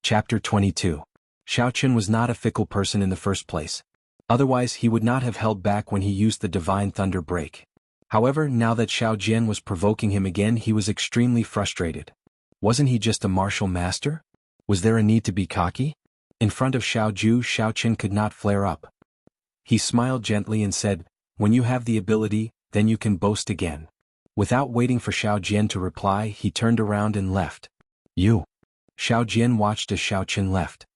Chapter 22. Xiaochen was not a fickle person in the first place. Otherwise he would not have held back when he used the divine thunder break. However, now that Xiao Jian was provoking him again, he was extremely frustrated. Wasn't he just a martial master? Was there a need to be cocky? In front of Xiao Ju, Xiaochen could not flare up. He smiled gently and said, "When you have the ability, then you can boast again." Without waiting for Xiao Jian to reply, he turned around and left. "You." Xiao Jian watched as Xiaochen left.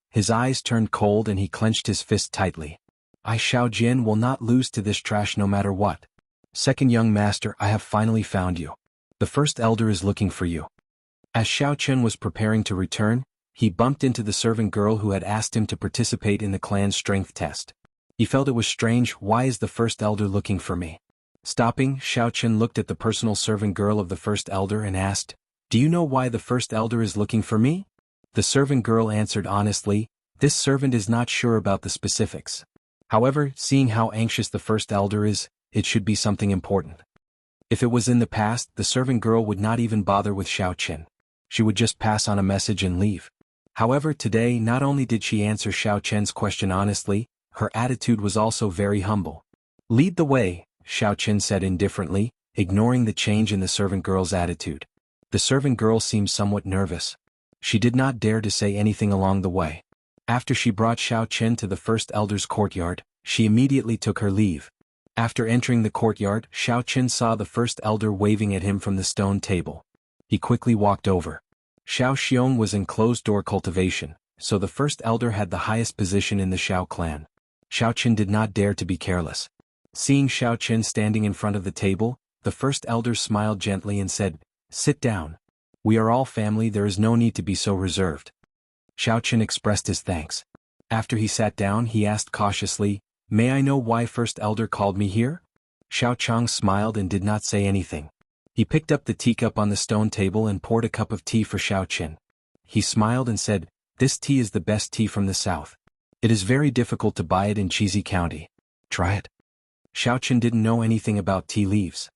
His eyes turned cold and he clenched his fist tightly. "I, Xiao Jian, will not lose to this trash no matter what. Second young master, I have finally found you. The first elder is looking for you." As Xiaochen was preparing to return, he bumped into the servant girl who had asked him to participate in the clan's strength test. He felt it was strange. Why is the first elder looking for me? Stopping, Xiaochen looked at the personal servant girl of the first elder and asked, "Do you know why the first elder is looking for me?" The servant girl answered honestly, "This servant is not sure about the specifics. However, seeing how anxious the first elder is, it should be something important." If it was in the past, the servant girl would not even bother with Xiaochen. She would just pass on a message and leave. However, today not only did she answer Xiaochen's question honestly, her attitude was also very humble. "Lead the way," Xiaochen said indifferently, ignoring the change in the servant girl's attitude. The servant girl seemed somewhat nervous. She did not dare to say anything along the way. After she brought Xiaochen to the first elder's courtyard, she immediately took her leave. After entering the courtyard, Xiaochen saw the first elder waving at him from the stone table. He quickly walked over. Xiao Xiong was in closed-door cultivation, so the first elder had the highest position in the Xiao clan. Xiaochen did not dare to be careless. Seeing Xiaochen standing in front of the table, the first elder smiled gently and said, "Sit down. We are all family, there is no need to be so reserved." Xiaochen expressed his thanks. After he sat down, he asked cautiously, "May I know why first elder called me here?" Xiaochang smiled and did not say anything. He picked up the teacup on the stone table and poured a cup of tea for Xiaochen. He smiled and said, "This tea is the best tea from the south. It is very difficult to buy it in Chizi County. Try it." Xiaochen didn't know anything about tea leaves.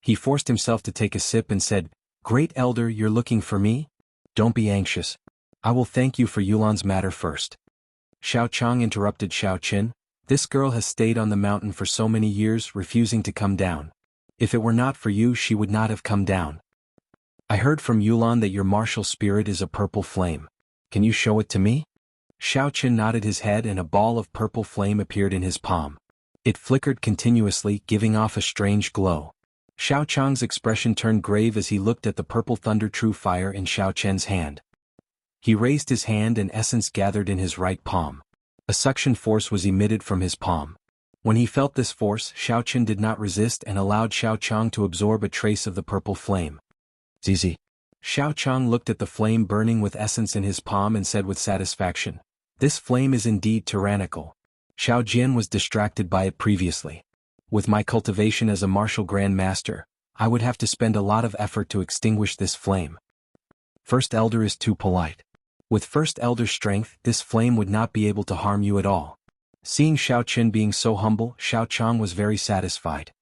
He forced himself to take a sip and said, "Great elder, you're looking for me? Don't be anxious. I will thank you for Yulan's matter first." Xiaochang interrupted Xiaochen, "This girl has stayed on the mountain for so many years, refusing to come down. If it were not for you, she would not have come down. I heard from Yulan that your martial spirit is a purple flame. Can you show it to me?" Xiaochen nodded his head and a ball of purple flame appeared in his palm. It flickered continuously, giving off a strange glow. Xiaochang's expression turned grave as he looked at the purple thunder true fire in Xiaochen's hand. He raised his hand and essence gathered in his right palm. A suction force was emitted from his palm. When he felt this force, Xiaochen did not resist and allowed Xiaochang to absorb a trace of the purple flame. "Zizi." Xiaochang looked at the flame burning with essence in his palm and said with satisfaction, "This flame is indeed tyrannical." Xiao Jian was distracted by it previously. With my cultivation as a martial grand master, I would have to spend a lot of effort to extinguish this flame. First elder is too polite. With first elder's strength, this flame would not be able to harm you at all. Seeing Xiaochen being so humble, Xiaochang was very satisfied.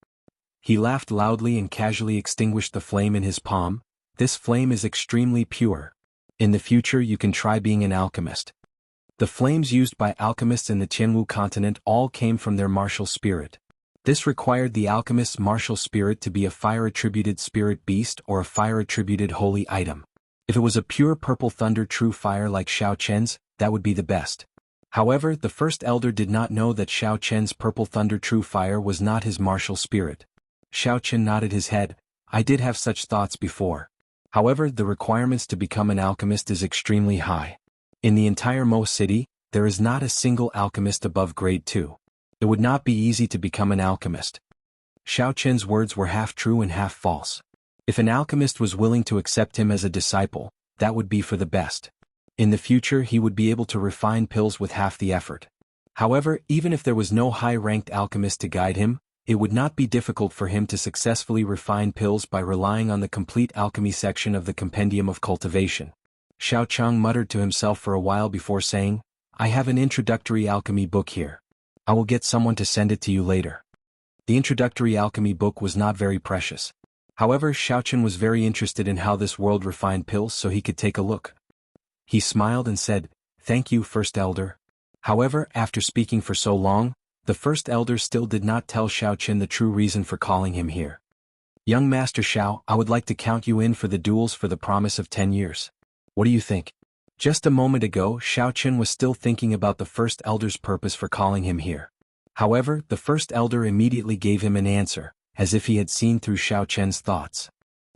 He laughed loudly and casually extinguished the flame in his palm. "This flame is extremely pure. In the future you can try being an alchemist." The flames used by alchemists in the Jianghu continent all came from their martial spirit. This required the alchemist's martial spirit to be a fire-attributed spirit beast or a fire-attributed holy item. If it was a pure purple thunder true fire like Xiaochen's, that would be the best. However, the first elder did not know that Xiaochen's purple thunder true fire was not his martial spirit. Xiaochen nodded his head, "I did have such thoughts before. However, the requirements to become an alchemist is extremely high. In the entire Mo city, there is not a single alchemist above grade 2. It would not be easy to become an alchemist." Xiaochen's words were half true and half false. If an alchemist was willing to accept him as a disciple, that would be for the best. In the future he would be able to refine pills with half the effort. However, even if there was no high-ranked alchemist to guide him, it would not be difficult for him to successfully refine pills by relying on the complete alchemy section of the Compendium of Cultivation. Xiaochang muttered to himself for a while before saying, "I have an introductory alchemy book here. I will get someone to send it to you later." The introductory alchemy book was not very precious. However, Xiaochen was very interested in how this world refined pills, so he could take a look. He smiled and said, "Thank you, First Elder." However, after speaking for so long, the First Elder still did not tell Xiaochen the true reason for calling him here. "Young Master Xiao, I would like to count you in for the duels for the promise of 10 years. What do you think?" Just a moment ago, Xiaochen was still thinking about the First Elder's purpose for calling him here. However, the First Elder immediately gave him an answer, as if he had seen through Xiaochen's thoughts.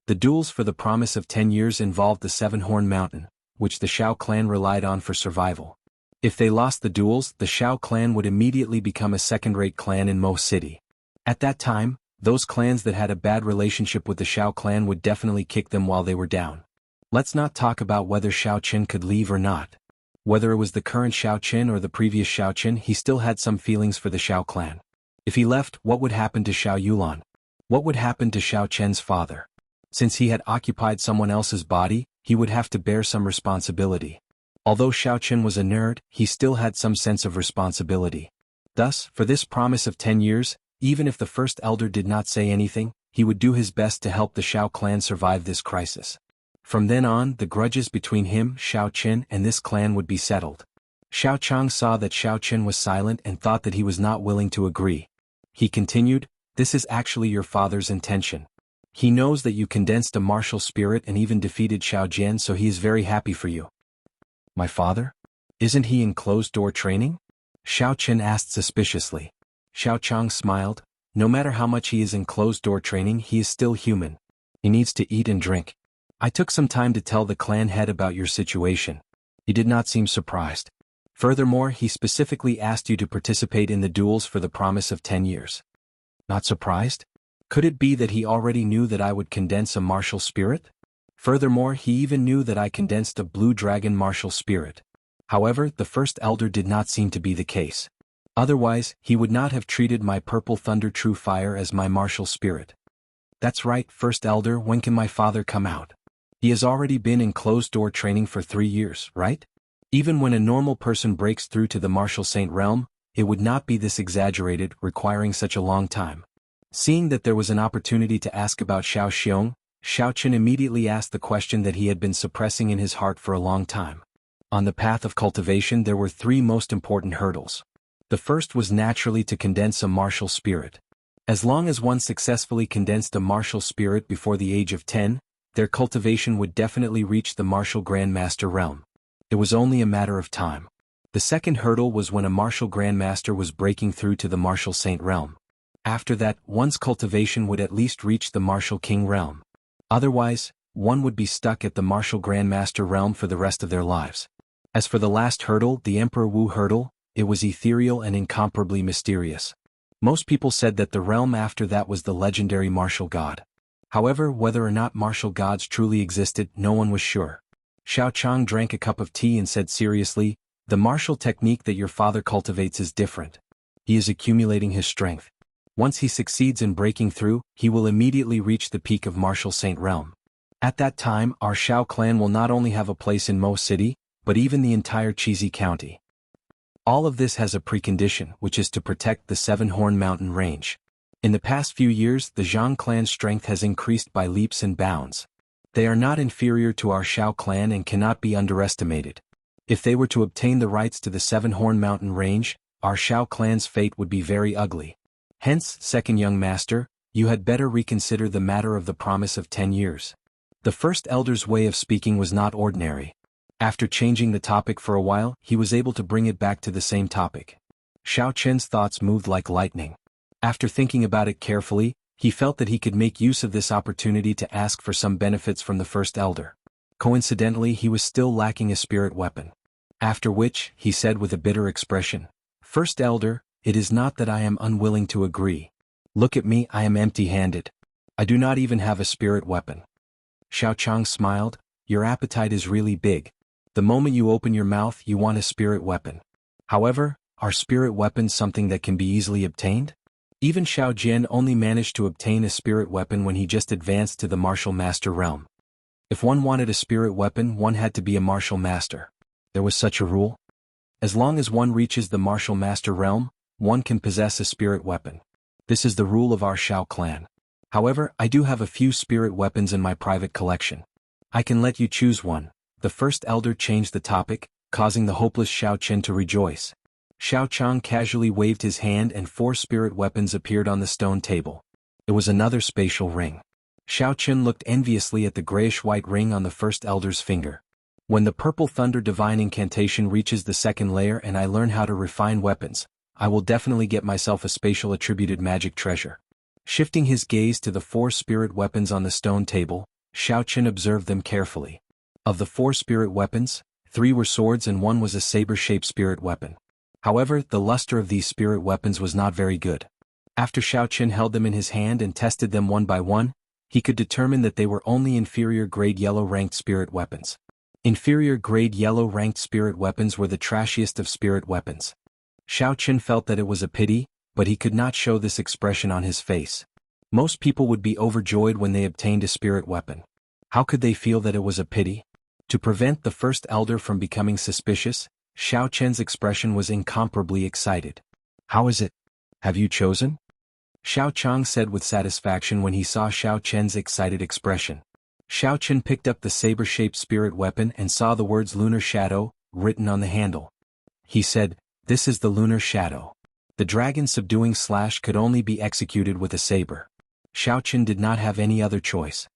The duels for the promise of 10 years involved the Seven-Horn Mountain, which the Xiao clan relied on for survival. If they lost the duels, the Xiao clan would immediately become a second-rate clan in Mo City. At that time, those clans that had a bad relationship with the Xiao clan would definitely kick them while they were down. Let's not talk about whether Xiaochen could leave or not. Whether it was the current Xiaochen or the previous Xiaochen, he still had some feelings for the Xiao clan. If he left, what would happen to Xiaoyulan? What would happen to Xiaochen's father? Since he had occupied someone else's body, he would have to bear some responsibility. Although Xiaochen was a nerd, he still had some sense of responsibility. Thus, for this promise of 10 years, even if the First Elder did not say anything, he would do his best to help the Xiao clan survive this crisis. From then on, the grudges between him, Xiaochen, and this clan would be settled. Xiaochang saw that Xiaochen was silent and thought that he was not willing to agree. He continued, "This is actually your father's intention. He knows that you condensed a martial spirit and even defeated Xiao Jian, so he is very happy for you." "My father? Isn't he in closed-door training?" Xiaochen asked suspiciously. Xiaochang smiled. "No matter how much he is in closed-door training, he is still human. He needs to eat and drink. I took some time to tell the clan head about your situation. He did not seem surprised. Furthermore, he specifically asked you to participate in the duels for the promise of 10 years. Not surprised? Could it be that he already knew that I would condense a martial spirit? Furthermore, he even knew that I condensed a blue dragon martial spirit. However, the First Elder did not seem to be the case. Otherwise, he would not have treated my purple thunder true fire as my martial spirit." "That's right, First Elder, when can my father come out? He has already been in closed-door training for 3 years, right? Even when a normal person breaks through to the martial saint realm, it would not be this exaggerated, requiring such a long time." Seeing that there was an opportunity to ask about Xiao Xiong, Xiaochen immediately asked the question that he had been suppressing in his heart for a long time. On the path of cultivation there were 3 most important hurdles. The first was naturally to condense a martial spirit. As long as one successfully condensed a martial spirit before the age of 10, their cultivation would definitely reach the martial grandmaster realm. It was only a matter of time. The second hurdle was when a martial grandmaster was breaking through to the martial saint realm. After that, one's cultivation would at least reach the martial king realm. Otherwise, one would be stuck at the martial grandmaster realm for the rest of their lives. As for the last hurdle, the Emperor Wu hurdle, it was ethereal and incomparably mysterious. Most people said that the realm after that was the legendary martial god. However, whether or not martial gods truly existed, no one was sure. Xiaochang drank a cup of tea and said seriously, "The martial technique that your father cultivates is different. He is accumulating his strength. Once he succeeds in breaking through, he will immediately reach the peak of martial saint realm. At that time, our Xiao clan will not only have a place in Mo City, but even the entire Chizi County. All of this has a precondition, which is to protect the Seven-Horn Mountain range. In the past few years, the Zhang clan's strength has increased by leaps and bounds. They are not inferior to our Xiao clan and cannot be underestimated. If they were to obtain the rights to the Seven-Horn Mountain range, our Xiao clan's fate would be very ugly. Hence, second young master, you had better reconsider the matter of the promise of 10 years. The First Elder's way of speaking was not ordinary. After changing the topic for a while, he was able to bring it back to the same topic. Xiaochen's thoughts moved like lightning. After thinking about it carefully, he felt that he could make use of this opportunity to ask for some benefits from the First Elder. Coincidentally, he was still lacking a spirit weapon. After which, he said with a bitter expression, "First Elder, it is not that I am unwilling to agree. Look at me, I am empty-handed. I do not even have a spirit weapon." Xiaochang smiled, "Your appetite is really big. The moment you open your mouth, you want a spirit weapon. However, are spirit weapons something that can be easily obtained? Even Xiao Jian only managed to obtain a spirit weapon when he just advanced to the martial master realm. If one wanted a spirit weapon, one had to be a martial master. There was such a rule. As long as one reaches the martial master realm, one can possess a spirit weapon. This is the rule of our Xiao clan. However, I do have a few spirit weapons in my private collection. I can let you choose one. The first elder changed the topic, causing the hopeless Xiaochen to rejoice. Xiaochang casually waved his hand and 4 spirit weapons appeared on the stone table. It was another spatial ring. Xiaochen looked enviously at the grayish-white ring on the first elder's finger. When the purple thunder divine incantation reaches the second layer and I learn how to refine weapons, I will definitely get myself a spatial attributed magic treasure. Shifting his gaze to the 4 spirit weapons on the stone table, Xiaochen observed them carefully. Of the 4 spirit weapons, 3 were swords and 1 was a saber-shaped spirit weapon. However, the luster of these spirit weapons was not very good. After Xiaochen held them in his hand and tested them one by one, he could determine that they were only inferior grade yellow ranked spirit weapons. Inferior grade yellow ranked spirit weapons were the trashiest of spirit weapons. Xiaochen felt that it was a pity, but he could not show this expression on his face. Most people would be overjoyed when they obtained a spirit weapon. How could they feel that it was a pity? To prevent the first elder from becoming suspicious, Xiaochen's expression was incomparably excited. "How is it? Have you chosen?" Xiaochang said with satisfaction when he saw Xiaochen's excited expression. Xiaochen picked up the saber-shaped spirit weapon and saw the words Lunar Shadow written on the handle. He said, "This is the Lunar Shadow. The dragon subduing slash could only be executed with a saber." Xiaochen did not have any other choice.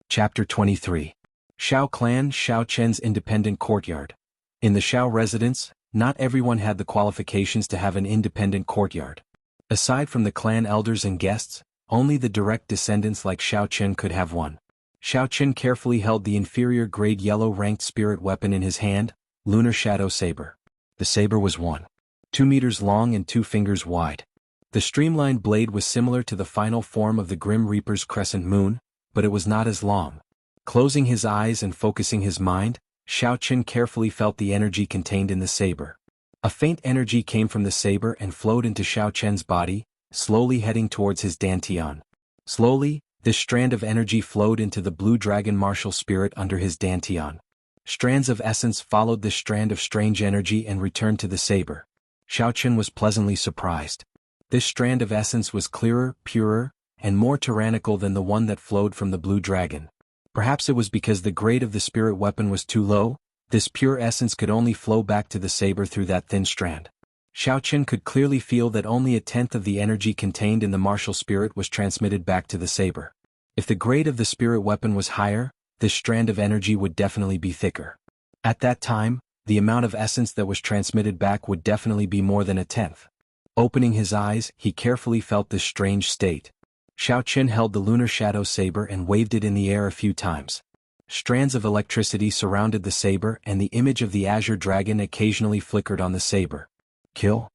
Chapter 23. Xiao Clan Xiaochen's Independent Courtyard. In the Xiao residence, not everyone had the qualifications to have an independent courtyard. Aside from the clan elders and guests, only the direct descendants like Xiaochen could have one. Xiaochen carefully held the inferior grade yellow ranked spirit weapon in his hand, Lunar Shadow Saber. The saber was 1.2 meters long and 2 fingers wide. The streamlined blade was similar to the final form of the Grim Reaper's crescent moon, but it was not as long. Closing his eyes and focusing his mind, Xiaochen carefully felt the energy contained in the saber. A faint energy came from the saber and flowed into Xiaochen's body, slowly heading towards his dantian. Slowly, this strand of energy flowed into the blue dragon martial spirit under his dantian. Strands of essence followed this strand of strange energy and returned to the saber. Xiaochen was pleasantly surprised. This strand of essence was clearer, purer, and more tyrannical than the one that flowed from the blue dragon. Perhaps it was because the grade of the spirit weapon was too low, this pure essence could only flow back to the saber through that thin strand. Xiaochen could clearly feel that only 1/10 of the energy contained in the martial spirit was transmitted back to the saber. If the grade of the spirit weapon was higher, this strand of energy would definitely be thicker. At that time, the amount of essence that was transmitted back would definitely be more than 1/10. Opening his eyes, he carefully felt this strange state. Xiaochen held the Lunar Shadow Saber and waved it in the air a few times. Strands of electricity surrounded the saber and the image of the azure dragon occasionally flickered on the saber. "Kill!"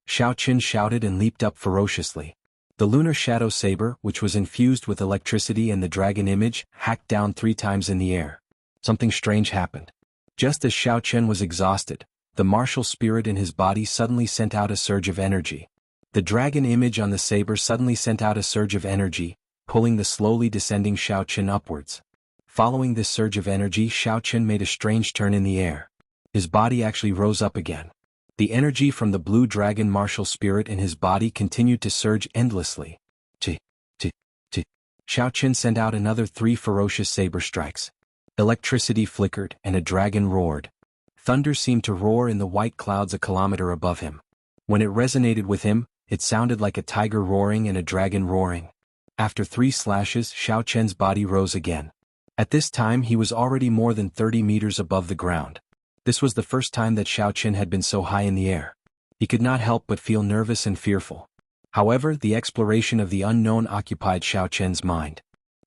Xiaochen shouted and leaped up ferociously. The Lunar Shadow Saber, which was infused with electricity and the dragon image, hacked down 3 times in the air. Something strange happened. Just as Xiaochen was exhausted, the martial spirit in his body suddenly sent out a surge of energy. The dragon image on the saber suddenly sent out a surge of energy, pulling the slowly descending Xiaochen upwards. Following this surge of energy, Xiaochen made a strange turn in the air. His body actually rose up again. The energy from the blue dragon martial spirit in his body continued to surge endlessly. Chi. Xiaochen sent out another 3 ferocious saber strikes. Electricity flickered and a dragon roared. Thunder seemed to roar in the white clouds a kilometer above him. When it resonated with him, it sounded like a tiger roaring and a dragon roaring. After 3 slashes, Xiaochen's body rose again. At this time he was already more than 30 meters above the ground. This was the first time that Xiaochen had been so high in the air. He could not help but feel nervous and fearful. However, the exploration of the unknown occupied Xiaochen's mind.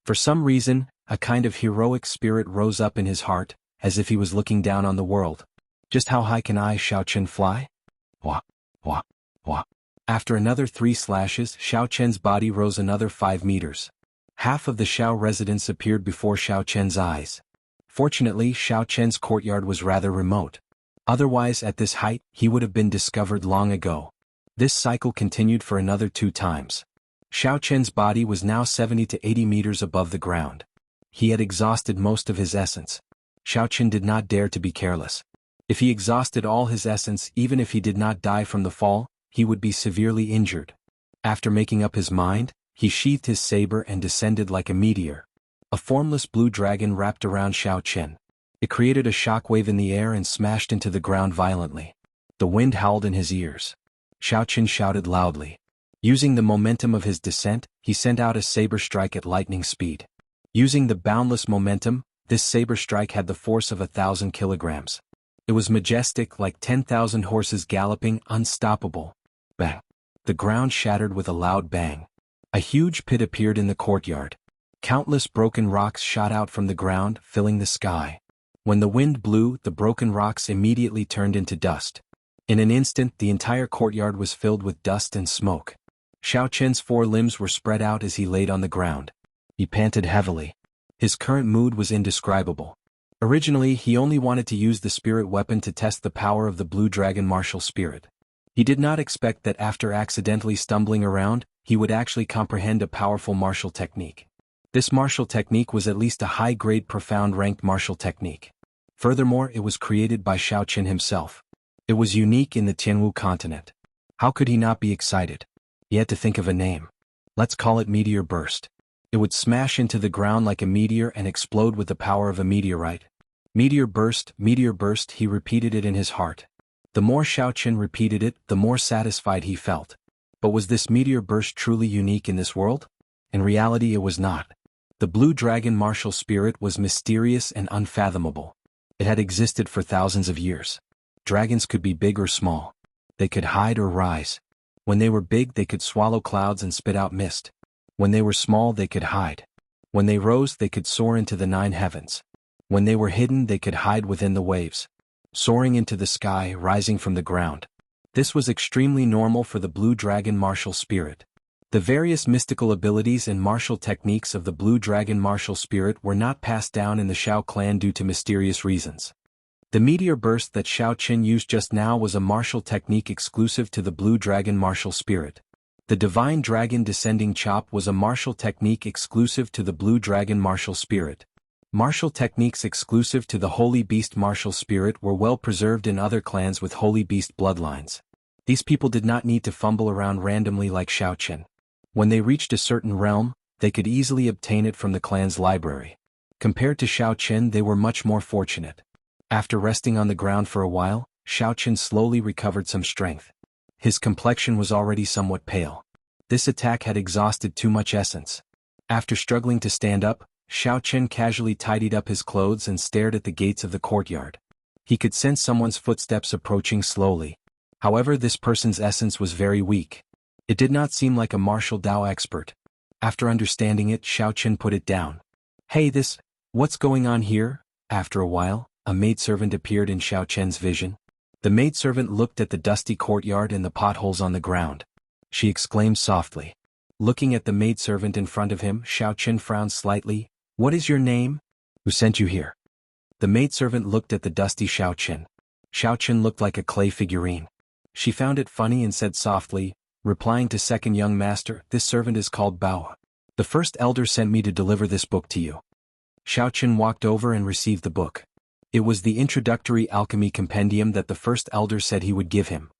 For some reason, a kind of heroic spirit rose up in his heart, as if he was looking down on the world. Just how high can I, Xiaochen, fly? Wah, wah, wah. After another 3 slashes, Xiaochen's body rose another 5 meters. Half of the Xiao residence appeared before Xiaochen's eyes. Fortunately, Xiaochen's courtyard was rather remote. Otherwise, at this height, he would have been discovered long ago. This cycle continued for another 2 times. Xiaochen's body was now 70 to 80 meters above the ground. He had exhausted most of his essence. Xiaochen did not dare to be careless. If he exhausted all his essence, even if he did not die from the fall, he would be severely injured. After making up his mind, he sheathed his saber and descended like a meteor. A formless blue dragon wrapped around Xiaochen. It created a shockwave in the air and smashed into the ground violently. The wind howled in his ears. Xiaoqin shouted loudly. Using the momentum of his descent, he sent out a saber strike at lightning speed. Using the boundless momentum, this saber strike had the force of 1,000 kilograms. It was majestic, like 10,000 horses galloping, unstoppable. Bang! The ground shattered with a loud bang. A huge pit appeared in the courtyard. Countless broken rocks shot out from the ground, filling the sky. When the wind blew, the broken rocks immediately turned into dust. In an instant, the entire courtyard was filled with dust and smoke. Xiaoqin's 4 limbs were spread out as he laid on the ground. He panted heavily. His current mood was indescribable. Originally, he only wanted to use the spirit weapon to test the power of the blue dragon martial spirit. He did not expect that after accidentally stumbling around, he would actually comprehend a powerful martial technique. This martial technique was at least a high-grade profound ranked martial technique. Furthermore, it was created by Xiaoqin himself. It was unique in the Jianghu continent. How could he not be excited? He had to think of a name. Let's call it Meteor Burst. It would smash into the ground like a meteor and explode with the power of a meteorite. Meteor Burst, he repeated it in his heart. The more Xiaoqin repeated it, the more satisfied he felt. But was this meteor burst truly unique in this world? In reality, it was not. The blue dragon martial spirit was mysterious and unfathomable. It had existed for thousands of years. Dragons could be big or small. They could hide or rise. When they were big, they could swallow clouds and spit out mist. When they were small, they could hide. When they rose, they could soar into the 9 heavens. When they were hidden, they could hide within the waves. Soaring into the sky, rising from the ground. This was extremely normal for the blue dragon martial spirit. The various mystical abilities and martial techniques of the blue dragon martial spirit were not passed down in the Xiao clan due to mysterious reasons. The meteor burst that Xiaoqin used just now was a martial technique exclusive to the blue dragon martial spirit. The divine dragon descending chop was a martial technique exclusive to the blue dragon martial spirit. Martial techniques exclusive to the holy beast martial spirit were well preserved in other clans with holy beast bloodlines. These people did not need to fumble around randomly like Xiaoqin. When they reached a certain realm, they could easily obtain it from the clan's library. Compared to Xiaoqin, they were much more fortunate. After resting on the ground for a while, Xiaoqin slowly recovered some strength. His complexion was already somewhat pale. This attack had exhausted too much essence. After struggling to stand up, Xiaoqin casually tidied up his clothes and stared at the gates of the courtyard. He could sense someone's footsteps approaching slowly. However, this person's essence was very weak. It did not seem like a martial Dao expert. After understanding it, Xiaoqin put it down. Hey, what's going on here? After a while, a maidservant appeared in Xiaoqin's vision. The maidservant looked at the dusty courtyard and the potholes on the ground. She exclaimed softly. Looking at the maidservant in front of him, Xiaoqin frowned slightly. What is your name? Who sent you here? The maidservant looked at the dusty Xiaoqin. Xiaoqin looked like a clay figurine. She found it funny and said softly, replying to second young master, this servant is called Bao. The first elder sent me to deliver this book to you. Xiaoqin walked over and received the book. It was the introductory alchemy compendium that the first elder said he would give him.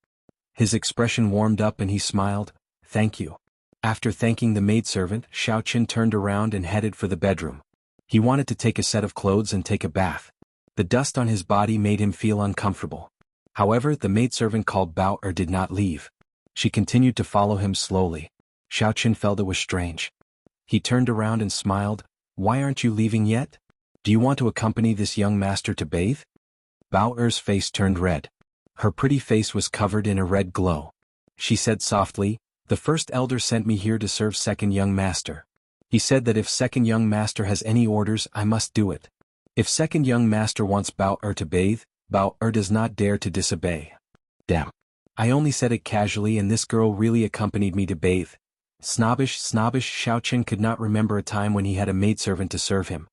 His expression warmed up and he smiled, thank you. After thanking the maidservant, Xiaoqin turned around and headed for the bedroom. He wanted to take a set of clothes and take a bath. The dust on his body made him feel uncomfortable. However, the maidservant called Bao did not leave. She continued to follow him slowly. Xiaoqin felt it was strange. He turned around and smiled, why aren't you leaving yet? Do you want to accompany this young master to bathe? Bao's face turned red. Her pretty face was covered in a red glow. She said softly, the first elder sent me here to serve second young master. He said that if second young master has any orders, I must do it. If second young master wants Bao to bathe, Bao does not dare to disobey. Damn. I only said it casually and this girl really accompanied me to bathe. Snobbish, Xiaoqin could not remember a time when he had a maidservant to serve him.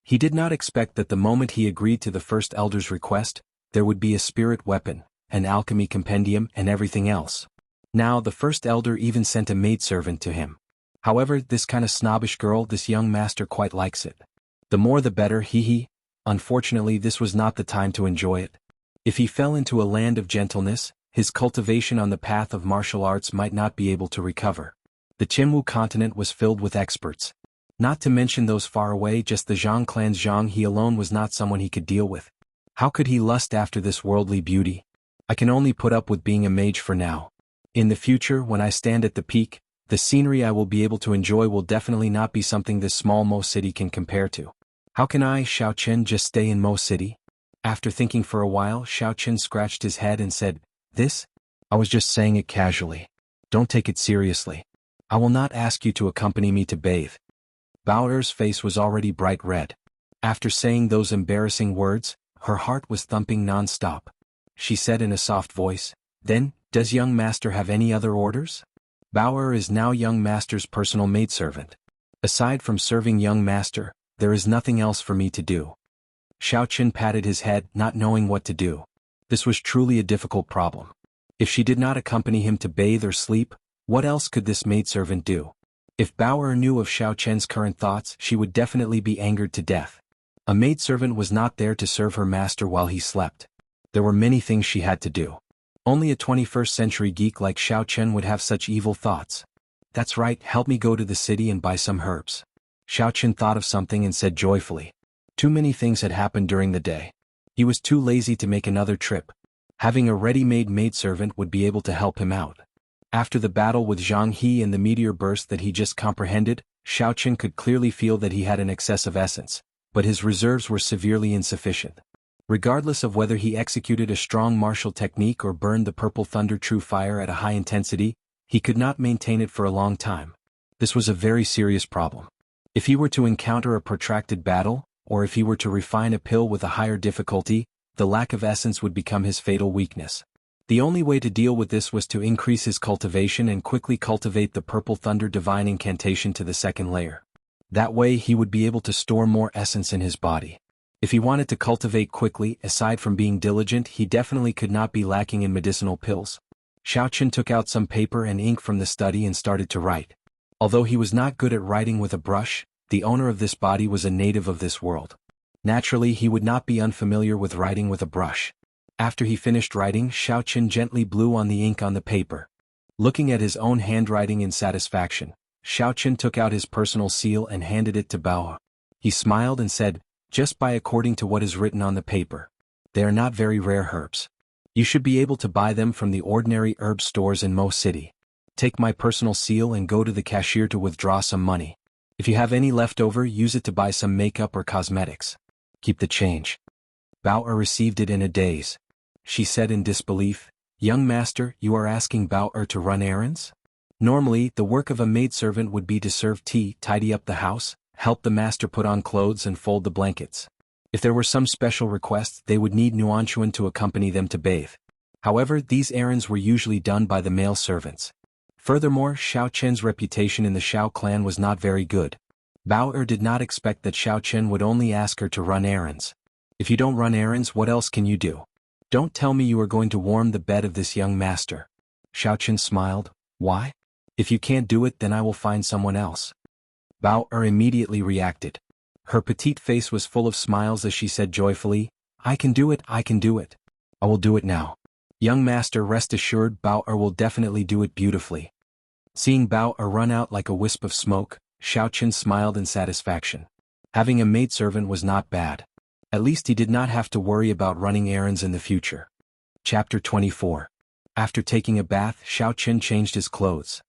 He did not expect that the moment he agreed to the first elder's request, there would be a spirit weapon, an alchemy compendium and everything else. Now the first elder even sent a maidservant to him. However, this kind of snobbish girl, this young master quite likes it. The more the better, hee. Unfortunately, this was not the time to enjoy it. If he fell into a land of gentleness, his cultivation on the path of martial arts might not be able to recover. The Jianghu continent was filled with experts. Not to mention those far away, just the Zhang clan's Zhang, he alone was not someone he could deal with. How could he lust after this worldly beauty? I can only put up with being a mage for now. In the future, when I stand at the peak, the scenery I will be able to enjoy will definitely not be something this small Mo city can compare to. How can I, Xiaochen, just stay in Mo city? After thinking for a while, Xiaochen scratched his head and said, "This? I was just saying it casually. Don't take it seriously. I will not ask you to accompany me to bathe." Bao face was already bright red. After saying those embarrassing words, her heart was thumping non-stop. She said in a soft voice, "Then, does young master have any other orders?" Bao is now young master's personal maidservant. Aside from serving young master, there is nothing else for me to do. Xiaochen patted his head, not knowing what to do. This was truly a difficult problem. If she did not accompany him to bathe or sleep, what else could this maidservant do? If Bao knew of Xiaochen's current thoughts, she would definitely be angered to death. A maidservant was not there to serve her master while he slept. There were many things she had to do. Only a 21st century geek like Xiaochen would have such evil thoughts. "That's right, help me go to the city and buy some herbs." Xiaochen thought of something and said joyfully. Too many things had happened during the day. He was too lazy to make another trip. Having a ready-made maidservant would be able to help him out. After the battle with Zhang He and the meteor burst that he just comprehended, Xiaochen could clearly feel that he had an excess of essence, but his reserves were severely insufficient. Regardless of whether he executed a strong martial technique or burned the purple thunder true fire at a high intensity, he could not maintain it for a long time. This was a very serious problem. If he were to encounter a protracted battle, or if he were to refine a pill with a higher difficulty, the lack of essence would become his fatal weakness. The only way to deal with this was to increase his cultivation and quickly cultivate the purple thunder divine incantation to the second layer. That way he would be able to store more essence in his body. If he wanted to cultivate quickly, aside from being diligent, he definitely could not be lacking in medicinal pills. Xiaochen took out some paper and ink from the study and started to write. Although he was not good at writing with a brush, the owner of this body was a native of this world. Naturally, he would not be unfamiliar with writing with a brush. After he finished writing, Xiaochen gently blew on the ink on the paper. Looking at his own handwriting in satisfaction, Xiaochen took out his personal seal and handed it to Bao. He smiled and said, "Just buy according to what is written on the paper. They are not very rare herbs. You should be able to buy them from the ordinary herb stores in Mo City. Take my personal seal and go to the cashier to withdraw some money. If you have any left over, use it to buy some makeup or cosmetics. Keep the change." Bao received it in a daze. She said in disbelief, "Young master, you are asking Bao to run errands? Normally, the work of a maidservant would be to serve tea, tidy up the house, help the master put on clothes and fold the blankets. If there were some special requests, they would need xuanhuan to accompany them to bathe. However, these errands were usually done by the male servants. Furthermore, Xiaochen's reputation in the Xiao clan was not very good. Bao did not expect that Xiaochen would only ask her to run errands. If you don't run errands, what else can you do? Don't tell me you are going to warm the bed of this young master. Xiaochen smiled. Why? If you can't do it, then I will find someone else. Bao immediately reacted. Her petite face was full of smiles as she said joyfully, I can do it, I can do it. I will do it now. Young master, rest assured, Bao will definitely do it beautifully. Seeing Bao run out like a wisp of smoke, Xiaochen smiled in satisfaction. Having a maidservant was not bad. At least he did not have to worry about running errands in the future. Chapter 24. After taking a bath, Xiaochen changed his clothes.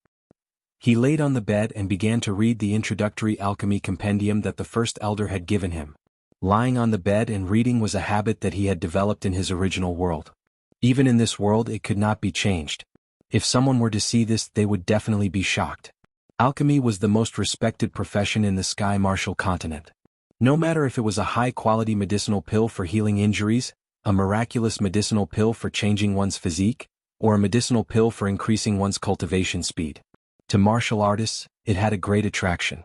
He laid on the bed and began to read the introductory alchemy compendium that the first elder had given him. Lying on the bed and reading was a habit that he had developed in his original world. Even in this world, it could not be changed. If someone were to see this, they would definitely be shocked. Alchemy was the most respected profession in the Sky Martial continent. No matter if it was a high-quality medicinal pill for healing injuries, a miraculous medicinal pill for changing one's physique, or a medicinal pill for increasing one's cultivation speed. To martial artists, it had a great attraction.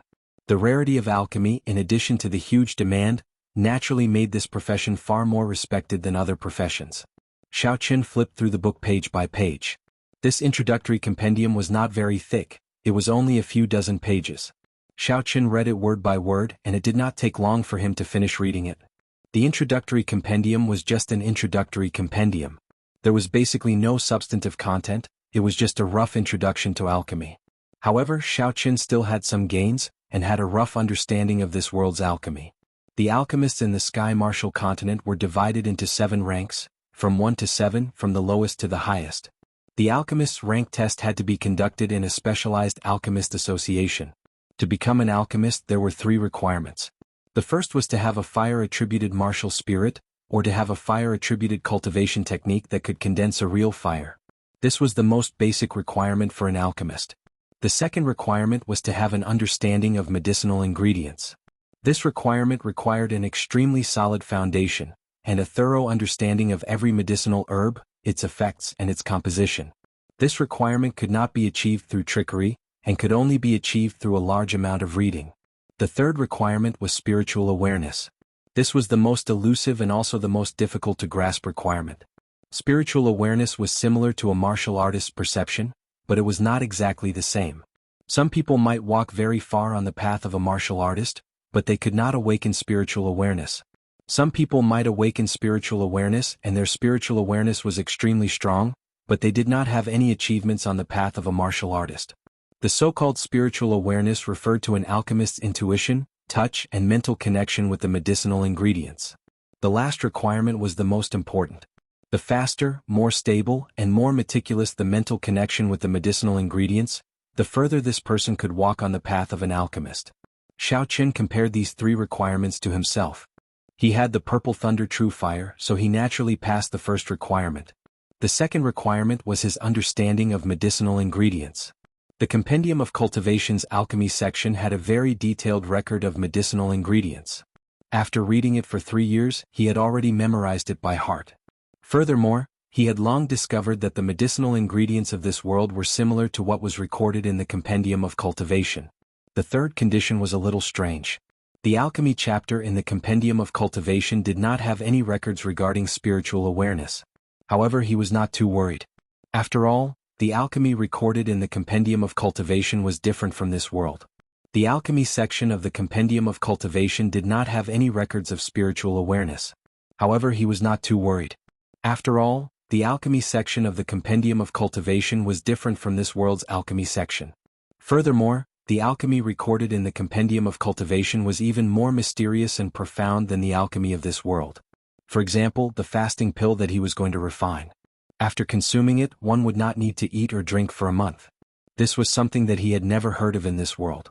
The rarity of alchemy, in addition to the huge demand, naturally made this profession far more respected than other professions. Xiaochen flipped through the book page by page. This introductory compendium was not very thick, it was only a few dozen pages. Xiaochen read it word by word, and it did not take long for him to finish reading it. The introductory compendium was just an introductory compendium. There was basically no substantive content, it was just a rough introduction to alchemy. However, Xiaoqin still had some gains, and had a rough understanding of this world's alchemy. The alchemists in the Sky Martial continent were divided into 7 ranks, from 1 to 7, from the lowest to the highest. The alchemist's rank test had to be conducted in a specialized alchemist association. To become an alchemist there were 3 requirements. The first was to have a fire-attributed martial spirit, or to have a fire-attributed cultivation technique that could condense a real fire. This was the most basic requirement for an alchemist. The second requirement was to have an understanding of medicinal ingredients. This requirement required an extremely solid foundation, and a thorough understanding of every medicinal herb, its effects and its composition. This requirement could not be achieved through trickery, and could only be achieved through a large amount of reading. The third requirement was spiritual awareness. This was the most elusive and also the most difficult to grasp requirement. Spiritual awareness was similar to a martial artist's perception, but it was not exactly the same. Some people might walk very far on the path of a martial artist, but they could not awaken spiritual awareness. Some people might awaken spiritual awareness and their spiritual awareness was extremely strong, but they did not have any achievements on the path of a martial artist. The so-called spiritual awareness referred to an alchemist's intuition, touch, and mental connection with the medicinal ingredients. The last requirement was the most important. The faster, more stable, and more meticulous the mental connection with the medicinal ingredients, the further this person could walk on the path of an alchemist. Xiaoqin compared these 3 requirements to himself. He had the purple thunder true fire, so he naturally passed the first requirement. The second requirement was his understanding of medicinal ingredients. The Compendium of Cultivation's alchemy section had a very detailed record of medicinal ingredients. After reading it for 3 years, he had already memorized it by heart. Furthermore, he had long discovered that the medicinal ingredients of this world were similar to what was recorded in the Compendium of Cultivation. The third condition was a little strange. The alchemy chapter in the Compendium of Cultivation did not have any records regarding spiritual awareness. However, he was not too worried. After all, the alchemy recorded in the Compendium of Cultivation was different from this world. The alchemy section of the Compendium of Cultivation did not have any records of spiritual awareness. However, he was not too worried. After all, the alchemy section of the Compendium of Cultivation was different from this world's alchemy section. Furthermore, the alchemy recorded in the Compendium of Cultivation was even more mysterious and profound than the alchemy of this world. For example, the fasting pill that he was going to refine. After consuming it, one would not need to eat or drink for a month. This was something that he had never heard of in this world.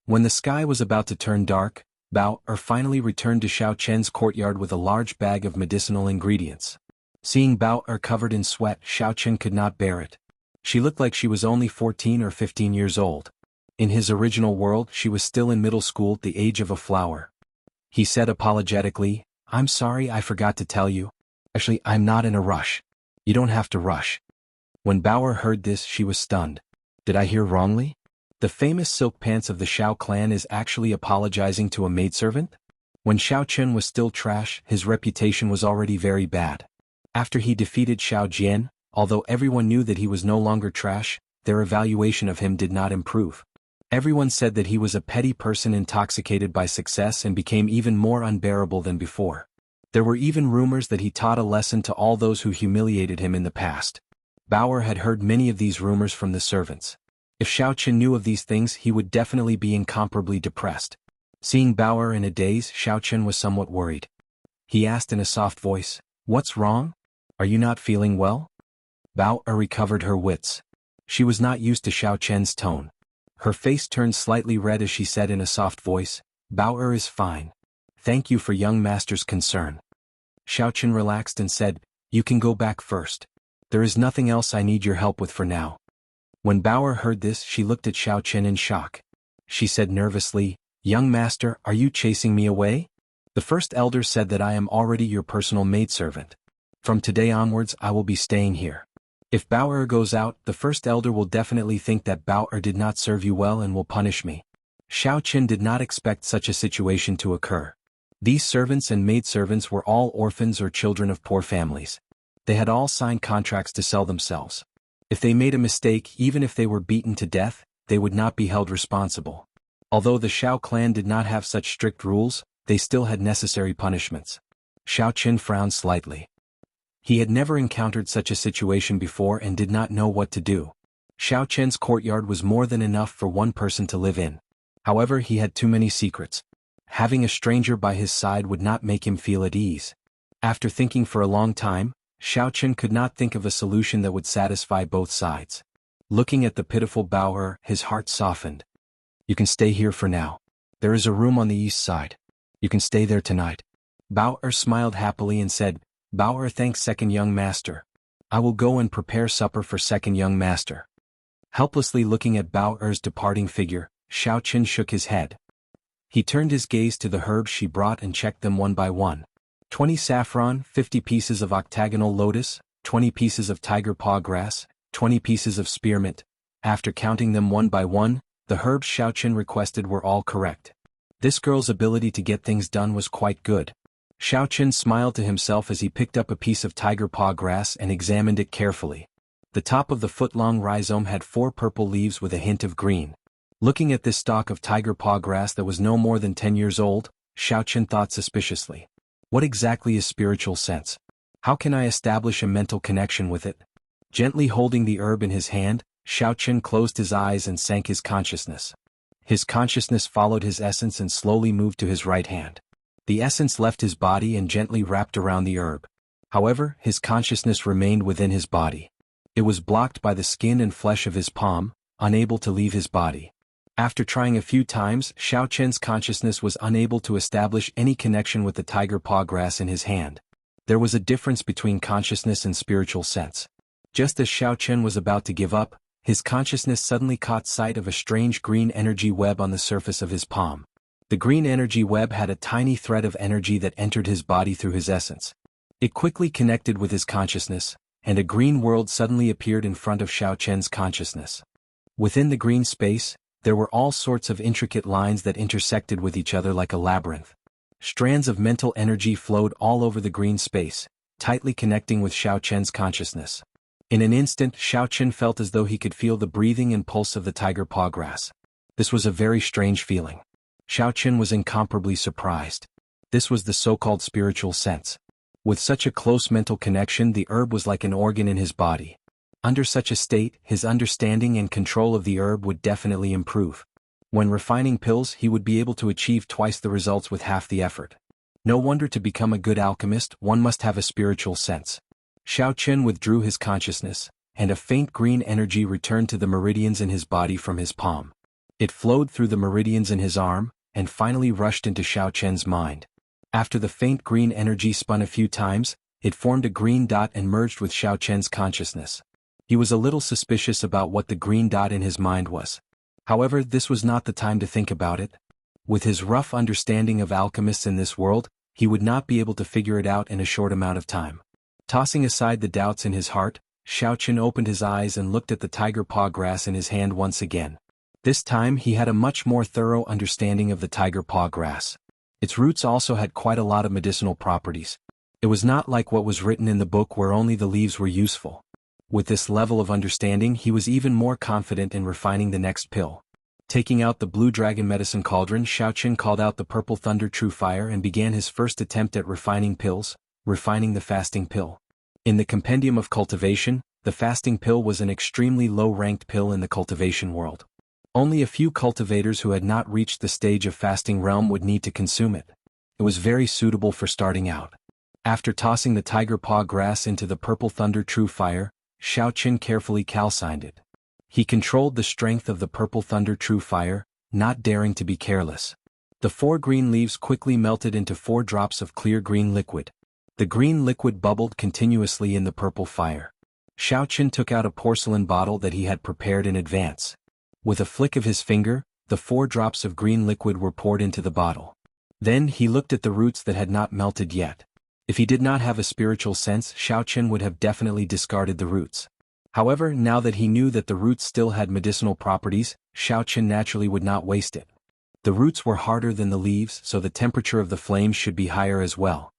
When the sky was about to turn dark, Bao-Er finally returned to Xiaoqian's courtyard with a large bag of medicinal ingredients. Seeing Bao-Er covered in sweat, Xiaoqian could not bear it. She looked like she was only 14 or 15 years old. In his original world, she was still in middle school at the age of a flower. He said apologetically, "I'm sorry, I forgot to tell you. Actually, I'm not in a rush. You don't have to rush." When Bao-Er heard this, she was stunned. Did I hear wrongly? The famous silk pants of the Xiao clan is actually apologizing to a maidservant? When Xiaoqian was still trash, his reputation was already very bad. After he defeated Xiao Jian, although everyone knew that he was no longer trash, their evaluation of him did not improve. Everyone said that he was a petty person intoxicated by success and became even more unbearable than before. There were even rumors that he taught a lesson to all those who humiliated him in the past. Bao-Er had heard many of these rumors from the servants. If Xiaoqian knew of these things, he would definitely be incomparably depressed. Seeing Bao-Er in a daze, Xiaoqian was somewhat worried. He asked in a soft voice, "What's wrong? Are you not feeling well?" Bao-Er recovered her wits. She was not used to Xiaoqian's tone. Her face turned slightly red as she said in a soft voice, "Bao-Er is fine. Thank you for young master's concern." Xiaoqian relaxed and said, "You can go back first. There is nothing else I need your help with for now." When Bao-Er heard this, she looked at Xiaoqian in shock. She said nervously, "Young master, are you chasing me away? The first elder said that I am already your personal maidservant. From today onwards I will be staying here. If Bao-Er goes out, the first elder will definitely think that Bao-Er did not serve you well and will punish me." Xiaoqian did not expect such a situation to occur. These servants and maidservants were all orphans or children of poor families. They had all signed contracts to sell themselves. If they made a mistake, even if they were beaten to death, they would not be held responsible. Although the Xiao clan did not have such strict rules, they still had necessary punishments. Xiaoqian frowned slightly. He had never encountered such a situation before and did not know what to do. Xiao Chen's courtyard was more than enough for one person to live in. However, he had too many secrets. Having a stranger by his side would not make him feel at ease. After thinking for a long time, Xiao Chen could not think of a solution that would satisfy both sides. Looking at the pitiful Bao, his heart softened. You can stay here for now. There is a room on the east side. You can stay there tonight. Bao smiled happily and said, Bao, thanks second young master. I will go and prepare supper for second young master. Helplessly looking at Bao's departing figure, Xiao Chen shook his head. He turned his gaze to the herbs she brought and checked them one by one. 20 saffron, 50 pieces of octagonal lotus, 20 pieces of tiger paw grass, 20 pieces of spearmint. After counting them one by one, the herbs Xiao Chen requested were all correct. This girl's ability to get things done was quite good. Xiao Chen smiled to himself as he picked up a piece of tiger paw grass and examined it carefully. The top of the foot-long rhizome had 4 purple leaves with a hint of green. Looking at this stalk of tiger paw grass that was no more than 10 years old, Xiao Chen thought suspiciously. What exactly is spiritual sense? How can I establish a mental connection with it? Gently holding the herb in his hand, Xiao Chen closed his eyes and sank his consciousness. His consciousness followed his essence and slowly moved to his right hand. The essence left his body and gently wrapped around the herb. However, his consciousness remained within his body. It was blocked by the skin and flesh of his palm, unable to leave his body. After trying a few times, Xiao Chen's consciousness was unable to establish any connection with the tiger paw grass in his hand. There was a difference between consciousness and spiritual sense. Just as Xiao Chen was about to give up, his consciousness suddenly caught sight of a strange green energy web on the surface of his palm. The green energy web had a tiny thread of energy that entered his body through his essence. It quickly connected with his consciousness, and a green world suddenly appeared in front of Xiao Chen's consciousness. Within the green space, there were all sorts of intricate lines that intersected with each other like a labyrinth. Strands of mental energy flowed all over the green space, tightly connecting with Xiao Chen's consciousness. In an instant, Xiao Chen felt as though he could feel the breathing and pulse of the tiger paw grass. This was a very strange feeling. Xiao Chen was incomparably surprised. This was the so-called spiritual sense. With such a close mental connection, the herb was like an organ in his body. Under such a state, his understanding and control of the herb would definitely improve. When refining pills, he would be able to achieve twice the results with half the effort. No wonder to become a good alchemist, one must have a spiritual sense. Xiao Chen withdrew his consciousness, and a faint green energy returned to the meridians in his body from his palm. It flowed through the meridians in his arm, and finally rushed into Xiao Chen's mind. After the faint green energy spun a few times, it formed a green dot and merged with Xiao Chen's consciousness. He was a little suspicious about what the green dot in his mind was. However, this was not the time to think about it. With his rough understanding of alchemists in this world, he would not be able to figure it out in a short amount of time. Tossing aside the doubts in his heart, Xiao Chen opened his eyes and looked at the tiger paw grass in his hand once again. This time he had a much more thorough understanding of the tiger paw grass. Its roots also had quite a lot of medicinal properties. It was not like what was written in the book where only the leaves were useful. With this level of understanding, he was even more confident in refining the next pill. Taking out the blue dragon medicine cauldron, Xiao Chen called out the purple thunder true fire and began his first attempt at refining pills, refining the fasting pill. In the compendium of cultivation, the fasting pill was an extremely low-ranked pill in the cultivation world. Only a few cultivators who had not reached the stage of fasting realm would need to consume it. It was very suitable for starting out. After tossing the tiger paw grass into the purple thunder true fire, Xiao Chen carefully calcined it. He controlled the strength of the purple thunder true fire, not daring to be careless. The 4 green leaves quickly melted into 4 drops of clear green liquid. The green liquid bubbled continuously in the purple fire. Xiao Chen took out a porcelain bottle that he had prepared in advance. With a flick of his finger, the 4 drops of green liquid were poured into the bottle. Then he looked at the roots that had not melted yet. If he did not have a spiritual sense, Xiao Chen would have definitely discarded the roots. However, now that he knew that the roots still had medicinal properties, Xiao Chen naturally would not waste it. The roots were harder than the leaves, so the temperature of the flames should be higher as well.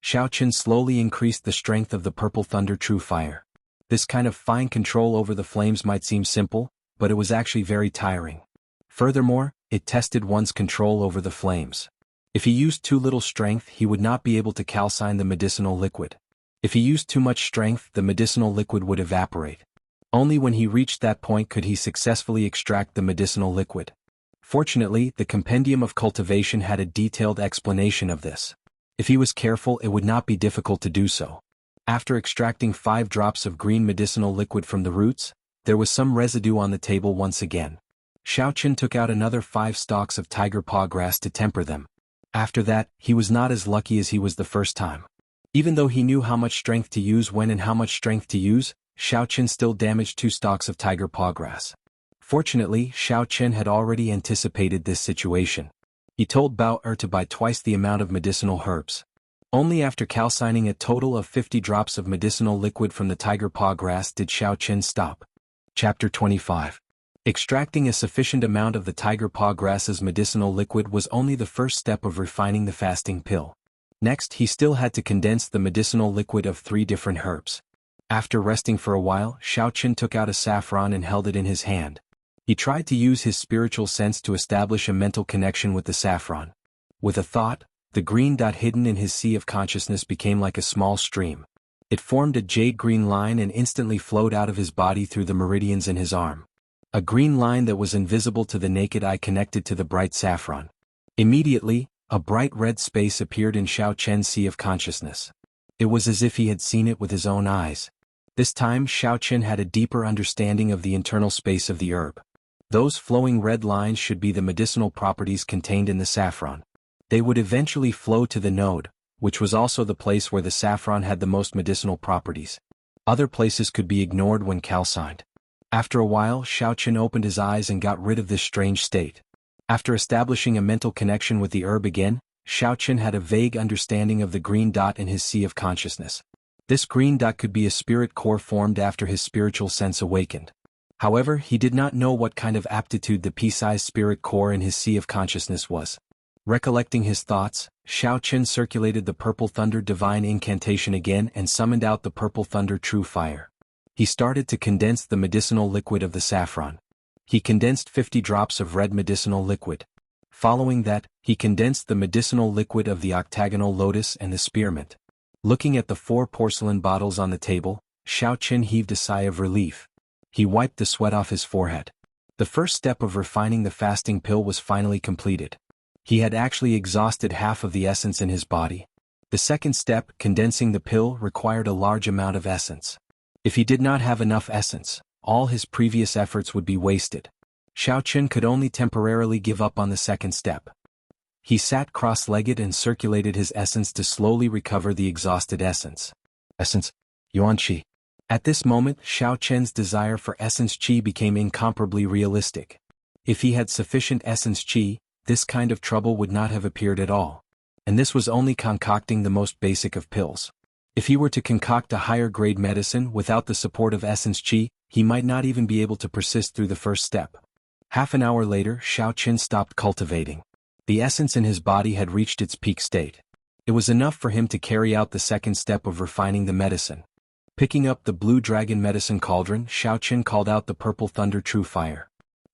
Xiao Chen slowly increased the strength of the purple thunder true fire. This kind of fine control over the flames might seem simple, but it was actually very tiring. Furthermore, it tested one's control over the flames. If he used too little strength, he would not be able to calcine the medicinal liquid. If he used too much strength, the medicinal liquid would evaporate. Only when he reached that point could he successfully extract the medicinal liquid. Fortunately, the compendium of cultivation had a detailed explanation of this. If he was careful, it would not be difficult to do so. After extracting 5 drops of green medicinal liquid from the roots, there was some residue on the table once again. Xiaochen took out another 5 stalks of tiger paw grass to temper them. After that, he was not as lucky as he was the first time. Even though he knew how much strength to use when and how much strength to use, Xiaochen still damaged 2 stalks of tiger paw grass. Fortunately, Xiaochen had already anticipated this situation. He told Bao to buy twice the amount of medicinal herbs. Only after calcining a total of 50 drops of medicinal liquid from the tiger paw grass did Xiaochen stop. Chapter 25. Extracting a sufficient amount of the tiger paw grass's medicinal liquid was only the first step of refining the fasting pill. Next, he still had to condense the medicinal liquid of 3 different herbs. After resting for a while, Xiaochen took out a saffron and held it in his hand. He tried to use his spiritual sense to establish a mental connection with the saffron. With a thought, the green dot hidden in his sea of consciousness became like a small stream. It formed a jade-green line and instantly flowed out of his body through the meridians in his arm. A green line that was invisible to the naked eye connected to the bright saffron. Immediately, a bright red space appeared in Xiaochen's sea of consciousness. It was as if he had seen it with his own eyes. This time Xiaochen had a deeper understanding of the internal space of the herb. Those flowing red lines should be the medicinal properties contained in the saffron. They would eventually flow to the node, which was also the place where the saffron had the most medicinal properties. Other places could be ignored when calcined. After a while, Xiaochen opened his eyes and got rid of this strange state. After establishing a mental connection with the herb again, Xiaochen had a vague understanding of the green dot in his sea of consciousness. This green dot could be a spirit core formed after his spiritual sense awakened. However, he did not know what kind of aptitude the pea-sized spirit core in his sea of consciousness was. Recollecting his thoughts, Xiaochen circulated the purple thunder divine incantation again and summoned out the purple thunder true fire. He started to condense the medicinal liquid of the saffron. He condensed 50 drops of red medicinal liquid. Following that, he condensed the medicinal liquid of the octagonal lotus and the spearmint. Looking at the 4 porcelain bottles on the table, Xiaochen heaved a sigh of relief. He wiped the sweat off his forehead. The first step of refining the fasting pill was finally completed. He had actually exhausted half of the essence in his body. The second step, condensing the pill, required a large amount of essence. If he did not have enough essence, all his previous efforts would be wasted. Xiaochen could only temporarily give up on the second step. He sat cross-legged and circulated his essence to slowly recover the exhausted essence. Essence, Yuan Qi. At this moment, Xiaochen's desire for essence qi became incomparably realistic. If he had sufficient essence qi, this kind of trouble would not have appeared at all. And this was only concocting the most basic of pills. If he were to concoct a higher-grade medicine without the support of essence qi, he might not even be able to persist through the first step. Half an hour later, Xiaochen stopped cultivating. The essence in his body had reached its peak state. It was enough for him to carry out the second step of refining the medicine. Picking up the blue dragon medicine cauldron, Xiaochen called out the purple thunder true fire.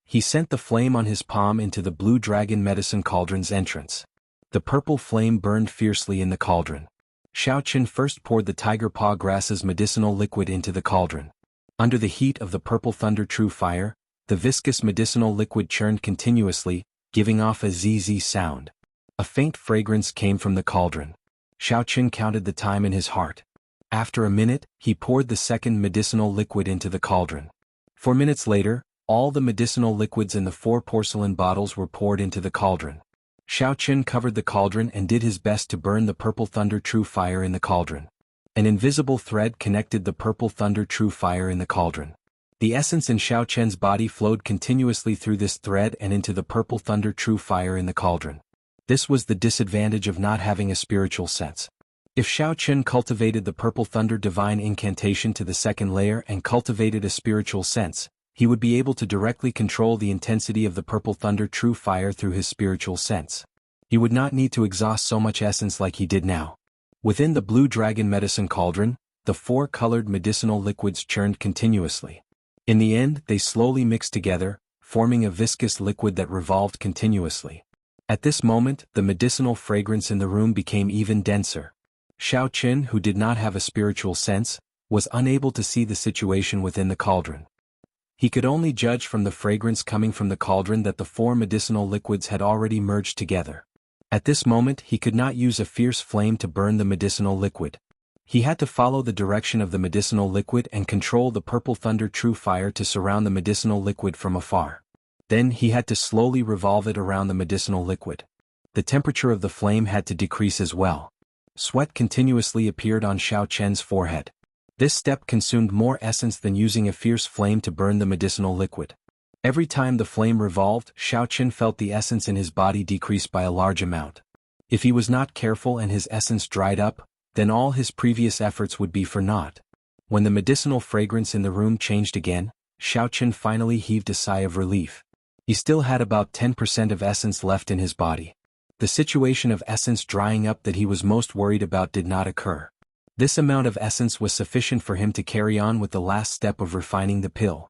He sent the flame on his palm into the blue dragon medicine cauldron's entrance. The purple flame burned fiercely in the cauldron. Xiaochen first poured the tiger paw grass's medicinal liquid into the cauldron. Under the heat of the purple thunder true fire, the viscous medicinal liquid churned continuously, giving off a zzz sound. A faint fragrance came from the cauldron. Xiaochen counted the time in his heart. After a minute, he poured the second medicinal liquid into the cauldron. 4 minutes later, all the medicinal liquids in the 4 porcelain bottles were poured into the cauldron. Xiaochen covered the cauldron and did his best to burn the purple thunder true fire in the cauldron. An invisible thread connected the purple thunder true fire in the cauldron. The essence in Xiaochen's body flowed continuously through this thread and into the purple thunder true fire in the cauldron. This was the disadvantage of not having a spiritual sense. If Xiaochen cultivated the purple thunder divine incantation to the second layer and cultivated a spiritual sense, he would be able to directly control the intensity of the purple thunder true fire through his spiritual sense. He would not need to exhaust so much essence like he did now. Within the blue dragon medicine cauldron, the 4 colored medicinal liquids churned continuously. In the end, they slowly mixed together, forming a viscous liquid that revolved continuously. At this moment, the medicinal fragrance in the room became even denser. Xiaochen, who did not have a spiritual sense, was unable to see the situation within the cauldron. He could only judge from the fragrance coming from the cauldron that the four medicinal liquids had already merged together. At this moment he could not use a fierce flame to burn the medicinal liquid. He had to follow the direction of the medicinal liquid and control the purple thunder true fire to surround the medicinal liquid from afar. Then he had to slowly revolve it around the medicinal liquid. The temperature of the flame had to decrease as well. Sweat continuously appeared on Xiaochen's forehead. This step consumed more essence than using a fierce flame to burn the medicinal liquid. Every time the flame revolved, Xiaochen felt the essence in his body decrease by a large amount. If he was not careful and his essence dried up, then all his previous efforts would be for naught. When the medicinal fragrance in the room changed again, Xiaochen finally heaved a sigh of relief. He still had about 10% of essence left in his body. The situation of essence drying up that he was most worried about did not occur. This amount of essence was sufficient for him to carry on with the last step of refining the pill.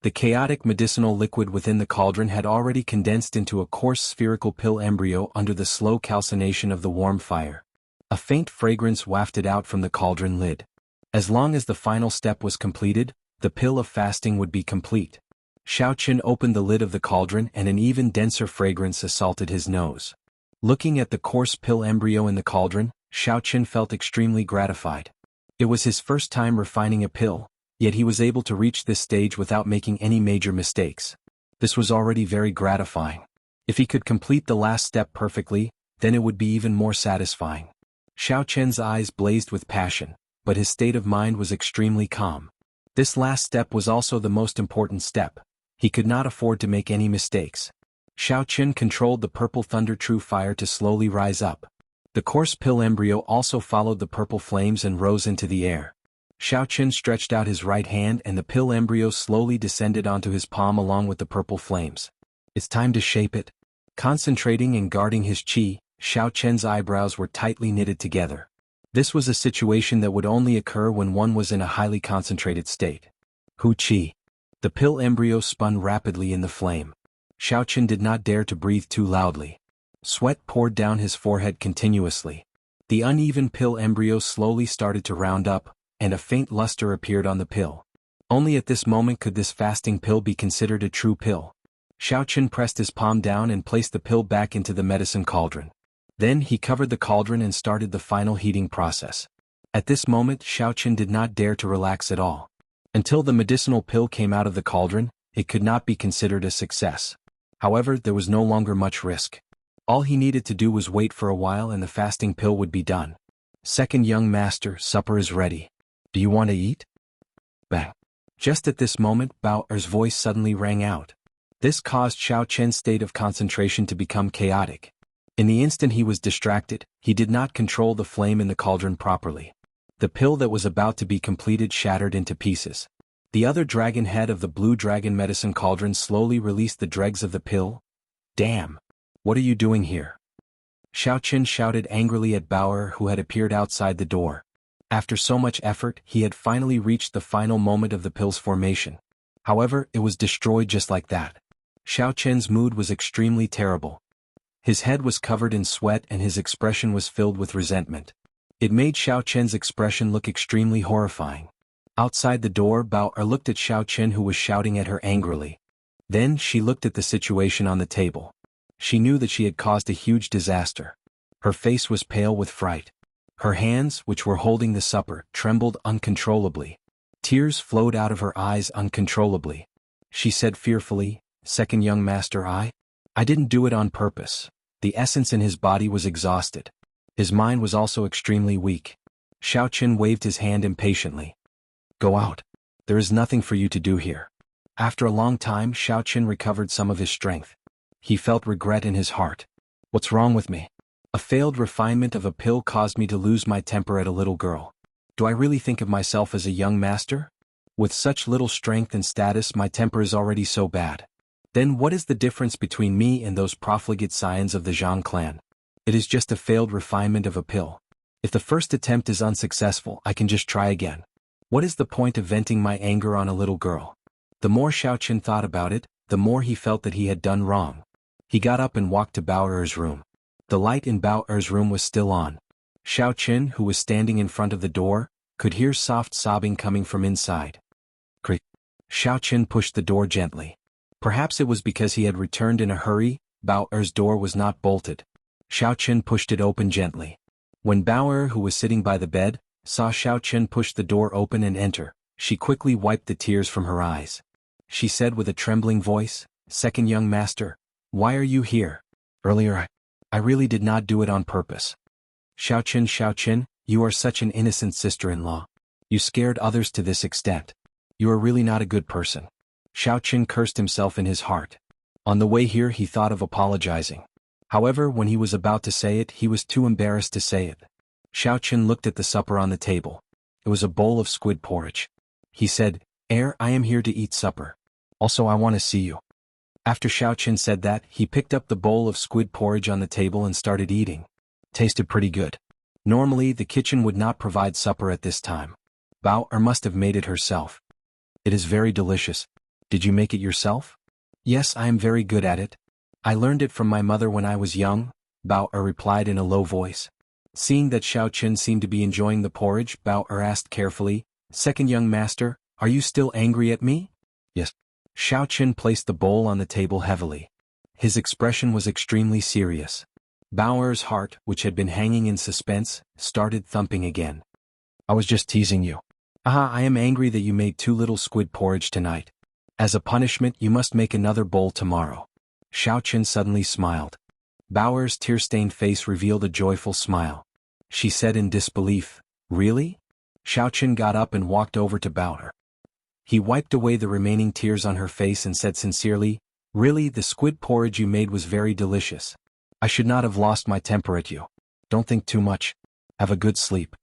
The chaotic medicinal liquid within the cauldron had already condensed into a coarse spherical pill embryo under the slow calcination of the warm fire. A faint fragrance wafted out from the cauldron lid. As long as the final step was completed, the pill of fasting would be complete. Xiaochen opened the lid of the cauldron and an even denser fragrance assaulted his nose. Looking at the coarse pill embryo in the cauldron, Xiaochen felt extremely gratified. It was his first time refining a pill, yet he was able to reach this stage without making any major mistakes. This was already very gratifying. If he could complete the last step perfectly, then it would be even more satisfying. Xiaochen's eyes blazed with passion, but his state of mind was extremely calm. This last step was also the most important step. He could not afford to make any mistakes. Xiaochen controlled the purple thunder true fire to slowly rise up. The coarse pill embryo also followed the purple flames and rose into the air. Xiaochen stretched out his right hand and the pill embryo slowly descended onto his palm along with the purple flames. It's time to shape it. Concentrating and guarding his qi, Xiaochen's eyebrows were tightly knitted together. This was a situation that would only occur when one was in a highly concentrated state. Hu qi. The pill embryo spun rapidly in the flame. Xiaochen did not dare to breathe too loudly. Sweat poured down his forehead continuously. The uneven pill embryo slowly started to round up, and a faint luster appeared on the pill. Only at this moment could this fasting pill be considered a true pill. Xiaochen pressed his palm down and placed the pill back into the medicine cauldron. Then he covered the cauldron and started the final heating process. At this moment Xiaochen did not dare to relax at all. Until the medicinal pill came out of the cauldron, it could not be considered a success. However, there was no longer much risk. All he needed to do was wait for a while and the fasting pill would be done. Second young master, supper is ready. Do you want to eat? Bang. Just at this moment, Bao Er's voice suddenly rang out. This caused Xiaochen's state of concentration to become chaotic. In the instant he was distracted, he did not control the flame in the cauldron properly. The pill that was about to be completed shattered into pieces. The other dragon head of the blue dragon medicine cauldron slowly released the dregs of the pill. Damn! What are you doing here? Xiaochen shouted angrily at Bao Er, who had appeared outside the door. After so much effort, he had finally reached the final moment of the pill's formation. However, it was destroyed just like that. Xiaochen's mood was extremely terrible. His head was covered in sweat and his expression was filled with resentment. It made Xiaochen's expression look extremely horrifying. Outside the door, Bao Er looked at Xiaochen, who was shouting at her angrily. Then she looked at the situation on the table. She knew that she had caused a huge disaster. Her face was pale with fright. Her hands, which were holding the supper, trembled uncontrollably. Tears flowed out of her eyes uncontrollably. She said fearfully, "Second young master, I didn't do it on purpose." The essence in his body was exhausted. His mind was also extremely weak. Xiaochen waved his hand impatiently. Go out. There is nothing for you to do here. After a long time, Xiaochen recovered some of his strength. He felt regret in his heart. What's wrong with me? A failed refinement of a pill caused me to lose my temper at a little girl. Do I really think of myself as a young master? With such little strength and status, my temper is already so bad. Then what is the difference between me and those profligate scions of the Zhang clan? It is just a failed refinement of a pill. If the first attempt is unsuccessful, I can just try again. What is the point of venting my anger on a little girl? The more Xiaochen thought about it, the more he felt that he had done wrong. He got up and walked to Bao Er's room. The light in Bao Er's room was still on. Xiaochen, who was standing in front of the door, could hear soft sobbing coming from inside. Creak. Xiaochen pushed the door gently. Perhaps it was because he had returned in a hurry. Bao-er's door was not bolted. Xiaochen pushed it open gently. When Bao-er, who was sitting by the bed, saw Xiaochen push the door open and enter, she quickly wiped the tears from her eyes. She said with a trembling voice, "Second young master, why are you here? Earlier I really did not do it on purpose." Xiaochen, you are such an innocent sister-in-law. You scared others to this extent. You are really not a good person. Xiaochen cursed himself in his heart. On the way here he thought of apologizing. However, when he was about to say it, he was too embarrassed to say it. Xiaochen looked at the supper on the table. It was a bowl of squid porridge. He said, I am here to eat supper. Also, I want to see you." After Xiaochen said that, he picked up the bowl of squid porridge on the table and started eating. Tasted pretty good. Normally, the kitchen would not provide supper at this time. Bao-er must have made it herself. "It is very delicious. Did you make it yourself?" "Yes, I am very good at it. I learned it from my mother when I was young," Bao-er replied in a low voice. Seeing that Xiaochen seemed to be enjoying the porridge, Bao-er asked carefully, "Second young master, are you still angry at me?" "Yes." Xiaochen placed the bowl on the table heavily. His expression was extremely serious. Bao-er's heart, which had been hanging in suspense, started thumping again. "I was just teasing you. I am angry that you made too little squid porridge tonight. As a punishment, you must make another bowl tomorrow." Xiaochen suddenly smiled. Bao-er's tear-stained face revealed a joyful smile. She said in disbelief, "Really?" Xiaochen got up and walked over to Bao-er. He wiped away the remaining tears on her face and said sincerely, "Really, the squid porridge you made was very delicious. I should not have lost my temper at you. Don't think too much. Have a good sleep."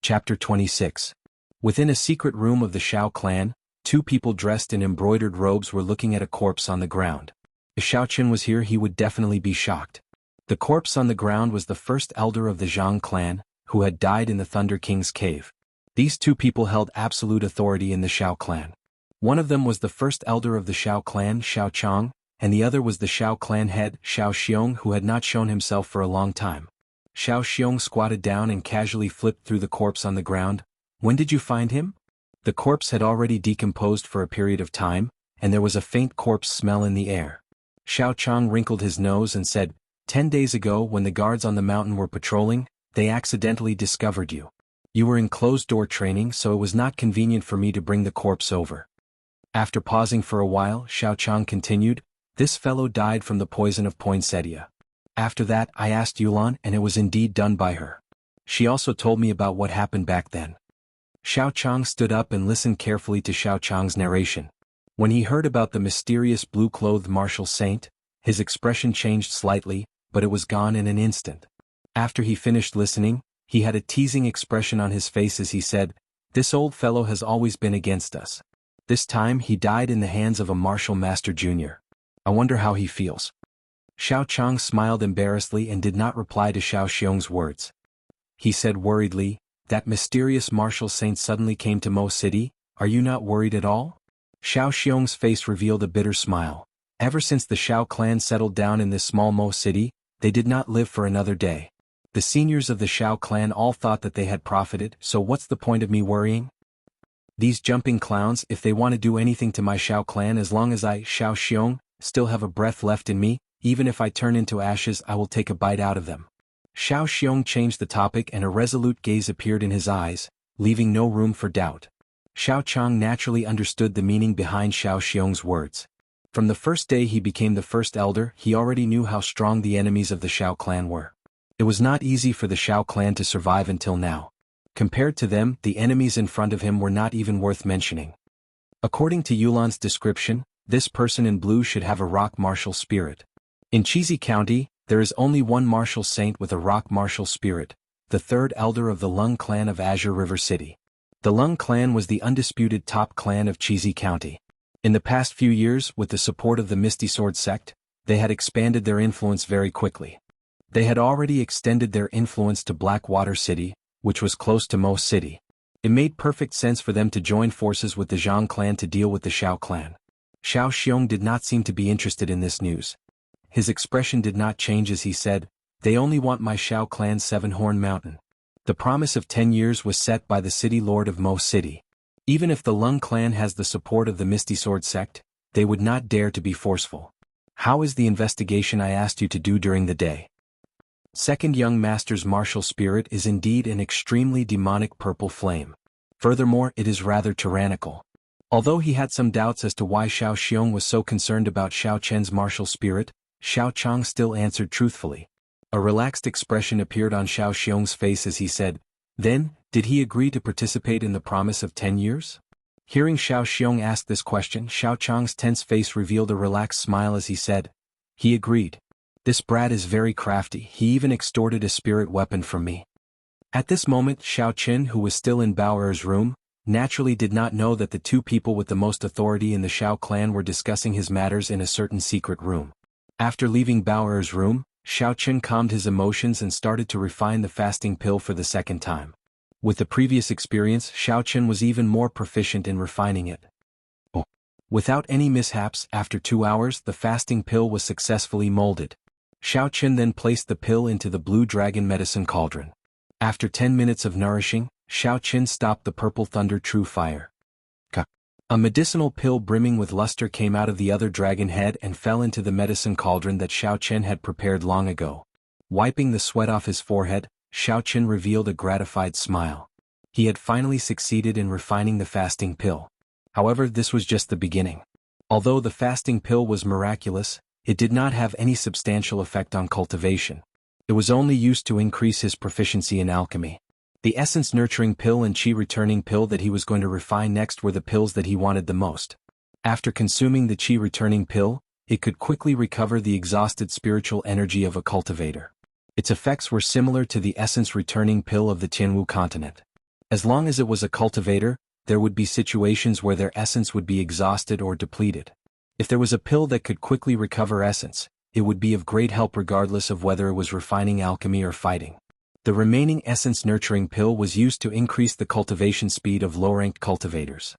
Chapter 26. Within a secret room of the Xiao clan, two people dressed in embroidered robes were looking at a corpse on the ground. If Xiaochen was here, he would definitely be shocked. The corpse on the ground was the first elder of the Zhang clan, who had died in the Thunder King's cave. These two people held absolute authority in the Xiao clan. One of them was the first elder of the Xiao clan, Xiao Chang, and the other was the Xiao clan head, Xiao Xiong, who had not shown himself for a long time. Xiao Xiong squatted down and casually flipped through the corpse on the ground. "When did you find him?" The corpse had already decomposed for a period of time, and there was a faint corpse smell in the air. Xiao Chang wrinkled his nose and said, 10 days ago when the guards on the mountain were patrolling, they accidentally discovered you. You were in closed-door training, so it was not convenient for me to bring the corpse over." After pausing for a while, Xiao Chang continued, "This fellow died from the poison of poinsettia. After that, I asked Yulan and it was indeed done by her. She also told me about what happened back then." Xiao Chang stood up and listened carefully to Xiao Chang's narration. When he heard about the mysterious blue-clothed martial saint, his expression changed slightly, but it was gone in an instant. After he finished listening, he had a teasing expression on his face as he said, "This old fellow has always been against us. This time he died in the hands of a martial master junior. I wonder how he feels." Xiao Chang smiled embarrassedly and did not reply to Xiao Xiong's words. He said worriedly, "That mysterious martial saint suddenly came to Mo City, are you not worried at all?" Xiao Xiong's face revealed a bitter smile. Ever since the Xiao clan settled down in this small Mo City, they did not live for another day. The seniors of the Xiao clan all thought that they had profited, so what's the point of me worrying? These jumping clowns, if they want to do anything to my Xiao clan, as long as I, Xiao Xiong, still have a breath left in me, even if I turn into ashes, I will take a bite out of them. Xiao Xiong changed the topic and a resolute gaze appeared in his eyes, leaving no room for doubt. Xiao Chang naturally understood the meaning behind Xiao Xiong's words. From the first day he became the first elder, he already knew how strong the enemies of the Xiao clan were. It was not easy for the Xiao clan to survive until now. Compared to them, the enemies in front of him were not even worth mentioning. According to Yulan's description, this person in blue should have a rock martial spirit. In Chizi County, there is only one martial saint with a rock martial spirit, the third elder of the Lung clan of Azure River City. The Lung clan was the undisputed top clan of Chizi County. In the past few years, with the support of the Misty Sword sect, they had expanded their influence very quickly. They had already extended their influence to Blackwater City, which was close to Mo City. It made perfect sense for them to join forces with the Zhang clan to deal with the Xiao clan. Xiao Xiong did not seem to be interested in this news. His expression did not change as he said, "They only want my Xiao clan's 7-horn mountain. The promise of 10 years was set by the city lord of Mo City. Even if the Lung clan has the support of the Misty Sword sect, they would not dare to be forceful. How is the investigation I asked you to do during the day? Second young master's martial spirit is indeed an extremely demonic purple flame. Furthermore, it is rather tyrannical. Although he had some doubts as to why Xiao Xiong was so concerned about Xiao Chen's martial spirit, Xiao Chang still answered truthfully. A relaxed expression appeared on Xiao Xiong's face as he said, "Then, did he agree to participate in the promise of 10 years? Hearing Xiao Xiong ask this question, Xiao Chang's tense face revealed a relaxed smile as he said, "He agreed. This brat is very crafty, he even extorted a spirit weapon from me." At this moment, Xiao Qin, who was still in Bao Er's room, naturally did not know that the two people with the most authority in the Xiao clan were discussing his matters in a certain secret room. After leaving Bao Er's room, Xiao Qin calmed his emotions and started to refine the fasting pill for the second time. With the previous experience, Xiao Qin was even more proficient in refining it. Without any mishaps, after 2 hours, the fasting pill was successfully molded. Xiao Qin then placed the pill into the blue dragon medicine cauldron. After 10 minutes of nourishing, Xiao Qin stopped the purple thunder true fire. A medicinal pill brimming with luster came out of the other dragon head and fell into the medicine cauldron that Xiao Qin had prepared long ago. Wiping the sweat off his forehead, Xiao Qin revealed a gratified smile. He had finally succeeded in refining the fasting pill. However, this was just the beginning. Although the fasting pill was miraculous, it did not have any substantial effect on cultivation. It was only used to increase his proficiency in alchemy. The essence nurturing pill and chi returning pill that he was going to refine next were the pills that he wanted the most. After consuming the chi returning pill, it could quickly recover the exhausted spiritual energy of a cultivator. Its effects were similar to the essence returning pill of the Jianghu continent. As long as it was a cultivator, there would be situations where their essence would be exhausted or depleted. If there was a pill that could quickly recover essence, it would be of great help regardless of whether it was refining alchemy or fighting. The remaining essence nurturing pill was used to increase the cultivation speed of low-ranked cultivators.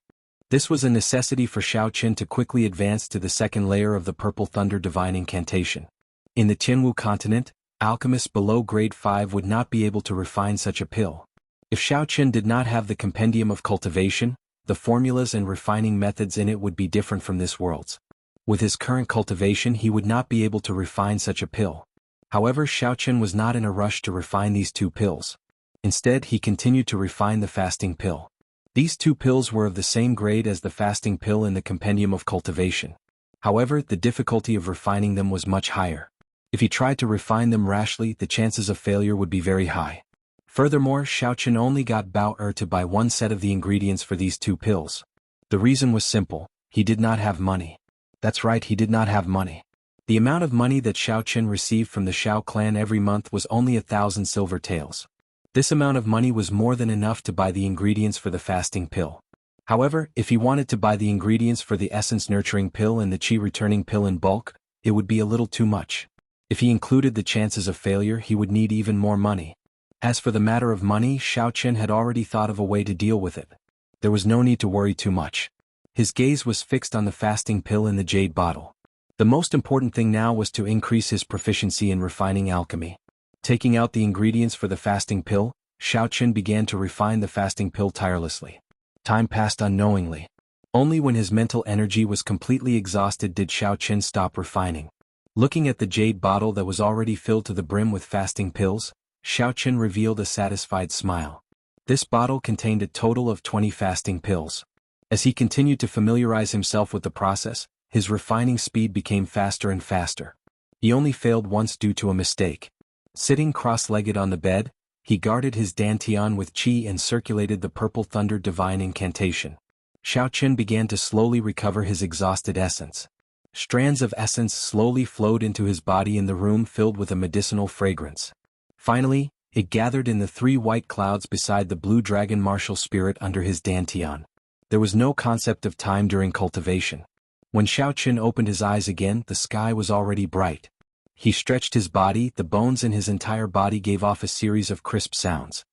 This was a necessity for Xiao Qin to quickly advance to the second layer of the Purple Thunder Divine Incantation. In the Jianghu continent, alchemists below grade 5 would not be able to refine such a pill. If Xiao Qin did not have the compendium of cultivation, the formulas and refining methods in it would be different from this world's. With his current cultivation, he would not be able to refine such a pill. However, Xiao Qin was not in a rush to refine these two pills. Instead, he continued to refine the fasting pill. These two pills were of the same grade as the fasting pill in the compendium of cultivation. However, the difficulty of refining them was much higher. If he tried to refine them rashly, the chances of failure would be very high. Furthermore, Xiao Qin only got Bao Er to buy one set of the ingredients for these two pills. The reason was simple: he did not have money. That's right, he did not have money. The amount of money that Xiao Qin received from the Xiao clan every month was only 1,000 silver taels. This amount of money was more than enough to buy the ingredients for the fasting pill. However, if he wanted to buy the ingredients for the essence nurturing pill and the chi returning pill in bulk, it would be a little too much. If he included the chances of failure, he would need even more money. As for the matter of money, Xiao Qin had already thought of a way to deal with it. There was no need to worry too much. His gaze was fixed on the fasting pill in the jade bottle. The most important thing now was to increase his proficiency in refining alchemy. Taking out the ingredients for the fasting pill, Xiao Qin began to refine the fasting pill tirelessly. Time passed unknowingly. Only when his mental energy was completely exhausted did Xiao Qin stop refining. Looking at the jade bottle that was already filled to the brim with fasting pills, Xiao Qin revealed a satisfied smile. This bottle contained a total of 20 fasting pills. As he continued to familiarize himself with the process, his refining speed became faster and faster. He only failed once due to a mistake. Sitting cross-legged on the bed, he guarded his dantian with qi and circulated the Purple Thunder Divine Incantation. Xiao Qin began to slowly recover his exhausted essence. Strands of essence slowly flowed into his body in the room filled with a medicinal fragrance. Finally, it gathered in the 3 white clouds beside the blue dragon martial spirit under his dantian. There was no concept of time during cultivation. When Xiao Qin opened his eyes again, the sky was already bright. He stretched his body, the bones in his entire body gave off a series of crisp sounds.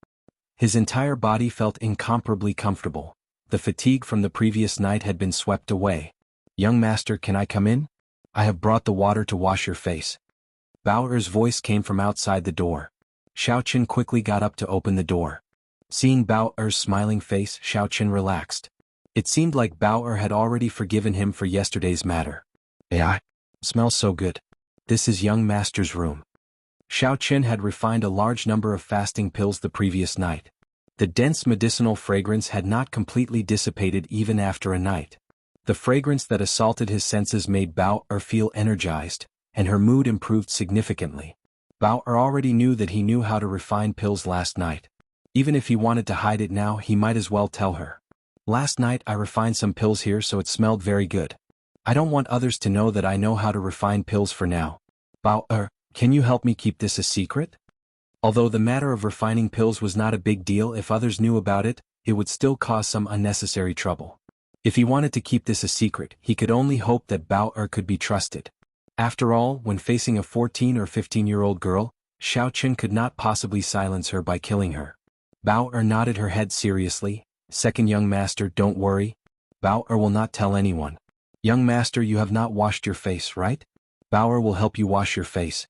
His entire body felt incomparably comfortable. The fatigue from the previous night had been swept away. "Young master, can I come in? I have brought the water to wash your face." Bao Er's voice came from outside the door. Xiaochen quickly got up to open the door. Seeing Bao Er's smiling face, Xiaochen relaxed. It seemed like Bao Er had already forgiven him for yesterday's matter. "AI, smells so good. This is young master's room." Xiaochen had refined a large number of fasting pills the previous night. The dense medicinal fragrance had not completely dissipated even after a night. The fragrance that assaulted his senses made Bao Er feel energized, and her mood improved significantly. Bao Er already knew that he knew how to refine pills last night. Even if he wanted to hide it now, he might as well tell her. "Last night I refined some pills here, so it smelled very good. I don't want others to know that I know how to refine pills for now. Bao Er, can you help me keep this a secret?" Although the matter of refining pills was not a big deal, if others knew about it, it would still cause some unnecessary trouble. If he wanted to keep this a secret, he could only hope that Bao Er could be trusted. After all, when facing a 14 or 15-year-old girl, Xiaochen could not possibly silence her by killing her. Bao Er nodded her head seriously. "Second young master, don't worry. Bao Er will not tell anyone. Young master, you have not washed your face, right? Bao Er will help you wash your face."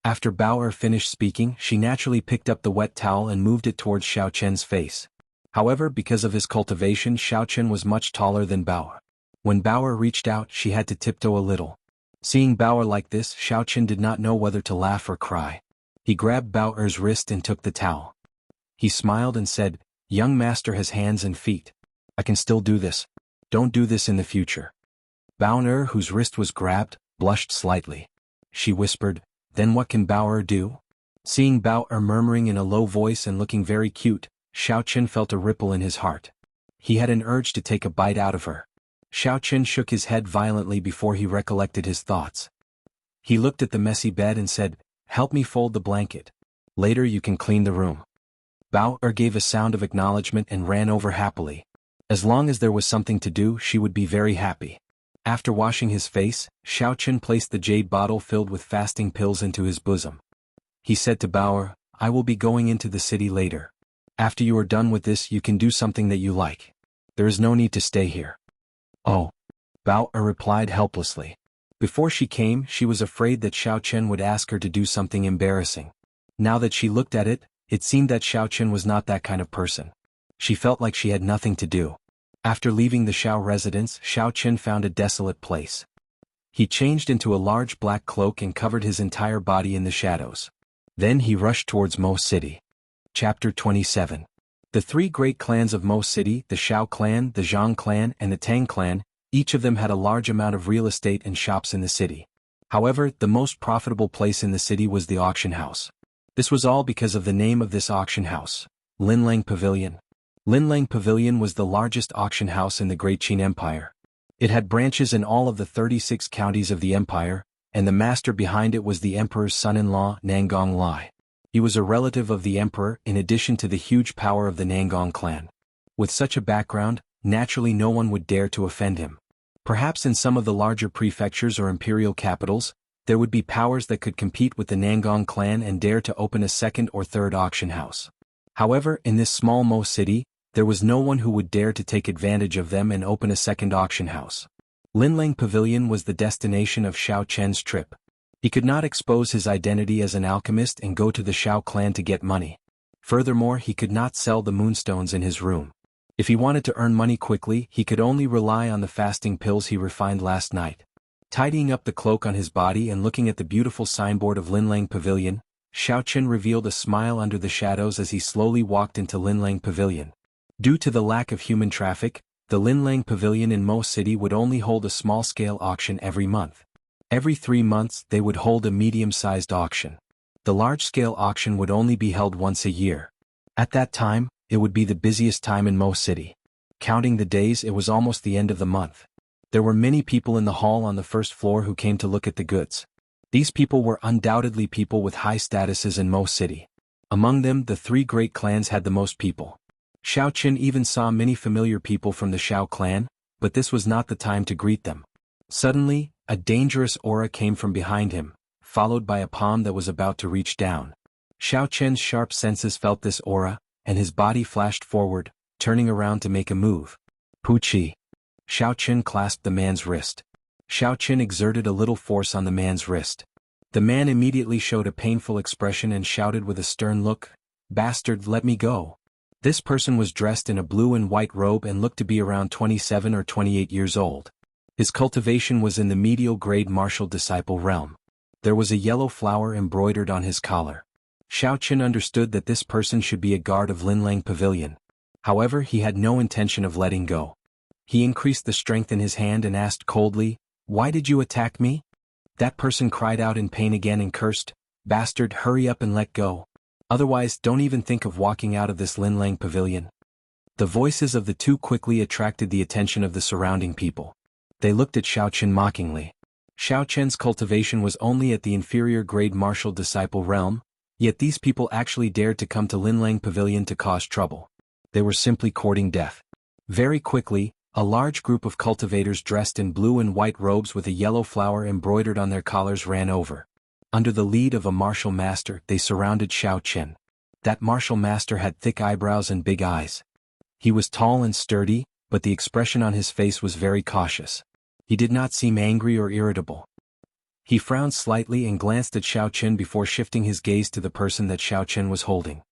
After Bao Er finished speaking, she naturally picked up the wet towel and moved it towards Xiaochen's face. However, because of his cultivation, Xiaochen was much taller than Bao Er. When Bao Er reached out, she had to tiptoe a little. Seeing Bao Er like this, Xiaochen did not know whether to laugh or cry. He grabbed Bao Er's wrist and took the towel. He smiled and said, "Young master has hands and feet. I can still do this. Don't do this in the future." Bao Er, whose wrist was grabbed, blushed slightly. She whispered, "Then what can Bao Er do?" Seeing Bao Er murmuring in a low voice and looking very cute, Xiaochen felt a ripple in his heart. He had an urge to take a bite out of her. Xiaochen shook his head violently before he recollected his thoughts. He looked at the messy bed and said, "Help me fold the blanket. Later you can clean the room." Bao Er gave a sound of acknowledgement and ran over happily. As long as there was something to do, she would be very happy. After washing his face, Xiaochen placed the jade bottle filled with fasting pills into his bosom. He said to Bao Er, "I will be going into the city later. After you are done with this, you can do something that you like. There is no need to stay here." "Oh," Bao Er replied helplessly. Before she came, she was afraid that Xiaochen would ask her to do something embarrassing. Now that she looked at it, it seemed that Xiaochen was not that kind of person. She felt like she had nothing to do. After leaving the Xiao residence, Xiaochen found a desolate place. He changed into a large black cloak and covered his entire body in the shadows. Then he rushed towards Mo City. Chapter 27. The three great clans of Mo City, the Xiao clan, the Zhang clan, and the Tang clan, each of them had a large amount of real estate and shops in the city. However, the most profitable place in the city was the auction house. This was all because of the name of this auction house, Linlang Pavilion. Linlang Pavilion was the largest auction house in the Great Qin Empire. It had branches in all of the 36 counties of the empire, and the master behind it was the emperor's son-in-law, Nangong Lai. He was a relative of the emperor in addition to the huge power of the Nangong clan. With such a background, naturally no one would dare to offend him. Perhaps in some of the larger prefectures or imperial capitals, there would be powers that could compete with the Nangong clan and dare to open a second or third auction house. However, in this small Mo city, there was no one who would dare to take advantage of them and open a second auction house. Linlang Pavilion was the destination of Xiao Chen's trip. He could not expose his identity as an alchemist and go to the Xiao clan to get money. Furthermore, he could not sell the moonstones in his room. If he wanted to earn money quickly, he could only rely on the fasting pills he refined last night. Tidying up the cloak on his body and looking at the beautiful signboard of Linlang Pavilion, Xiaochen revealed a smile under the shadows as he slowly walked into Linlang Pavilion. Due to the lack of human traffic, the Linlang Pavilion in Mo City would only hold a small-scale auction every month. Every 3 months they would hold a medium-sized auction. The large-scale auction would only be held once a year. At that time, it would be the busiest time in Mo City. Counting the days, it was almost the end of the month. There were many people in the hall on the first floor who came to look at the goods. These people were undoubtedly people with high statuses in Mo City. Among them, the three great clans had the most people. Xiaochen even saw many familiar people from the Xiao clan, but this was not the time to greet them. Suddenly, a dangerous aura came from behind him, followed by a palm that was about to reach down. Xiaochen's sharp senses felt this aura, and his body flashed forward, turning around to make a move. Puqi. Xiaochen clasped the man's wrist. Xiaochen exerted a little force on the man's wrist. The man immediately showed a painful expression and shouted with a stern look, "Bastard, let me go." This person was dressed in a blue and white robe and looked to be around 27 or 28 years old. His cultivation was in the medial grade martial disciple realm. There was a yellow flower embroidered on his collar. Xiaoqin understood that this person should be a guard of Linlang Pavilion. However, he had no intention of letting go. He increased the strength in his hand and asked coldly, "Why did you attack me?" That person cried out in pain again and cursed, "Bastard, hurry up and let go. Otherwise, don't even think of walking out of this Linlang Pavilion." The voices of the two quickly attracted the attention of the surrounding people. They looked at Xiaoqin mockingly. Xiaoqin's cultivation was only at the inferior grade martial disciple realm, yet these people actually dared to come to Linlang Pavilion to cause trouble. They were simply courting death. Very quickly, a large group of cultivators dressed in blue and white robes with a yellow flower embroidered on their collars ran over. Under the lead of a martial master, they surrounded Xiaoqin. That martial master had thick eyebrows and big eyes. He was tall and sturdy, but the expression on his face was very cautious. He did not seem angry or irritable. He frowned slightly and glanced at Xiaoqin before shifting his gaze to the person that Xiaoqin was holding.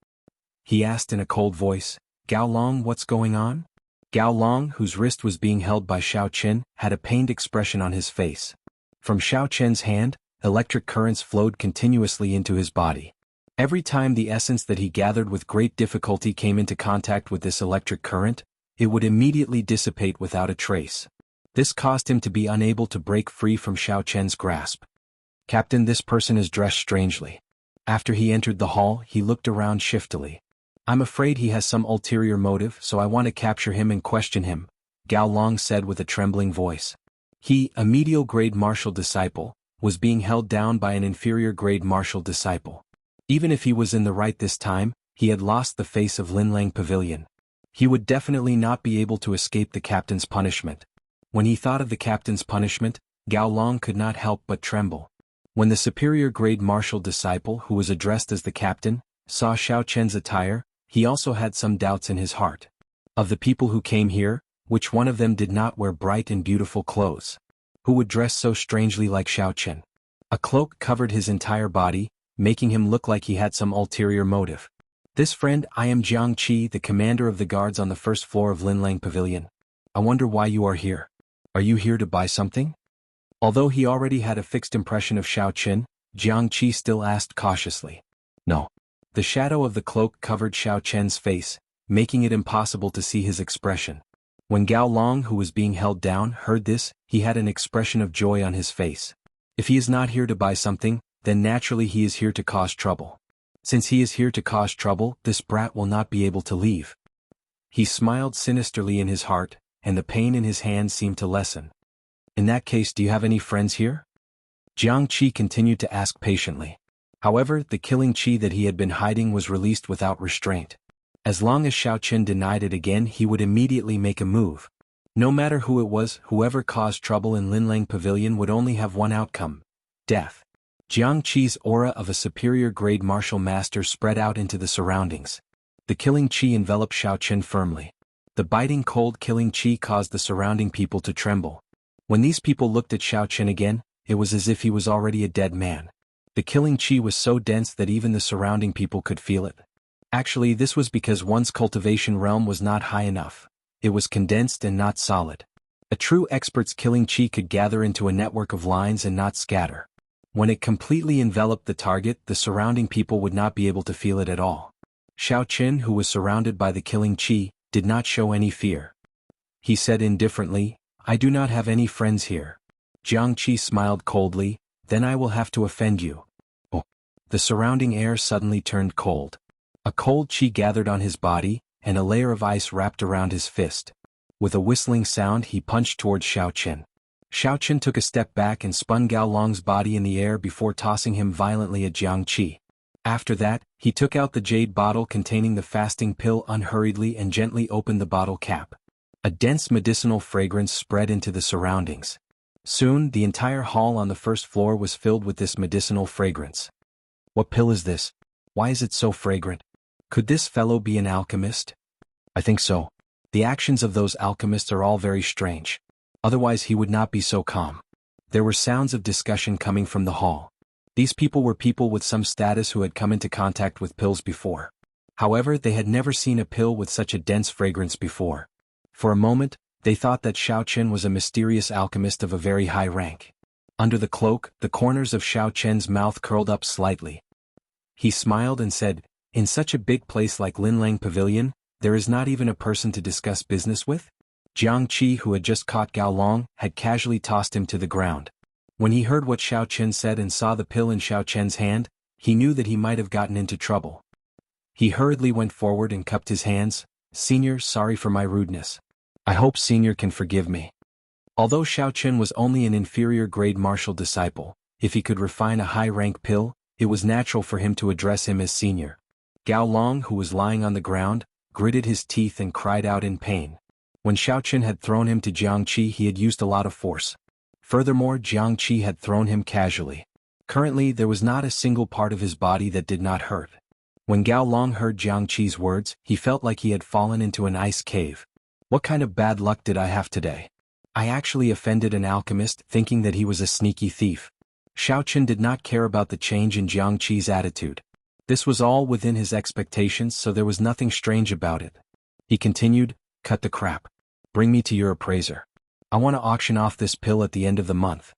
He asked in a cold voice, "Gao Long, what's going on?" Gao Long, whose wrist was being held by Xiaoqin, had a pained expression on his face. From Xiaoqin's hand, electric currents flowed continuously into his body. Every time the essence that he gathered with great difficulty came into contact with this electric current, it would immediately dissipate without a trace. This caused him to be unable to break free from Xiaoqin's grasp. "Captain, this person is dressed strangely." After he entered the hall, he looked around shiftily. "I'm afraid he has some ulterior motive, so I want to capture him and question him," Gao Long said with a trembling voice. He, a medial grade martial disciple, was being held down by an inferior grade martial disciple. Even if he was in the right this time, he had lost the face of Linlang Pavilion. He would definitely not be able to escape the captain's punishment. When he thought of the captain's punishment, Gao Long could not help but tremble. When the superior grade martial disciple, who was addressed as the captain, saw Xiaoqin's attire, he also had some doubts in his heart. Of the people who came here, which one of them did not wear bright and beautiful clothes? Who would dress so strangely like Xiaoqin? A cloak covered his entire body, making him look like he had some ulterior motive. "This friend, I am Jianghu, the commander of the guards on the first floor of Linlang Pavilion. I wonder why you are here. Are you here to buy something?" Although he already had a fixed impression of Xiaoqin, Jianghu still asked cautiously. "No." The shadow of the cloak covered Xiaoqin's face, making it impossible to see his expression. When Gao Long, who was being held down, heard this, he had an expression of joy on his face. If he is not here to buy something, then naturally he is here to cause trouble. Since he is here to cause trouble, this brat will not be able to leave. He smiled sinisterly in his heart, and the pain in his hand seemed to lessen. "In that case, do you have any friends here?" Jianghu continued to ask patiently. However, the killing qi that he had been hiding was released without restraint. As long as Xiaoqin denied it again, he would immediately make a move. No matter who it was, whoever caused trouble in Linlang Pavilion would only have one outcome: death. Jianghu's aura of a superior grade martial master spread out into the surroundings. The killing qi enveloped Xiaoqin firmly. The biting cold killing qi caused the surrounding people to tremble. When these people looked at Xiaoqin again, it was as if he was already a dead man. The killing qi was so dense that even the surrounding people could feel it. Actually, this was because one's cultivation realm was not high enough. It was condensed and not solid. A true expert's killing qi could gather into a network of lines and not scatter. When it completely enveloped the target, the surrounding people would not be able to feel it at all. Xiaoqin, who was surrounded by the killing qi, did not show any fear. He said indifferently, "I do not have any friends here." Jianghu smiled coldly, "Then I will have to offend you." Oh! The surrounding air suddenly turned cold. A cold qi gathered on his body, and a layer of ice wrapped around his fist. With a whistling sound, he punched towards Xiaoqin. Xiaoqin took a step back and spun Gao Long's body in the air before tossing him violently at Jianghu. After that, he took out the jade bottle containing the fasting pill unhurriedly and gently opened the bottle cap. A dense medicinal fragrance spread into the surroundings. Soon, the entire hall on the first floor was filled with this medicinal fragrance. "What pill is this? Why is it so fragrant? Could this fellow be an alchemist?" "I think so. The actions of those alchemists are all very strange. Otherwise he would not be so calm." There were sounds of discussion coming from the hall. These people were people with some status who had come into contact with pills before. However, they had never seen a pill with such a dense fragrance before. For a moment, they thought that Xiaochen was a mysterious alchemist of a very high rank. Under the cloak, the corners of Xiaochen's mouth curled up slightly. He smiled and said, "In such a big place like Linlang Pavilion, there is not even a person to discuss business with?" Jiangqi, who had just caught Gao Long, had casually tossed him to the ground. When he heard what Xiaochen said and saw the pill in Xiaochen's hand, he knew that he might have gotten into trouble. He hurriedly went forward and cupped his hands. "Senior, sorry for my rudeness. I hope Senior can forgive me." Although Xiaochen was only an inferior grade martial disciple, if he could refine a high-rank pill, it was natural for him to address him as Senior. Gao Long, who was lying on the ground, gritted his teeth and cried out in pain. When Xiaochen had thrown him to Jiangqi, he had used a lot of force. Furthermore, Jiangqi had thrown him casually. Currently, there was not a single part of his body that did not hurt. When Gao Long heard Jiangqi's words, he felt like he had fallen into an ice cave. What kind of bad luck did I have today? I actually offended an alchemist, thinking that he was a sneaky thief. Xiaochen did not care about the change in Jiangqi's attitude. This was all within his expectations, so there was nothing strange about it. He continued, "Cut the crap. Bring me to your appraiser. I want to auction off this pill at the end of the month."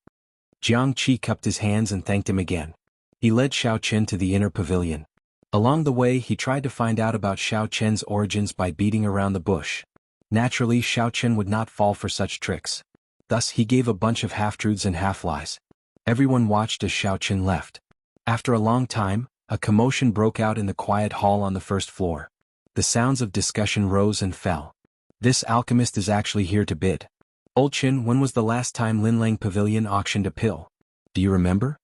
Jiangqi cupped his hands and thanked him again. He led Xiaochen to the inner pavilion. Along the way, he tried to find out about Xiaochen's origins by beating around the bush. Naturally, Xiaochen would not fall for such tricks. Thus, he gave a bunch of half-truths and half-lies. Everyone watched as Xiaochen left. After a long time, a commotion broke out in the quiet hall on the first floor. The sounds of discussion rose and fell. "This alchemist is actually here to bid. Old Chin, when was the last time Linlang Pavilion auctioned a pill? Do you remember?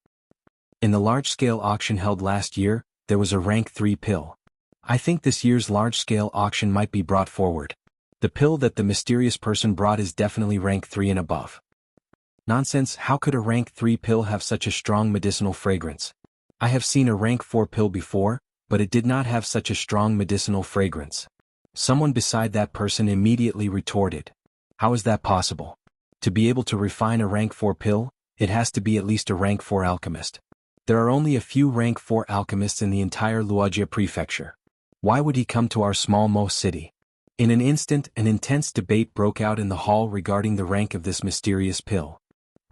In the large-scale auction held last year, there was a rank 3 pill. I think this year's large-scale auction might be brought forward. The pill that the mysterious person brought is definitely rank 3 and above." "Nonsense, how could a rank 3 pill have such a strong medicinal fragrance? I have seen a rank 4 pill before, but it did not have such a strong medicinal fragrance." Someone beside that person immediately retorted, "How is that possible? To be able to refine a rank 4 pill, it has to be at least a rank 4 alchemist. There are only a few rank 4 alchemists in the entire Luojia prefecture. Why would he come to our small Mo city?" In an instant, an intense debate broke out in the hall regarding the rank of this mysterious pill.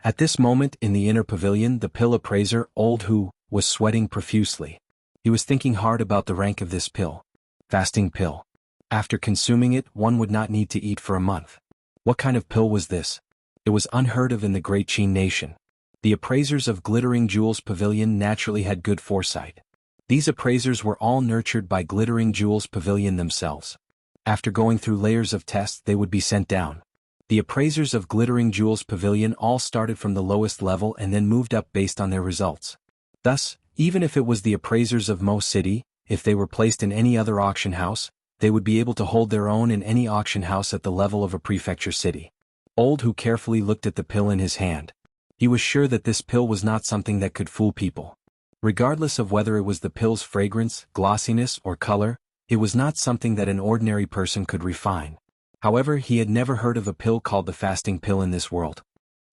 At this moment, in the inner pavilion, the pill appraiser, Old Hu, was sweating profusely. He was thinking hard about the rank of this pill. Fasting pill. After consuming it, one would not need to eat for a month. What kind of pill was this? It was unheard of in the Great Qin nation. The appraisers of Glittering Jewels Pavilion naturally had good foresight. These appraisers were all nurtured by Glittering Jewels Pavilion themselves. After going through layers of tests, they would be sent down. The appraisers of Glittering Jewels Pavilion all started from the lowest level and then moved up based on their results. Thus, even if it was the appraisers of Mo City, if they were placed in any other auction house, they would be able to hold their own in any auction house at the level of a prefecture city. Old Hu carefully looked at the pill in his hand. He was sure that this pill was not something that could fool people. Regardless of whether it was the pill's fragrance, glossiness, or color, it was not something that an ordinary person could refine. However, he had never heard of a pill called the fasting pill in this world.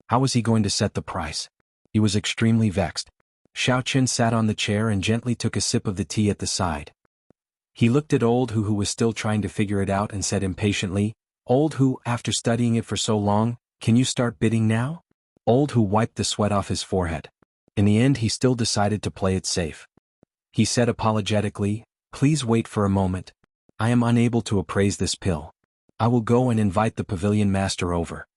How was he going to set the price? He was extremely vexed. Xiaochen sat on the chair and gently took a sip of the tea at the side. He looked at Old Hu, who was still trying to figure it out, and said impatiently, "Old Hu, after studying it for so long, can you start bidding now?" Old Hu wiped the sweat off his forehead. In the end, he still decided to play it safe. He said apologetically, "Please wait for a moment. I am unable to appraise this pill. I will go and invite the pavilion master over."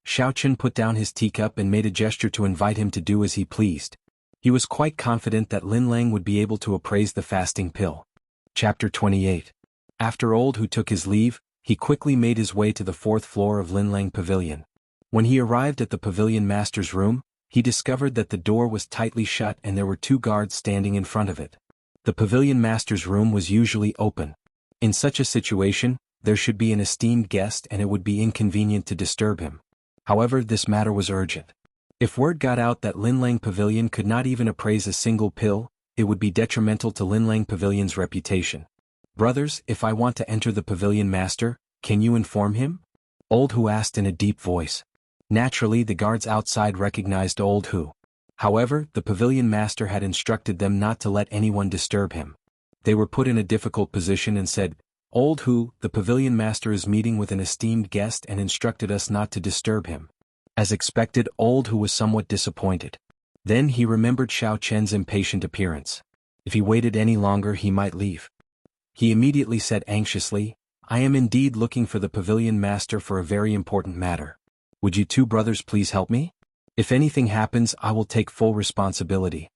Xiaochen put down his teacup and made a gesture to invite him to do as he pleased. He was quite confident that Lin Lang would be able to appraise the fasting pill. Chapter 28. After Old Hu took his leave, he quickly made his way to the 4th floor of Lin Lang Pavilion. When he arrived at the pavilion master's room, he discovered that the door was tightly shut and there were 2 guards standing in front of it. The pavilion master's room was usually open. In such a situation, there should be an esteemed guest and it would be inconvenient to disturb him. However, this matter was urgent. If word got out that Linlang Pavilion could not even appraise a single pill, it would be detrimental to Linlang Pavilion's reputation. "Brothers, if I want to enter the pavilion master, can you inform him?" Old Hu asked in a deep voice. Naturally, the guards outside recognized Old Hu. However, the pavilion master had instructed them not to let anyone disturb him. They were put in a difficult position and said, "Old Hu, the pavilion master is meeting with an esteemed guest and instructed us not to disturb him." As expected, Old Hu was somewhat disappointed. Then he remembered Xiao Chen's impatient appearance. If he waited any longer he might leave. He immediately said anxiously, "I am indeed looking for the pavilion master for a very important matter. Would you two brothers please help me? If anything happens I will take full responsibility."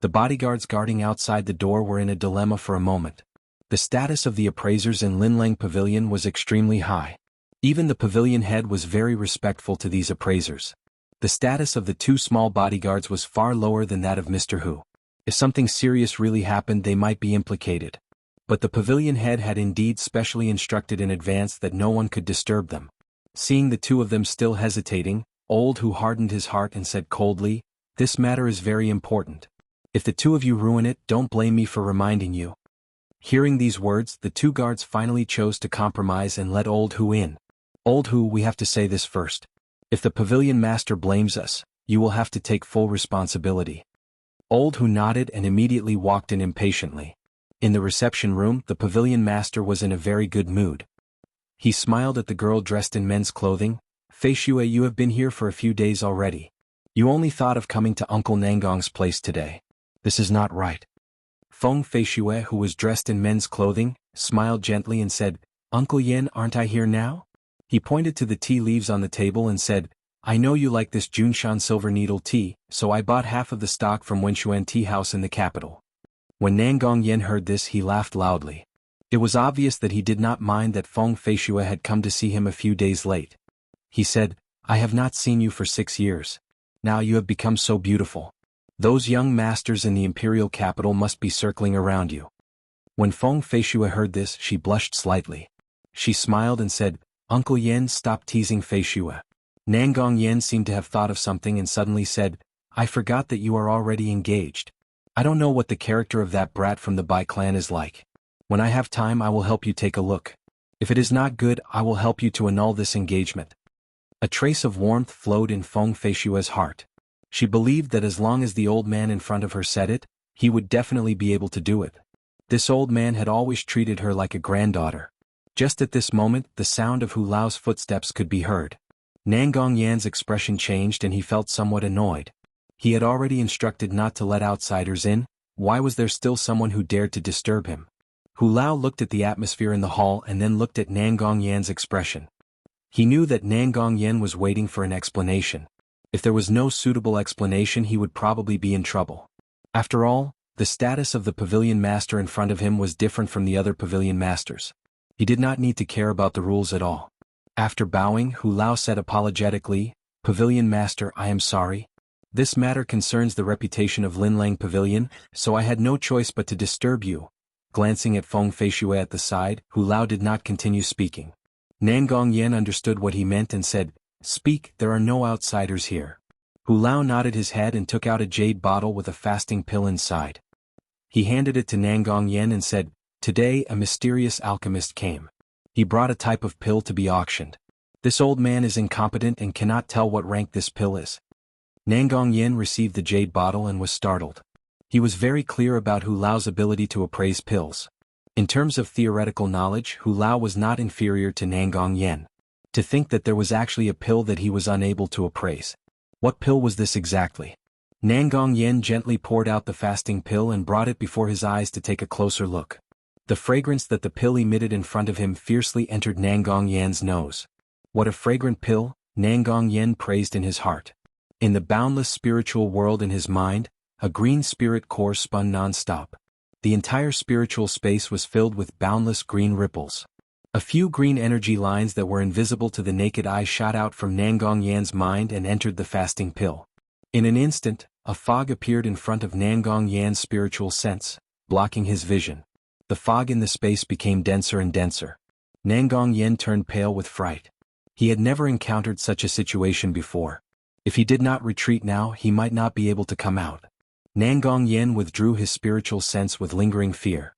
The bodyguards guarding outside the door were in a dilemma for a moment. The status of the appraisers in Linlang Pavilion was extremely high. Even the pavilion head was very respectful to these appraisers. The status of the two small bodyguards was far lower than that of Mr. Hu. If something serious really happened they might be implicated. But the pavilion head had indeed specially instructed in advance that no one could disturb them. Seeing the two of them still hesitating, Old Hu hardened his heart and said coldly, "This matter is very important. If the two of you ruin it, don't blame me for reminding you." Hearing these words, the two guards finally chose to compromise and let Old Hu in. "Old Hu, we have to say this first. If the pavilion master blames us, you will have to take full responsibility." Old Hu nodded and immediately walked in impatiently. In the reception room, the pavilion master was in a very good mood. He smiled at the girl dressed in men's clothing. "Feishue, you have been here for a few days already. You only thought of coming to Uncle Nangong's place today. This is not right." Feng Feishue, who was dressed in men's clothing, smiled gently and said, "Uncle Yen, aren't I here now?" He pointed to the tea leaves on the table and said, "I know you like this Junshan silver needle tea, so I bought half of the stock from Wenshuan Tea House in the capital." When Nangong Yen heard this he laughed loudly. It was obvious that he did not mind that Feng Feishue had come to see him a few days late. He said, "I have not seen you for 6 years. Now you have become so beautiful. Those young masters in the imperial capital must be circling around you." When Feng Feishue heard this she blushed slightly. She smiled and said, "Uncle Yen, stop teasing Feishue." Nangong Yen seemed to have thought of something and suddenly said, "I forgot that you are already engaged. I don't know what the character of that brat from the Bai clan is like. When I have time I will help you take a look. If it is not good I will help you to annul this engagement." A trace of warmth flowed in Feng Feishue's heart. She believed that as long as the old man in front of her said it, he would definitely be able to do it. This old man had always treated her like a granddaughter. Just at this moment the sound of Hu Lao's footsteps could be heard. Nangong Yan's expression changed and he felt somewhat annoyed. He had already instructed not to let outsiders in. Why was there still someone who dared to disturb him? Hu Lao looked at the atmosphere in the hall and then looked at Nangong Yan's expression. He knew that Nangong Yan was waiting for an explanation. If there was no suitable explanation he would probably be in trouble. After all, the status of the pavilion master in front of him was different from the other pavilion masters. He did not need to care about the rules at all. After bowing, Hu Lao said apologetically, "Pavilion master, I am sorry. This matter concerns the reputation of Linlang Pavilion, so I had no choice but to disturb you." Glancing at Feng Feishue at the side, Hu Lao did not continue speaking. Nangong Yan understood what he meant and said, "Speak, there are no outsiders here." Hu Lao nodded his head and took out a jade bottle with a fasting pill inside. He handed it to Nangong Yan and said, "Today a mysterious alchemist came. He brought a type of pill to be auctioned. This old man is incompetent and cannot tell what rank this pill is." Nangong Yan received the jade bottle and was startled. He was very clear about Hu Lao's ability to appraise pills. In terms of theoretical knowledge, Hu Lao was not inferior to Nangong Yan. To think that there was actually a pill that he was unable to appraise. What pill was this exactly? Nangong Yan gently poured out the fasting pill and brought it before his eyes to take a closer look. The fragrance that the pill emitted in front of him fiercely entered Nangong Yan's nose. What a fragrant pill, Nangong Yan praised in his heart. In the boundless spiritual world in his mind, a green spirit core spun non-stop. The entire spiritual space was filled with boundless green ripples. A few green energy lines that were invisible to the naked eye shot out from Nangong Yan's mind and entered the fasting pill. In an instant, a fog appeared in front of Nangong Yan's spiritual sense, blocking his vision. The fog in the space became denser and denser. Nangong Yan turned pale with fright. He had never encountered such a situation before. If he did not retreat now, he might not be able to come out. Nangong Yan withdrew his spiritual sense with lingering fear.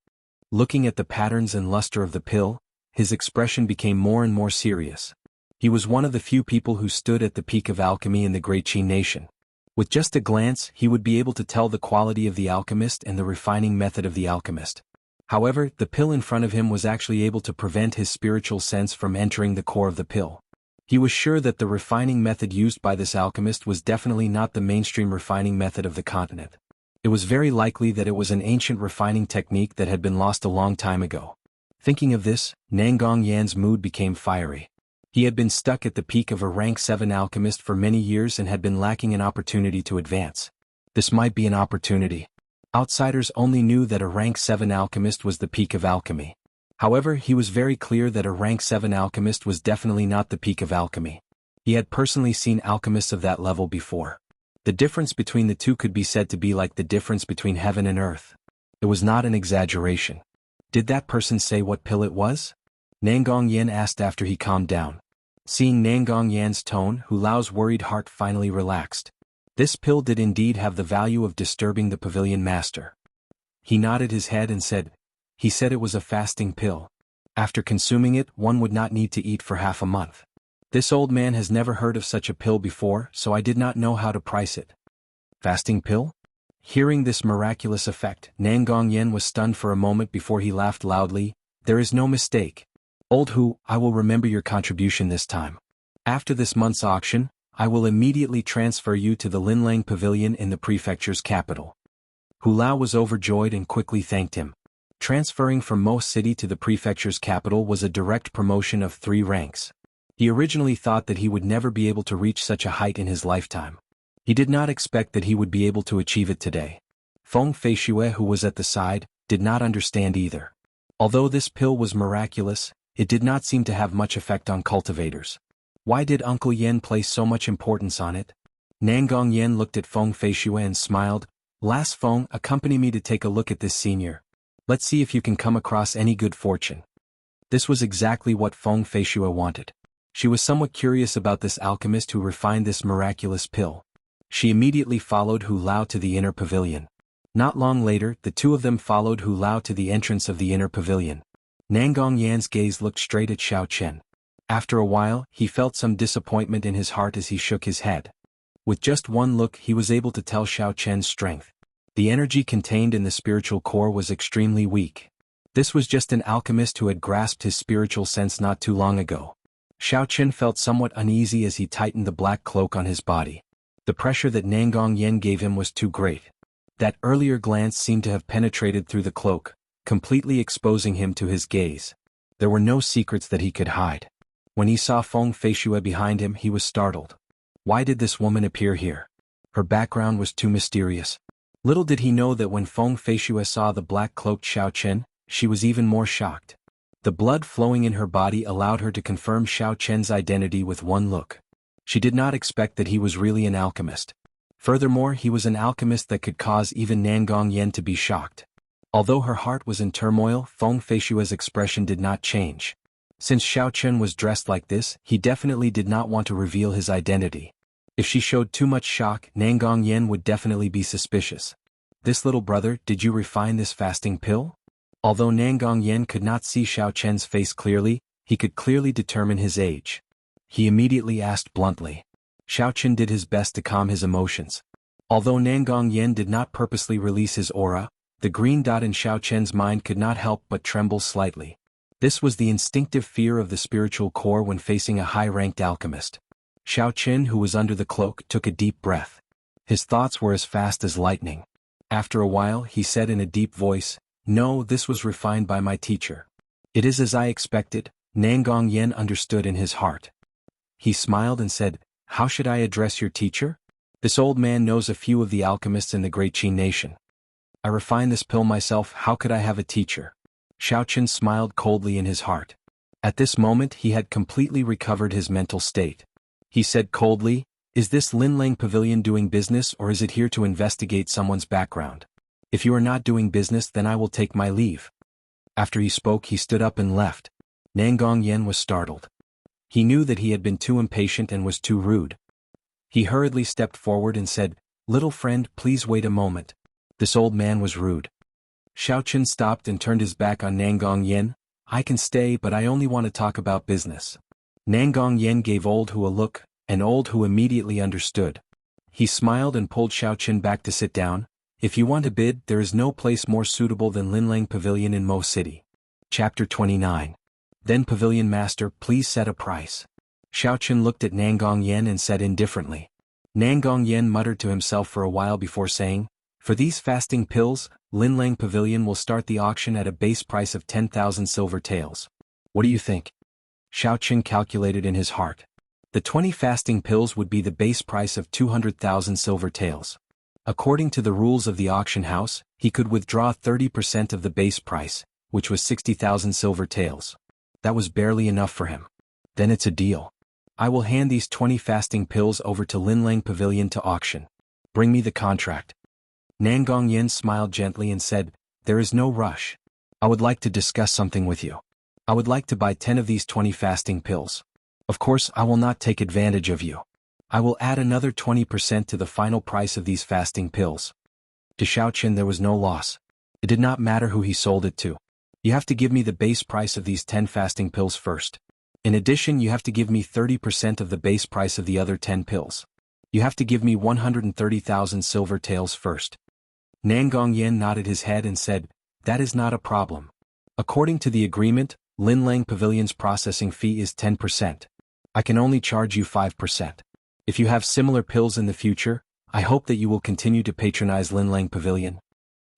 Looking at the patterns and luster of the pill, his expression became more and more serious. He was one of the few people who stood at the peak of alchemy in the Great Qin nation. With just a glance, he would be able to tell the quality of the alchemist and the refining method of the alchemist. However, the pill in front of him was actually able to prevent his spiritual sense from entering the core of the pill. He was sure that the refining method used by this alchemist was definitely not the mainstream refining method of the continent. It was very likely that it was an ancient refining technique that had been lost a long time ago. Thinking of this, Nangong Yan's mood became fiery. He had been stuck at the peak of a rank 7 alchemist for many years and had been lacking an opportunity to advance. This might be an opportunity. Outsiders only knew that a rank 7 alchemist was the peak of alchemy. However, he was very clear that a rank 7 alchemist was definitely not the peak of alchemy. He had personally seen alchemists of that level before. The difference between the two could be said to be like the difference between heaven and earth. It was not an exaggeration. Did that person say what pill it was? Nangong Yan asked after he calmed down. Seeing Nangong Yan's tone, Hu Lao's worried heart finally relaxed. This pill did indeed have the value of disturbing the pavilion master. He nodded his head and said, "He said it was a fasting pill. After consuming it, one would not need to eat for half a month. This old man has never heard of such a pill before, so I did not know how to price it." Fasting pill? Hearing this miraculous effect, Nangong Yan was stunned for a moment before he laughed loudly. "There is no mistake. Old Hu, I will remember your contribution this time. After this month's auction, I will immediately transfer you to the Linlang Pavilion in the prefecture's capital." Hu Lao was overjoyed and quickly thanked him. Transferring from Mo City to the prefecture's capital was a direct promotion of 3 ranks. He originally thought that he would never be able to reach such a height in his lifetime. He did not expect that he would be able to achieve it today. Feng Feishue, who was at the side, did not understand either. Although this pill was miraculous, it did not seem to have much effect on cultivators. Why did Uncle Yen place so much importance on it? Nangong Yen looked at Feng Feishue and smiled. "Last Feng, accompany me to take a look at this senior. Let's see if you can come across any good fortune." This was exactly what Feng Feishue wanted. She was somewhat curious about this alchemist who refined this miraculous pill. She immediately followed Hu Lao to the inner pavilion. Not long later, the two of them followed Hu Lao to the entrance of the inner pavilion. Nangong Yan's gaze looked straight at Xiao Chen. After a while, he felt some disappointment in his heart as he shook his head. With just one look, he was able to tell Xiao Chen's strength. The energy contained in the spiritual core was extremely weak. This was just an alchemist who had grasped his spiritual sense not too long ago. Xiao Chen felt somewhat uneasy as he tightened the black cloak on his body. The pressure that Nangong Yen gave him was too great. That earlier glance seemed to have penetrated through the cloak, completely exposing him to his gaze. There were no secrets that he could hide. When he saw Feng Feishue behind him, he was startled. Why did this woman appear here? Her background was too mysterious. Little did he know that when Feng Feishue saw the black-cloaked Xiao Chen, she was even more shocked. The blood flowing in her body allowed her to confirm Xiao Chen's identity with one look. She did not expect that he was really an alchemist. Furthermore, he was an alchemist that could cause even Nangong Yen to be shocked. Although her heart was in turmoil, Feng Feishue's expression did not change. Since Xiao Chen was dressed like this, he definitely did not want to reveal his identity. If she showed too much shock, Nangong Yen would definitely be suspicious. "This little brother, did you refine this fasting pill?" Although Nangong Yen could not see Xiao Chen's face clearly, he could clearly determine his age. He immediately asked bluntly. Xiao Chen did his best to calm his emotions. Although Nangong Yen did not purposely release his aura, the green dot in Xiao Chen's mind could not help but tremble slightly. This was the instinctive fear of the spiritual core when facing a high-ranked alchemist. Xiao Chen, who was under the cloak, took a deep breath. His thoughts were as fast as lightning. After a while, he said in a deep voice, "No, this was refined by my teacher." "It is as I expected," Nangong Yen understood in his heart. He smiled and said, "How should I address your teacher? This old man knows a few of the alchemists in the Great Qin nation. I refined this pill myself, how could I have a teacher?" Xiao Chen smiled coldly in his heart. At this moment he had completely recovered his mental state. He said coldly, "Is this Linlang Pavilion doing business or is it here to investigate someone's background? If you are not doing business, then I will take my leave." After he spoke, he stood up and left. Nangong Yen was startled. He knew that he had been too impatient and was too rude. He hurriedly stepped forward and said, "Little friend, please wait a moment." This old man was rude. Xiao Chen stopped and turned his back on Nangong Yen. "I can stay, but I only want to talk about business." Nangong Yen gave Old Hu a look, and Old Hu immediately understood. He smiled and pulled Xiaochen back to sit down. If you want to bid, there is no place more suitable than Linlang Pavilion in Mo City. Chapter 29. Then Pavilion Master, please set a price. Xiaochen looked at Nangong Yen and said indifferently. Nangong Yen muttered to himself for a while before saying, for these fasting pills, Linlang Pavilion will start the auction at a base price of 10,000 silver taels. What do you think? Xiaochen calculated in his heart. The 20 fasting pills would be the base price of 200,000 silver taels. According to the rules of the auction house, he could withdraw 30% of the base price, which was 60,000 silver taels. That was barely enough for him. Then it's a deal. I will hand these 20 fasting pills over to Linlang Pavilion to auction. Bring me the contract. Nangong Yen smiled gently and said, there is no rush. I would like to discuss something with you. I would like to buy 10 of these 20 fasting pills. Of course, I will not take advantage of you. I will add another 20% to the final price of these fasting pills. To Xiaochen there was no loss. It did not matter who he sold it to. You have to give me the base price of these 10 fasting pills first. In addition, you have to give me 30% of the base price of the other 10 pills. You have to give me 130,000 silver taels first. Nangong Yen nodded his head and said, that is not a problem. According to the agreement, Linlang Pavilion's processing fee is 10%. I can only charge you 5%. If you have similar pills in the future, I hope that you will continue to patronize Linlang Pavilion.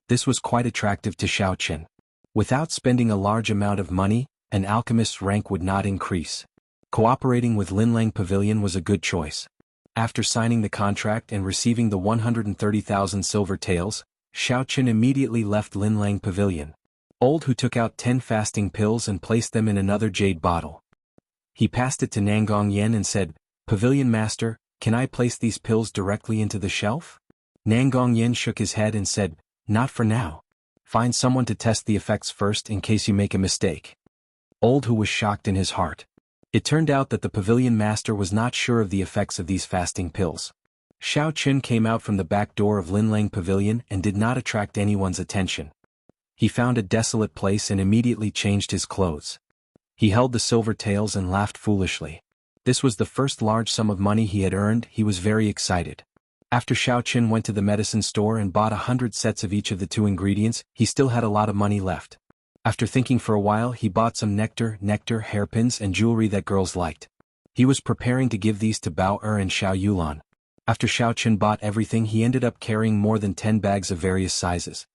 This was quite attractive to Xiaochen. Without spending a large amount of money, an alchemist's rank would not increase. Cooperating with Linlang Pavilion was a good choice. After signing the contract and receiving the 130,000 silver taels, Xiaochen immediately left Linlang Pavilion. Old Who took out 10 fasting pills and placed them in another jade bottle. He passed it to Nangong Yen and said, Pavilion Master, can I place these pills directly into the shelf? Nangong Yen shook his head and said, not for now. Find someone to test the effects first in case you make a mistake. Old Who was shocked in his heart. It turned out that the Pavilion Master was not sure of the effects of these fasting pills. Xiaochen came out from the back door of Linlang Pavilion and did not attract anyone's attention. He found a desolate place and immediately changed his clothes. He held the silver taels and laughed foolishly. This was the first large sum of money he had earned. He was very excited. After Xiaochen went to the medicine store and bought 100 sets of each of the 2 ingredients, he still had a lot of money left. After thinking for a while, he bought some nectar, hairpins and jewelry that girls liked. He was preparing to give these to Bao and Xiao Yulan. After Xiaochen bought everything, he ended up carrying more than 10 bags of various sizes.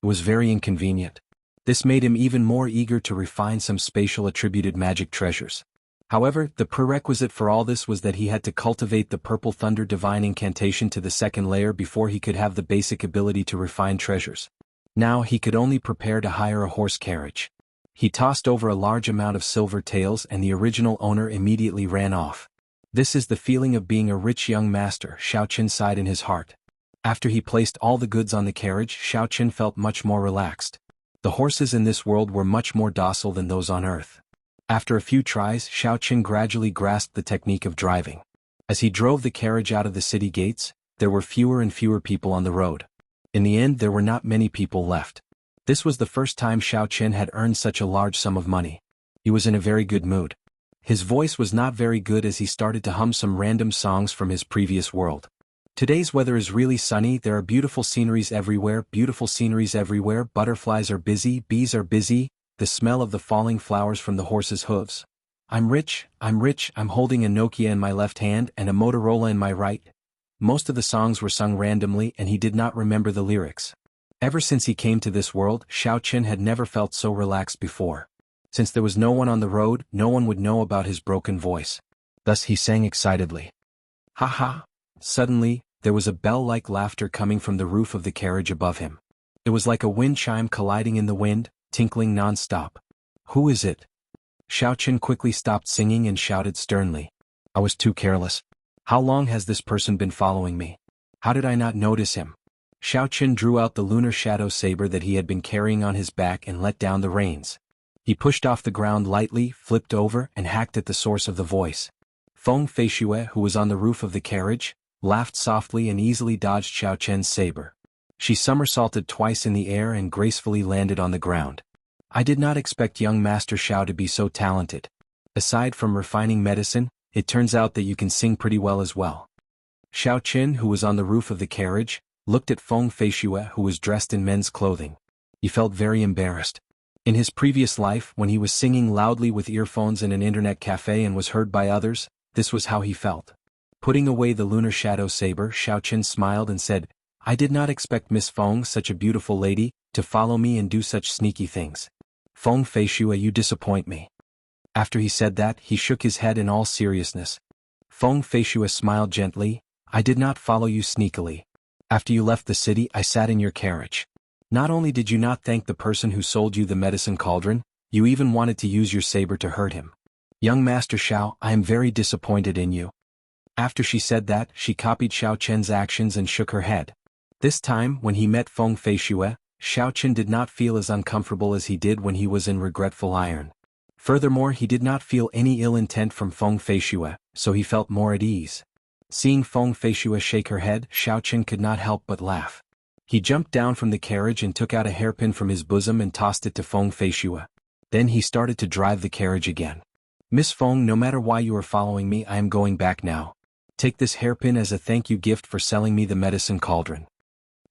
It was very inconvenient. This made him even more eager to refine some spatial attributed magic treasures. However, the prerequisite for all this was that he had to cultivate the Purple Thunder Divine Incantation to the 2nd layer before he could have the basic ability to refine treasures. Now he could only prepare to hire a horse carriage. He tossed over a large amount of silver taels and the original owner immediately ran off. This is the feeling of being a rich young master, Xiaochen sighed in his heart. After he placed all the goods on the carriage, Xiaochen felt much more relaxed. The horses in this world were much more docile than those on Earth. After a few tries, Xiaochen gradually grasped the technique of driving. As he drove the carriage out of the city gates, there were fewer and fewer people on the road. In the end, there were not many people left. This was the first time Xiaochen had earned such a large sum of money. He was in a very good mood. His voice was not very good as he started to hum some random songs from his previous world. Today's weather is really sunny, there are beautiful sceneries everywhere, butterflies are busy, bees are busy, the smell of the falling flowers from the horse's hooves. I'm rich, I'm holding a Nokia in my left hand and a Motorola in my right. Most of the songs were sung randomly and he did not remember the lyrics. Ever since he came to this world, Xiaochen had never felt so relaxed before. Since there was no one on the road, no one would know about his broken voice. Thus he sang excitedly. Ha ha! Suddenly, there was a bell-like laughter coming from the roof of the carriage above him. It was like a wind chime colliding in the wind, tinkling non-stop. Who is it? Xiaochen quickly stopped singing and shouted sternly. I was too careless. How long has this person been following me? How did I not notice him? Xiaochen drew out the lunar shadow saber that he had been carrying on his back and let down the reins. He pushed off the ground lightly, flipped over, and hacked at the source of the voice. Feng Feishue, who was on the roof of the carriage, laughed softly and easily dodged Xiaochen's saber. She somersaulted twice in the air and gracefully landed on the ground. I did not expect young Master Xiao to be so talented. Aside from refining medicine, it turns out that you can sing pretty well as well. Xiao Qin, who was on the roof of the carriage, looked at Feng Feishue, who was dressed in men's clothing. He felt very embarrassed. In his previous life, when he was singing loudly with earphones in an internet cafe and was heard by others, this was how he felt. Putting away the lunar shadow saber, Xiao Qin smiled and said, "I did not expect Miss Feng, such a beautiful lady, to follow me and do such sneaky things. Feng Feishue, you disappoint me." After he said that, he shook his head in all seriousness. Feng Feishue smiled gently, "I did not follow you sneakily. After you left the city, I sat in your carriage. Not only did you not thank the person who sold you the medicine cauldron, you even wanted to use your saber to hurt him. Young Master Xiao, I am very disappointed in you." After she said that, she copied Xiao Qian's actions and shook her head. This time, when he met Feng Feishue, Xiao Qin did not feel as uncomfortable as he did when he was in Regretful Iron. Furthermore, he did not feel any ill intent from Feng Feishue, so he felt more at ease. Seeing Feng Feishue shake her head, Xiao Qin could not help but laugh. He jumped down from the carriage and took out a hairpin from his bosom and tossed it to Feng Feishue. Then he started to drive the carriage again. "Miss Feng, no matter why you are following me, I am going back now. Take this hairpin as a thank you gift for selling me the medicine cauldron."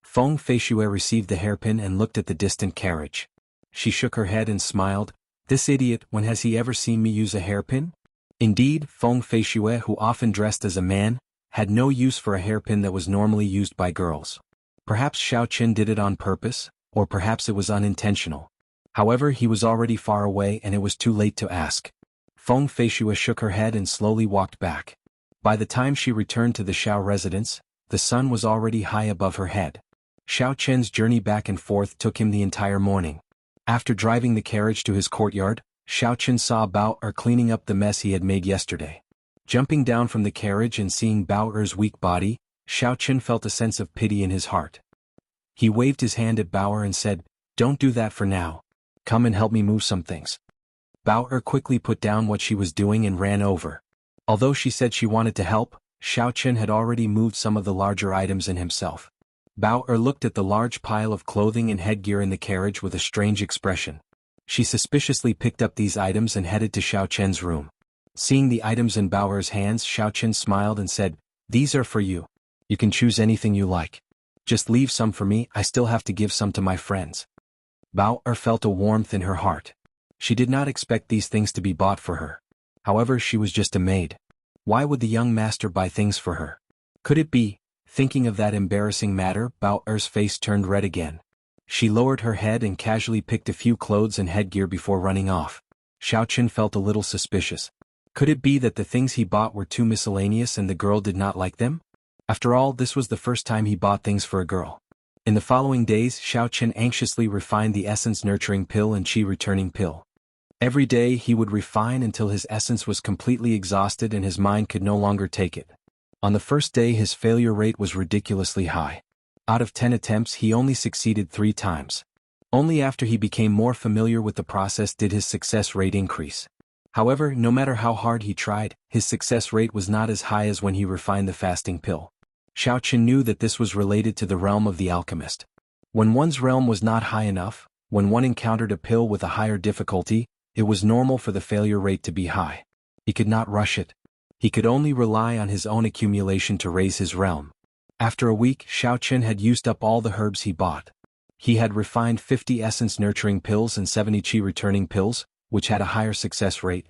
Feng Feishue received the hairpin and looked at the distant carriage. She shook her head and smiled. "This idiot, when has he ever seen me use a hairpin?" Indeed, Feng Feishue, who often dressed as a man, had no use for a hairpin that was normally used by girls. Perhaps Xiao Qin did it on purpose, or perhaps it was unintentional. However, he was already far away and it was too late to ask. Feng Feishue shook her head and slowly walked back. By the time she returned to the Xiao residence, the sun was already high above her head. Xiao Qian's journey back and forth took him the entire morning. After driving the carriage to his courtyard, Xiao Qin saw Bao cleaning up the mess he had made yesterday. Jumping down from the carriage and seeing Bao weak body, Xiao Qin felt a sense of pity in his heart. He waved his hand at Bao and said, "Don't do that for now. Come and help me move some things." Bao quickly put down what she was doing and ran over. Although she said she wanted to help, Xiao Qin had already moved some of the larger items in himself. Bao looked at the large pile of clothing and headgear in the carriage with a strange expression. She suspiciously picked up these items and headed to Xiao Qian's room. Seeing the items in Bao's hands, Xiao Qin smiled and said, "These are for you. You can choose anything you like. Just leave some for me, I still have to give some to my friends." Bao felt a warmth in her heart. She did not expect these things to be bought for her. However, she was just a maid. Why would the young master buy things for her? Could it be? Thinking of that embarrassing matter, Bao's face turned red again. She lowered her head and casually picked a few clothes and headgear before running off. Xiao Qin felt a little suspicious. Could it be that the things he bought were too miscellaneous and the girl did not like them? After all, this was the first time he bought things for a girl. In the following days, Xiao Qin anxiously refined the essence nurturing pill and qi returning pill. Every day he would refine until his essence was completely exhausted and his mind could no longer take it. On the first day his failure rate was ridiculously high. Out of 10 attempts he only succeeded 3 times. Only after he became more familiar with the process did his success rate increase. However, no matter how hard he tried, his success rate was not as high as when he refined the fasting pill. Xiao Qin knew that this was related to the realm of the alchemist. When one's realm was not high enough, when one encountered a pill with a higher difficulty, it was normal for the failure rate to be high. He could not rush it. He could only rely on his own accumulation to raise his realm. After a week, Xiao Qin had used up all the herbs he bought. He had refined 50 essence-nurturing pills and 70 qi-returning pills, which had a higher success rate.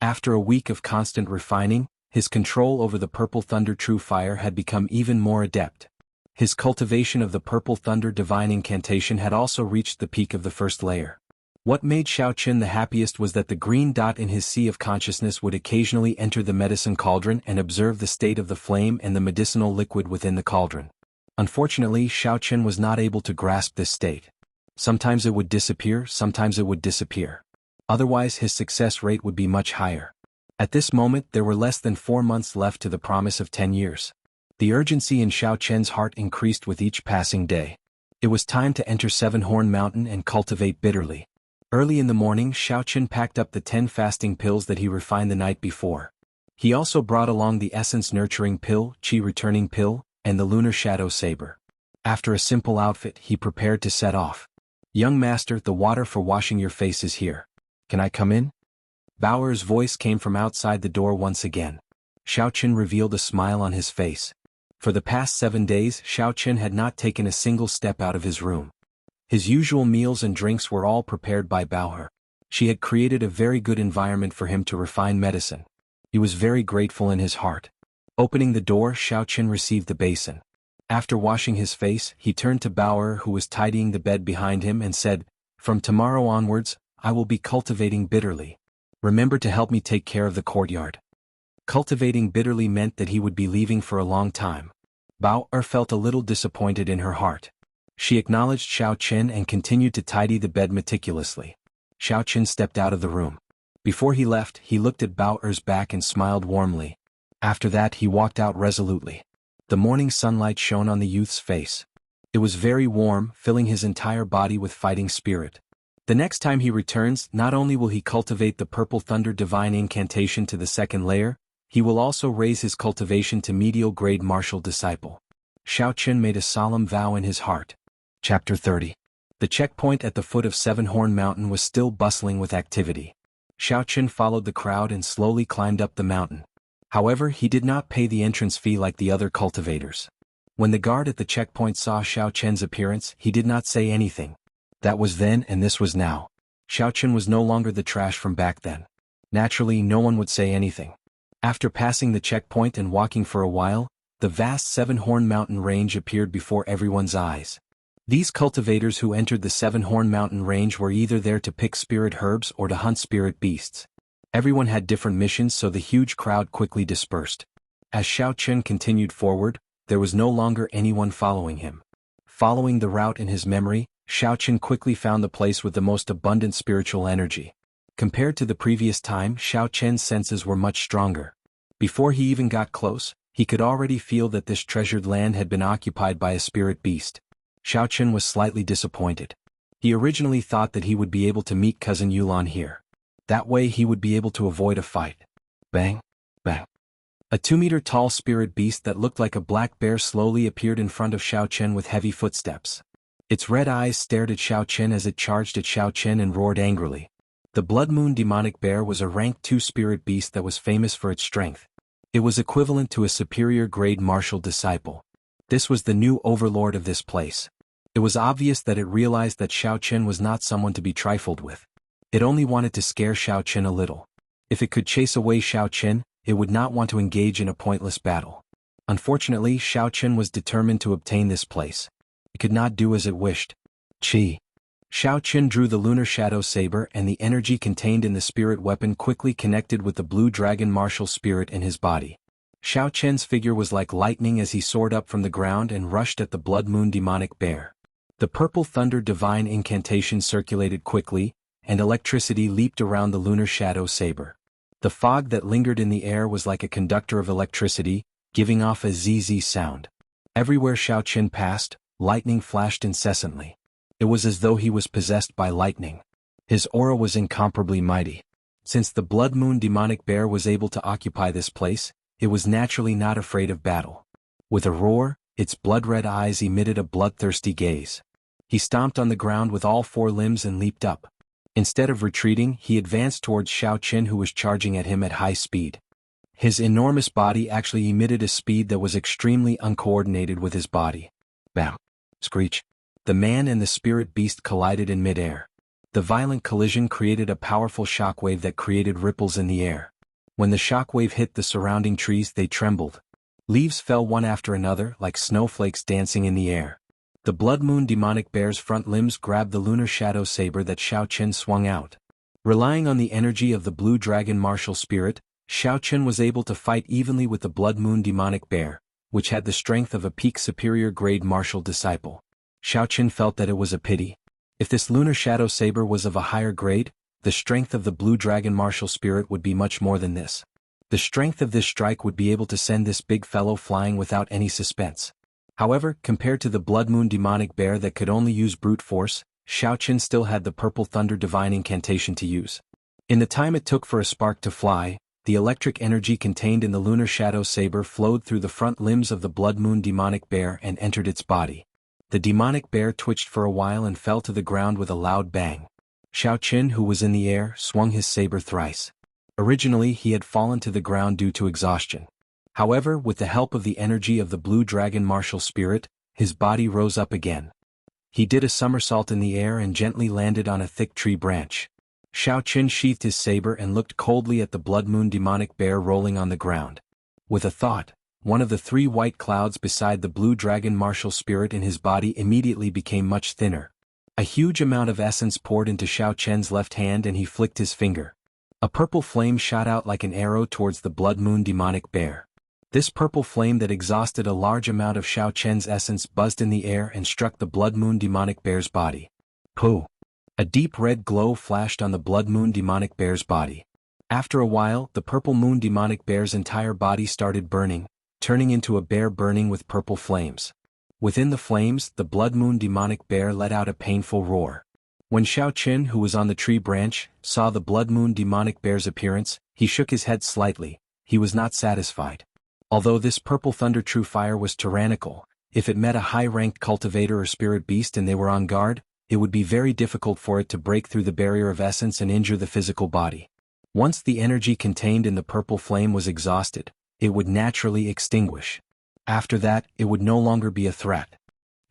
After a week of constant refining, his control over the Purple Thunder True Fire had become even more adept. His cultivation of the Purple Thunder Divine Incantation had also reached the peak of the first layer. What made Xiao Qin the happiest was that the green dot in his sea of consciousness would occasionally enter the medicine cauldron and observe the state of the flame and the medicinal liquid within the cauldron. Unfortunately, Xiao Qin was not able to grasp this state. Sometimes it would disappear, sometimes it would disappear. Otherwise his success rate would be much higher. At this moment there were less than 4 months left to the promise of 10 years. The urgency in Xiao Qian's heart increased with each passing day. It was time to enter Seven-Horn Mountain and cultivate bitterly. Early in the morning, Xiao Qin packed up the 10 fasting pills that he refined the night before. He also brought along the essence-nurturing pill, qi-returning pill, and the lunar shadow saber. After a simple outfit, he prepared to set off. "Young master, the water for washing your face is here. Can I come in?" Bao's voice came from outside the door once again. Xiao Qin revealed a smile on his face. For the past 7 days Xiaochen had not taken a single step out of his room. His usual meals and drinks were all prepared by Baohe. She had created a very good environment for him to refine medicine. He was very grateful in his heart. Opening the door, Xiaochen received the basin. After washing his face, he turned to Baohe, who was tidying the bed behind him, and said, "From tomorrow onwards, I will be cultivating bitterly. Remember to help me take care of the courtyard." Cultivating bitterly meant that he would be leaving for a long time. Baohe felt a little disappointed in her heart. She acknowledged Xiaochen and continued to tidy the bed meticulously. Xiaochen stepped out of the room. Before he left, he looked at Baohe's back and smiled warmly. After that he walked out resolutely. The morning sunlight shone on the youth's face. It was very warm, filling his entire body with fighting spirit. The next time he returns, not only will he cultivate the Purple Thunder Divine Incantation to the 2nd layer, he will also raise his cultivation to medial grade martial disciple. Xiaochen made a solemn vow in his heart. Chapter 30. The checkpoint at the foot of Seven-Horn Mountain was still bustling with activity. Xiaochen followed the crowd and slowly climbed up the mountain. However, he did not pay the entrance fee like the other cultivators. When the guard at the checkpoint saw Xiaochen's appearance, he did not say anything. That was then and this was now. Xiaochen was no longer the trash from back then. Naturally, no one would say anything. After passing the checkpoint and walking for a while, the vast Seven-Horn Mountain range appeared before everyone's eyes. These cultivators who entered the Seven-Horn Mountain range were either there to pick spirit herbs or to hunt spirit beasts. Everyone had different missions, so the huge crowd quickly dispersed. As Xiaochen continued forward, there was no longer anyone following him. Following the route in his memory, Xiaochen quickly found the place with the most abundant spiritual energy. Compared to the previous time, Xiaochen's senses were much stronger. Before he even got close, he could already feel that this treasured land had been occupied by a spirit beast. Xiaochen was slightly disappointed. He originally thought that he would be able to meet Cousin Yulan here. That way he would be able to avoid a fight. Bang, bang. A 2-meter-tall spirit beast that looked like a black bear slowly appeared in front of Xiaochen with heavy footsteps. Its red eyes stared at Xiaochen as it charged at Xiaochen and roared angrily. The Blood Moon demonic bear was a rank 2 spirit beast that was famous for its strength. It was equivalent to a superior grade martial disciple. This was the new overlord of this place. It was obvious that it realized that Xiaochen was not someone to be trifled with. It only wanted to scare Xiaochen a little. If it could chase away Xiaochen, it would not want to engage in a pointless battle. Unfortunately, Xiaochen was determined to obtain this place. It could not do as it wished. Chi. Xiaochen drew the lunar shadow saber, and the energy contained in the spirit weapon quickly connected with the blue dragon martial spirit in his body. Xiaochen's figure was like lightning as he soared up from the ground and rushed at the Blood Moon demonic bear. The Purple Thunder Divine Incantation circulated quickly, and electricity leaped around the lunar shadow saber. The fog that lingered in the air was like a conductor of electricity, giving off a zzz sound. Everywhere Xiaochen passed, lightning flashed incessantly. It was as though he was possessed by lightning. His aura was incomparably mighty. Since the Blood Moon demonic bear was able to occupy this place, it was naturally not afraid of battle. With a roar, its blood-red eyes emitted a bloodthirsty gaze. He stomped on the ground with all 4 limbs and leaped up. Instead of retreating, he advanced towards Xiaochen, who was charging at him at high speed. His enormous body actually emitted a speed that was extremely uncoordinated with his body. Bam! Screech! The man and the spirit beast collided in midair. The violent collision created a powerful shockwave that created ripples in the air. When the shockwave hit the surrounding trees, they trembled. Leaves fell one after another like snowflakes dancing in the air. The Blood Moon demonic bear's front limbs grabbed the lunar shadow saber that Xiaochen swung out. Relying on the energy of the blue dragon martial spirit, Xiaochen was able to fight evenly with the Blood Moon demonic bear, which had the strength of a peak superior grade martial disciple. Xiaochen felt that it was a pity. If this lunar shadow saber was of a higher grade, the strength of the blue dragon martial spirit would be much more than this. The strength of this strike would be able to send this big fellow flying without any suspense. However, compared to the Blood Moon demonic bear that could only use brute force, Xiaochen still had the Purple Thunder Divine Incantation to use. In the time it took for a spark to fly, the electric energy contained in the lunar shadow saber flowed through the front limbs of the Blood Moon demonic bear and entered its body. The demonic bear twitched for a while and fell to the ground with a loud bang. Xiaochen, who was in the air, swung his saber thrice. Originally he had fallen to the ground due to exhaustion. However, with the help of the energy of the blue dragon martial spirit, his body rose up again. He did a somersault in the air and gently landed on a thick tree branch. Xiaoqin sheathed his saber and looked coldly at the blood moon demonic bear rolling on the ground. With a thought, one of the 3 white clouds beside the blue dragon martial spirit in his body immediately became much thinner. A huge amount of essence poured into Xiaoqian's left hand and he flicked his finger. A purple flame shot out like an arrow towards the blood moon demonic bear. This purple flame that exhausted a large amount of Xiaoqian's essence buzzed in the air and struck the blood moon demonic bear's body. Pooh! A deep red glow flashed on the blood moon demonic bear's body. After a while, the purple moon demonic bear's entire body started burning, turning into a bear burning with purple flames. Within the flames, the blood moon demonic bear let out a painful roar. When Xiaoqin, who was on the tree branch, saw the blood moon demonic bear's appearance, he shook his head slightly. He was not satisfied. Although this purple thunder true fire was tyrannical, if it met a high-ranked cultivator or spirit beast and they were on guard, it would be very difficult for it to break through the barrier of essence and injure the physical body. Once the energy contained in the purple flame was exhausted, it would naturally extinguish. After that, it would no longer be a threat.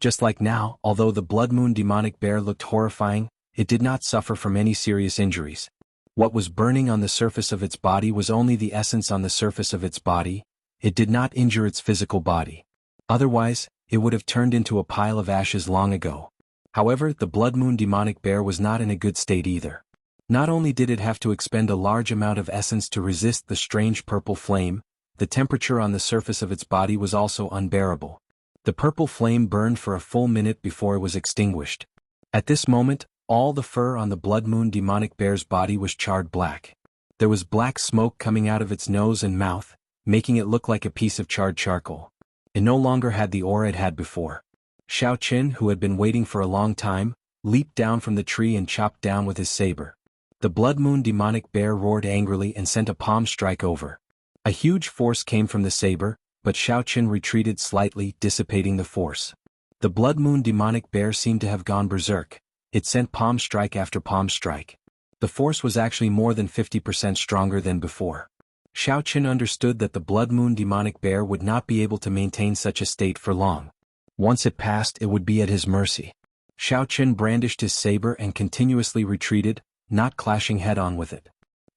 Just like now, although the blood moon demonic bear looked horrifying, it did not suffer from any serious injuries. What was burning on the surface of its body was only the essence on the surface of its body. It did not injure its physical body. Otherwise, it would have turned into a pile of ashes long ago. However, the blood moon demonic bear was not in a good state either. Not only did it have to expend a large amount of essence to resist the strange purple flame, the temperature on the surface of its body was also unbearable. The purple flame burned for a full minute before it was extinguished. At this moment, all the fur on the blood moon demonic bear's body was charred black. There was black smoke coming out of its nose and mouth, making it look like a piece of charred charcoal. It no longer had the aura it had before. Xiaoqin, who had been waiting for a long time, leaped down from the tree and chopped down with his saber. The blood moon demonic bear roared angrily and sent a palm strike over. A huge force came from the saber, but Xiaoqin retreated slightly, dissipating the force. The blood moon demonic bear seemed to have gone berserk. It sent palm strike after palm strike. The force was actually more than 50% stronger than before. Xiaoqin understood that the blood moon demonic bear would not be able to maintain such a state for long. Once it passed, it would be at his mercy. Xiaoqin brandished his saber and continuously retreated, not clashing head-on with it.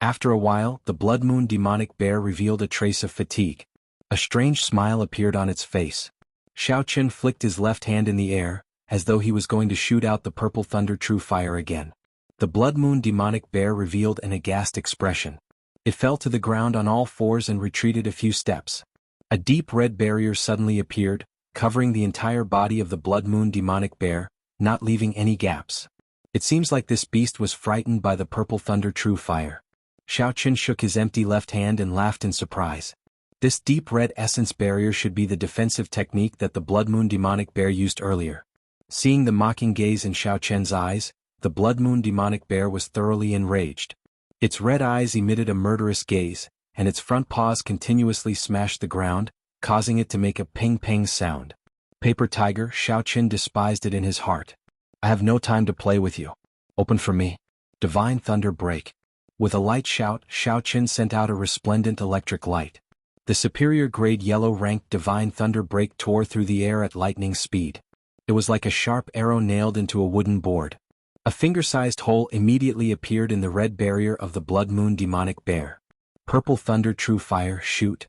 After a while, the blood moon demonic bear revealed a trace of fatigue. A strange smile appeared on its face. Xiaoqin flicked his left hand in the air, as though he was going to shoot out the purple thunder true fire again. The blood moon demonic bear revealed an aghast expression. It fell to the ground on all fours and retreated a few steps. A deep red barrier suddenly appeared, covering the entire body of the blood moon demonic bear, not leaving any gaps. It seems like this beast was frightened by the purple thunder true fire. Xiaoqin shook his empty left hand and laughed in surprise. This deep red essence barrier should be the defensive technique that the blood moon demonic bear used earlier. Seeing the mocking gaze in Xiaoqian's eyes, the blood moon demonic bear was thoroughly enraged. Its red eyes emitted a murderous gaze, and its front paws continuously smashed the ground, causing it to make a ping-pang sound. Paper tiger, Xiaoqin despised it in his heart. I have no time to play with you. Open for me. Divine thunder break. With a light shout, Xiaoqin sent out a resplendent electric light. The superior grade yellow-ranked divine thunder break tore through the air at lightning speed. It was like a sharp arrow nailed into a wooden board. A finger-sized hole immediately appeared in the red barrier of the blood moon demonic bear. Purple thunder true fire, shoot.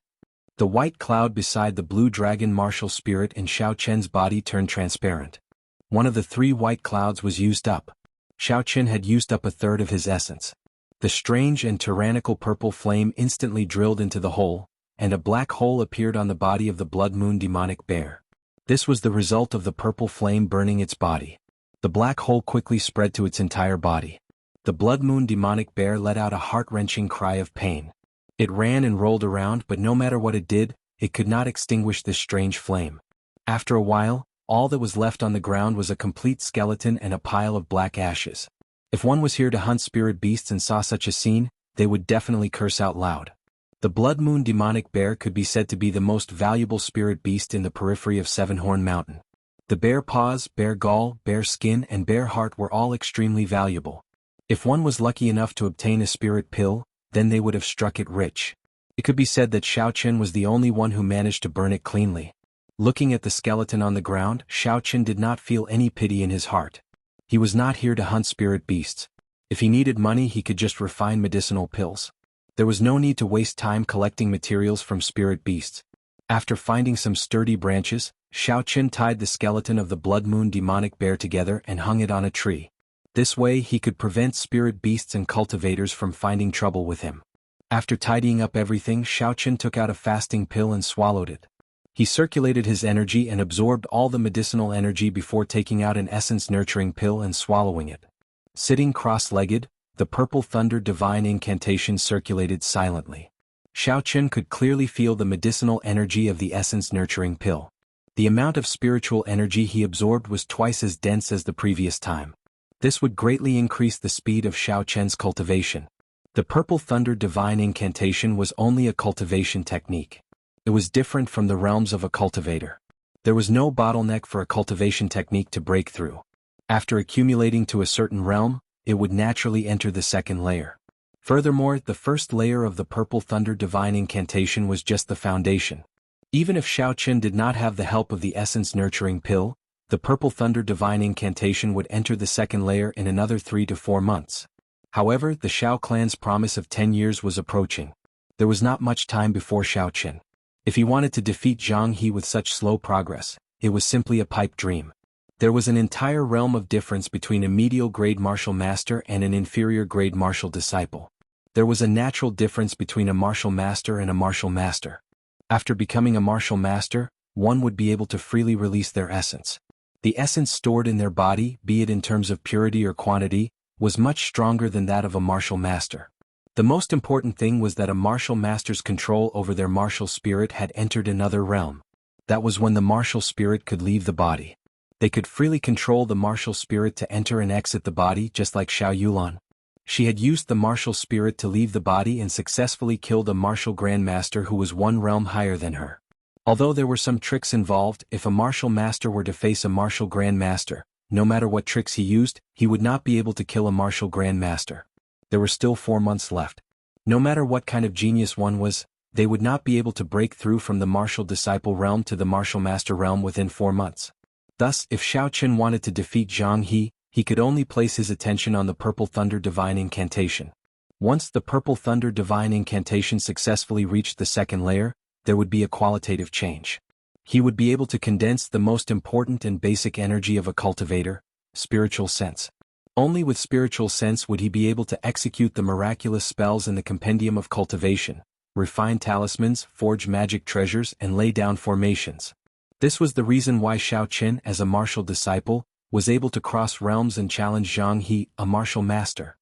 The white cloud beside the blue dragon martial spirit in Xiaoqian's body turned transparent. One of the 3 white clouds was used up. Xiaoqin had used up a third of his essence. The strange and tyrannical purple flame instantly drilled into the hole, and a black hole appeared on the body of the blood moon demonic bear. This was the result of the purple flame burning its body. The black hole quickly spread to its entire body. The blood moon demonic bear let out a heart-wrenching cry of pain. It ran and rolled around, but no matter what it did, it could not extinguish this strange flame. After a while, all that was left on the ground was a complete skeleton and a pile of black ashes. If one was here to hunt spirit beasts and saw such a scene, they would definitely curse out loud. The blood moon demonic bear could be said to be the most valuable spirit beast in the periphery of Sevenhorn Mountain. The bear paws, bear gall, bear skin, and bear heart were all extremely valuable. If one was lucky enough to obtain a spirit pill, then they would have struck it rich. It could be said that Xiaoqian was the only one who managed to burn it cleanly. Looking at the skeleton on the ground, Xiaoqian did not feel any pity in his heart. He was not here to hunt spirit beasts. If he needed money, he could just refine medicinal pills. There was no need to waste time collecting materials from spirit beasts. After finding some sturdy branches, Xiaoqian tied the skeleton of the blood moon demonic bear together and hung it on a tree. This way he could prevent spirit beasts and cultivators from finding trouble with him. After tidying up everything, Xiaoqian took out a fasting pill and swallowed it. He circulated his energy and absorbed all the medicinal energy before taking out an essence-nurturing pill and swallowing it. Sitting cross-legged, the purple thunder divine incantation circulated silently. Xiaoqian could clearly feel the medicinal energy of the essence-nurturing pill. The amount of spiritual energy he absorbed was twice as dense as the previous time. This would greatly increase the speed of Xiaoqian's cultivation. The purple thunder divine incantation was only a cultivation technique. It was different from the realms of a cultivator. There was no bottleneck for a cultivation technique to break through. After accumulating to a certain realm, it would naturally enter the second layer. Furthermore, the first layer of the purple thunder divine incantation was just the foundation. Even if Xiaoqian did not have the help of the essence-nurturing pill, the purple thunder divine incantation would enter the second layer in another 3 to 4 months. However, the Xiao clan's promise of 10 years was approaching. There was not much time before Xiaoqian. If he wanted to defeat Jianghu with such slow progress, it was simply a pipe dream. There was an entire realm of difference between a medial grade martial master and an inferior grade martial disciple. There was a natural difference between a martial master and a martial master. After becoming a martial master, one would be able to freely release their essence. The essence stored in their body, be it in terms of purity or quantity, was much stronger than that of a martial master. The most important thing was that a martial master's control over their martial spirit had entered another realm. That was when the martial spirit could leave the body. They could freely control the martial spirit to enter and exit the body, just like Xiaoyulan. She had used the martial spirit to leave the body and successfully killed a martial grandmaster who was one realm higher than her. Although there were some tricks involved, if a martial master were to face a martial grandmaster, no matter what tricks he used, he would not be able to kill a martial grandmaster. There were still 4 months left. No matter what kind of genius one was, they would not be able to break through from the martial disciple realm to the martial master realm within 4 months. Thus, if Xiaoqian wanted to defeat Jianghu, he could only place his attention on the purple thunder divine incantation. Once the purple thunder divine incantation successfully reached the second layer, there would be a qualitative change. He would be able to condense the most important and basic energy of a cultivator, spiritual sense. Only with spiritual sense would he be able to execute the miraculous spells in the compendium of cultivation, refine talismans, forge magic treasures, and lay down formations. This was the reason why Xiaoqian, as a martial disciple, was able to cross realms and challenge Jianghu, a martial master.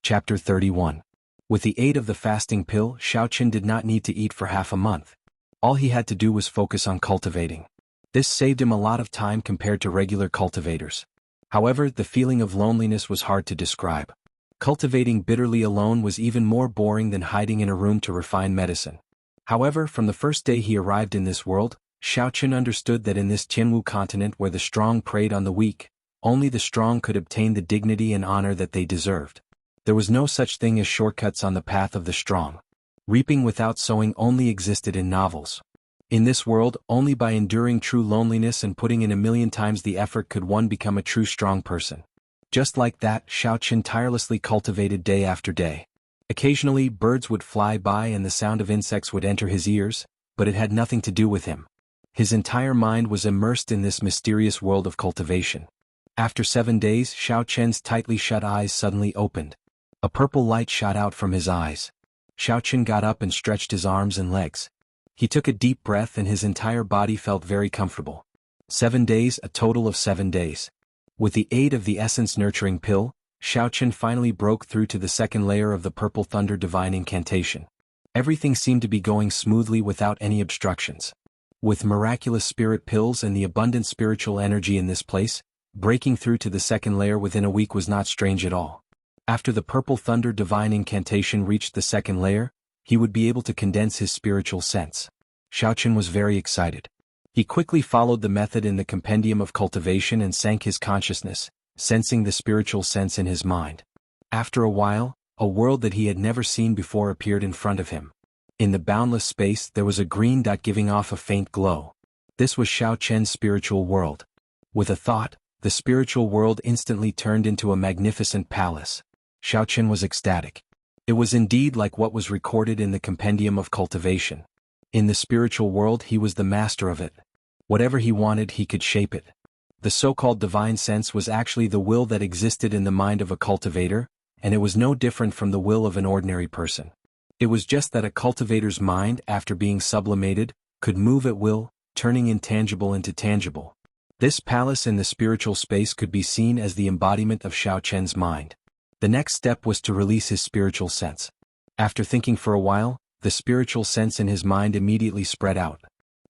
Chapter 31. With the aid of the fasting pill, Xiaoqian did not need to eat for half a month. All he had to do was focus on cultivating. This saved him a lot of time compared to regular cultivators. However, the feeling of loneliness was hard to describe. Cultivating bitterly alone was even more boring than hiding in a room to refine medicine. However, from the first day he arrived in this world, Xiaoqian understood that in this Jianghu continent where the strong preyed on the weak, only the strong could obtain the dignity and honor that they deserved. There was no such thing as shortcuts on the path of the strong. Reaping without sowing only existed in novels. In this world, only by enduring true loneliness and putting in 1,000,000 times the effort could one become a true strong person. Just like that, Xiaoqian tirelessly cultivated day after day. Occasionally, birds would fly by and the sound of insects would enter his ears, but it had nothing to do with him. His entire mind was immersed in this mysterious world of cultivation. After 7 days, Xiaoqian's tightly shut eyes suddenly opened. A purple light shot out from his eyes. Xiaoqian got up and stretched his arms and legs. He took a deep breath and his entire body felt very comfortable. 7 days, a total of 7 days. With the aid of the essence-nurturing pill, Xiaoqian finally broke through to the second layer of the purple thunder divine incantation. Everything seemed to be going smoothly without any obstructions. With miraculous spirit pills and the abundant spiritual energy in this place, breaking through to the second layer within a week was not strange at all. After the purple thunder divine incantation reached the second layer, he would be able to condense his spiritual sense. Xiaoqian was very excited. He quickly followed the method in the compendium of cultivation and sank his consciousness, sensing the spiritual sense in his mind. After a while, a world that he had never seen before appeared in front of him. In the boundless space there was a green dot giving off a faint glow. This was Xiaochen's spiritual world. With a thought, the spiritual world instantly turned into a magnificent palace. Xiaochen was ecstatic. It was indeed like what was recorded in the compendium of cultivation. In the spiritual world he was the master of it. Whatever he wanted he could shape it. The so-called divine sense was actually the will that existed in the mind of a cultivator, and it was no different from the will of an ordinary person. It was just that a cultivator's mind, after being sublimated, could move at will, turning intangible into tangible. This palace in the spiritual space could be seen as the embodiment of Xiaochen's mind. The next step was to release his spiritual sense. After thinking for a while, the spiritual sense in his mind immediately spread out.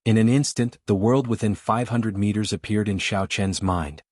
In an instant, the world within 500 meters appeared in Xiaochen's mind.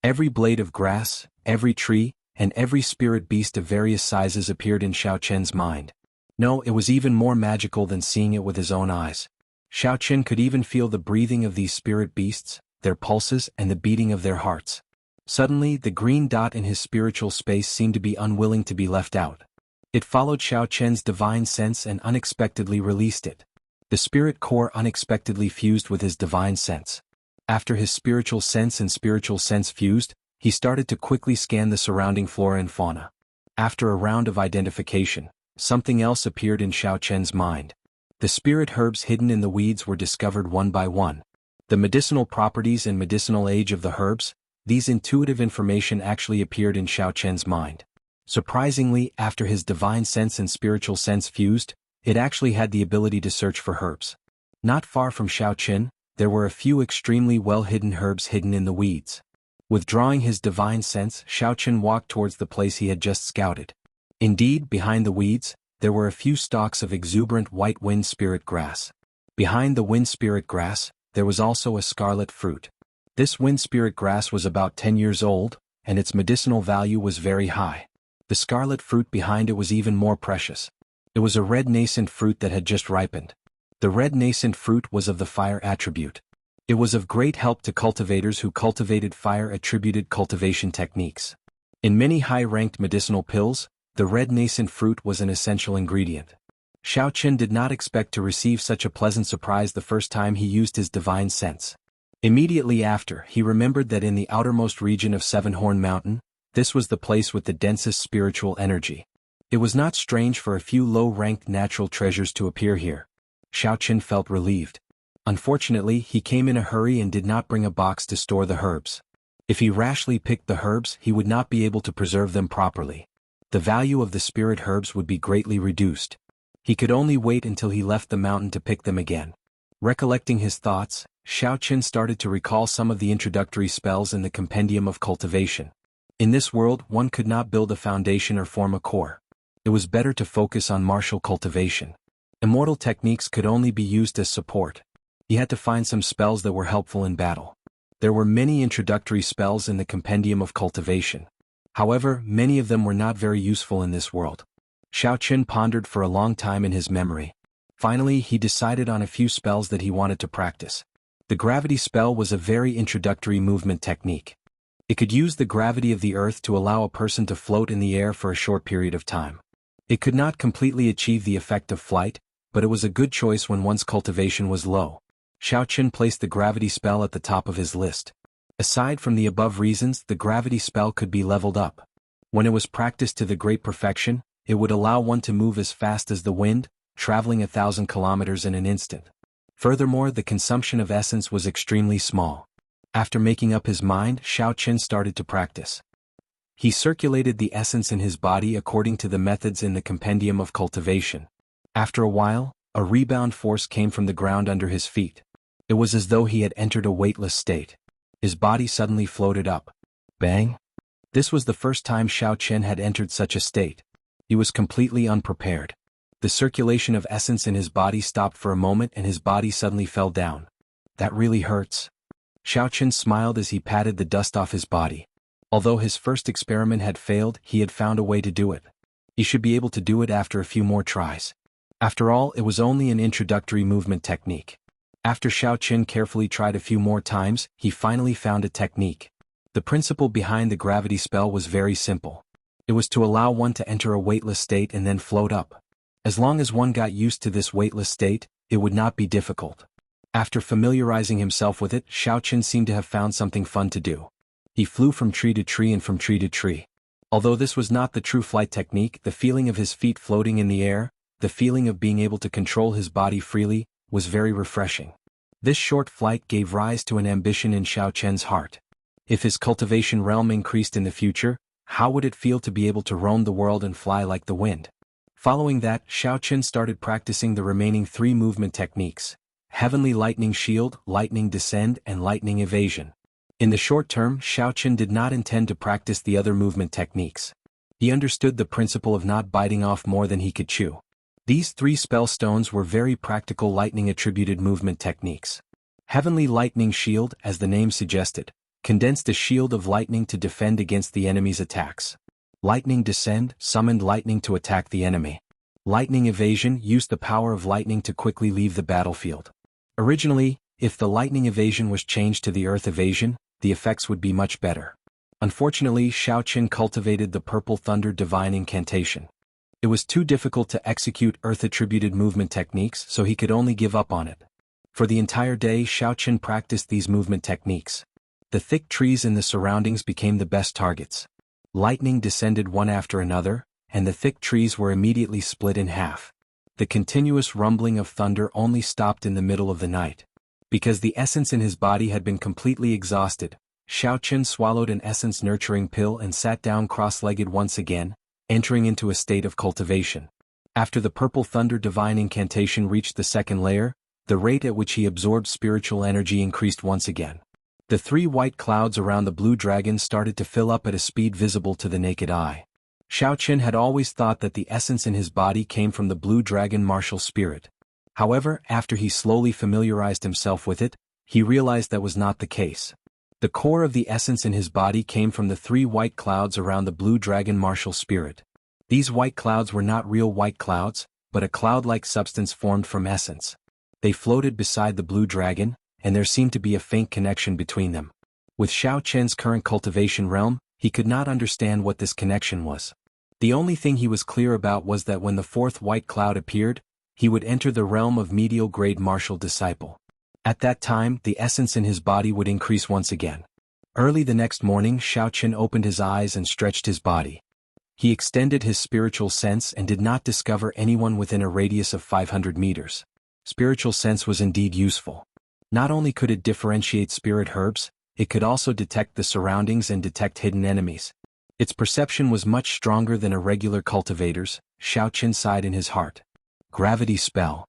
Every blade of grass, every tree, and every spirit beast of various sizes appeared in Xiaochen's mind. No, it was even more magical than seeing it with his own eyes. Xiaochen could even feel the breathing of these spirit beasts, their pulses and the beating of their hearts. Suddenly, the green dot in his spiritual space seemed to be unwilling to be left out. It followed Xiaochen's divine sense and unexpectedly released it. The spirit core unexpectedly fused with his divine sense. After his spiritual sense and spiritual sense fused, he started to quickly scan the surrounding flora and fauna. After a round of identification, something else appeared in Xiaochen's mind. The spirit herbs hidden in the weeds were discovered one by one. The medicinal properties and medicinal age of the herbs, these intuitive information actually appeared in Xiaochen's mind. Surprisingly, after his divine sense and spiritual sense fused, it actually had the ability to search for herbs. Not far from Xiaochen, there were a few extremely well-hidden herbs hidden in the weeds. Withdrawing his divine sense, Xiaochen walked towards the place he had just scouted. Indeed, behind the weeds, there were a few stalks of exuberant white wind spirit grass. Behind the wind spirit grass, there was also a scarlet fruit. This wind spirit grass was about 10 years old, and its medicinal value was very high. The scarlet fruit behind it was even more precious. It was a red nascent fruit that had just ripened. The red nascent fruit was of the fire attribute. It was of great help to cultivators who cultivated fire-attributed cultivation techniques. In many high-ranked medicinal pills, the red nascent fruit was an essential ingredient. Xiaochen did not expect to receive such a pleasant surprise the first time he used his divine sense. Immediately after, he remembered that in the outermost region of Seven-Horn Mountain, this was the place with the densest spiritual energy. It was not strange for a few low-ranked natural treasures to appear here. Xiaochen felt relieved. Unfortunately, he came in a hurry and did not bring a box to store the herbs. If he rashly picked the herbs, he would not be able to preserve them properly. The value of the spirit herbs would be greatly reduced. He could only wait until he left the mountain to pick them again. Recollecting his thoughts, Xiaochen started to recall some of the introductory spells in the compendium of cultivation. In this world, one could not build a foundation or form a core. It was better to focus on martial cultivation. Immortal techniques could only be used as support. He had to find some spells that were helpful in battle. There were many introductory spells in the compendium of cultivation. However, many of them were not very useful in this world. Xiaochen pondered for a long time in his memory. Finally, he decided on a few spells that he wanted to practice. The gravity spell was a very introductory movement technique. It could use the gravity of the earth to allow a person to float in the air for a short period of time. It could not completely achieve the effect of flight, but it was a good choice when one's cultivation was low. Xiaochen placed the gravity spell at the top of his list. Aside from the above reasons, the gravity spell could be leveled up. When it was practiced to the great perfection, it would allow one to move as fast as the wind, traveling 1,000 kilometers in an instant. Furthermore, the consumption of essence was extremely small. After making up his mind, Xiaochen started to practice. He circulated the essence in his body according to the methods in the compendium of cultivation. After a while, a rebound force came from the ground under his feet. It was as though he had entered a weightless state. His body suddenly floated up. Bang! This was the first time Xiaochen had entered such a state. He was completely unprepared. The circulation of essence in his body stopped for a moment and his body suddenly fell down. That really hurts. Xiaochen smiled as he patted the dust off his body. Although his first experiment had failed, he had found a way to do it. He should be able to do it after a few more tries. After all, it was only an introductory movement technique. After Xiaochen carefully tried a few more times, he finally found a technique. The principle behind the gravity spell was very simple. It was to allow one to enter a weightless state and then float up. As long as one got used to this weightless state, it would not be difficult. After familiarizing himself with it, Xiaochen seemed to have found something fun to do. He flew from tree to tree and from tree to tree. Although this was not the true flight technique, the feeling of his feet floating in the air, the feeling of being able to control his body freely, was very refreshing. This short flight gave rise to an ambition in Xiaochen's heart. If his cultivation realm increased in the future, how would it feel to be able to roam the world and fly like the wind? Following that, Xiaochen started practicing the remaining 3 movement techniques: Heavenly Lightning Shield, Lightning Descend, and Lightning Evasion. In the short term, Xiaochen did not intend to practice the other movement techniques. He understood the principle of not biting off more than he could chew. These 3 spell stones were very practical lightning-attributed movement techniques. Heavenly Lightning Shield, as the name suggested, condensed a shield of lightning to defend against the enemy's attacks. Lightning Descend summoned lightning to attack the enemy. Lightning Evasion used the power of lightning to quickly leave the battlefield. Originally, if the lightning evasion was changed to the earth evasion, the effects would be much better. Unfortunately, Xiaochen cultivated the Purple Thunder Divine Incantation. It was too difficult to execute earth-attributed movement techniques, so he could only give up on it. For the entire day, Xiaochen practiced these movement techniques. The thick trees in the surroundings became the best targets. Lightning descended one after another, and the thick trees were immediately split in half. The continuous rumbling of thunder only stopped in the middle of the night. Because the essence in his body had been completely exhausted, Xiaochen swallowed an essence-nurturing pill and sat down cross-legged once again, entering into a state of cultivation. After the Purple Thunder Divine Incantation reached the 2nd layer, the rate at which he absorbed spiritual energy increased once again. The 3 white clouds around the blue dragon started to fill up at a speed visible to the naked eye. Xiaochen had always thought that the essence in his body came from the blue dragon martial spirit. However, after he slowly familiarized himself with it, he realized that was not the case. The core of the essence in his body came from the 3 white clouds around the blue dragon martial spirit. These white clouds were not real white clouds, but a cloud-like substance formed from essence. They floated beside the blue dragon, and there seemed to be a faint connection between them. With Xiaochen's current cultivation realm, he could not understand what this connection was. The only thing he was clear about was that when the 4th white cloud appeared, he would enter the realm of medial grade martial disciple. At that time, the essence in his body would increase once again. Early the next morning, Xiaochen opened his eyes and stretched his body. He extended his spiritual sense and did not discover anyone within a radius of 500 meters. Spiritual sense was indeed useful. Not only could it differentiate spirit herbs, it could also detect the surroundings and detect hidden enemies. Its perception was much stronger than a regular cultivator's. Xiaochen sighed in his heart. Gravity spell.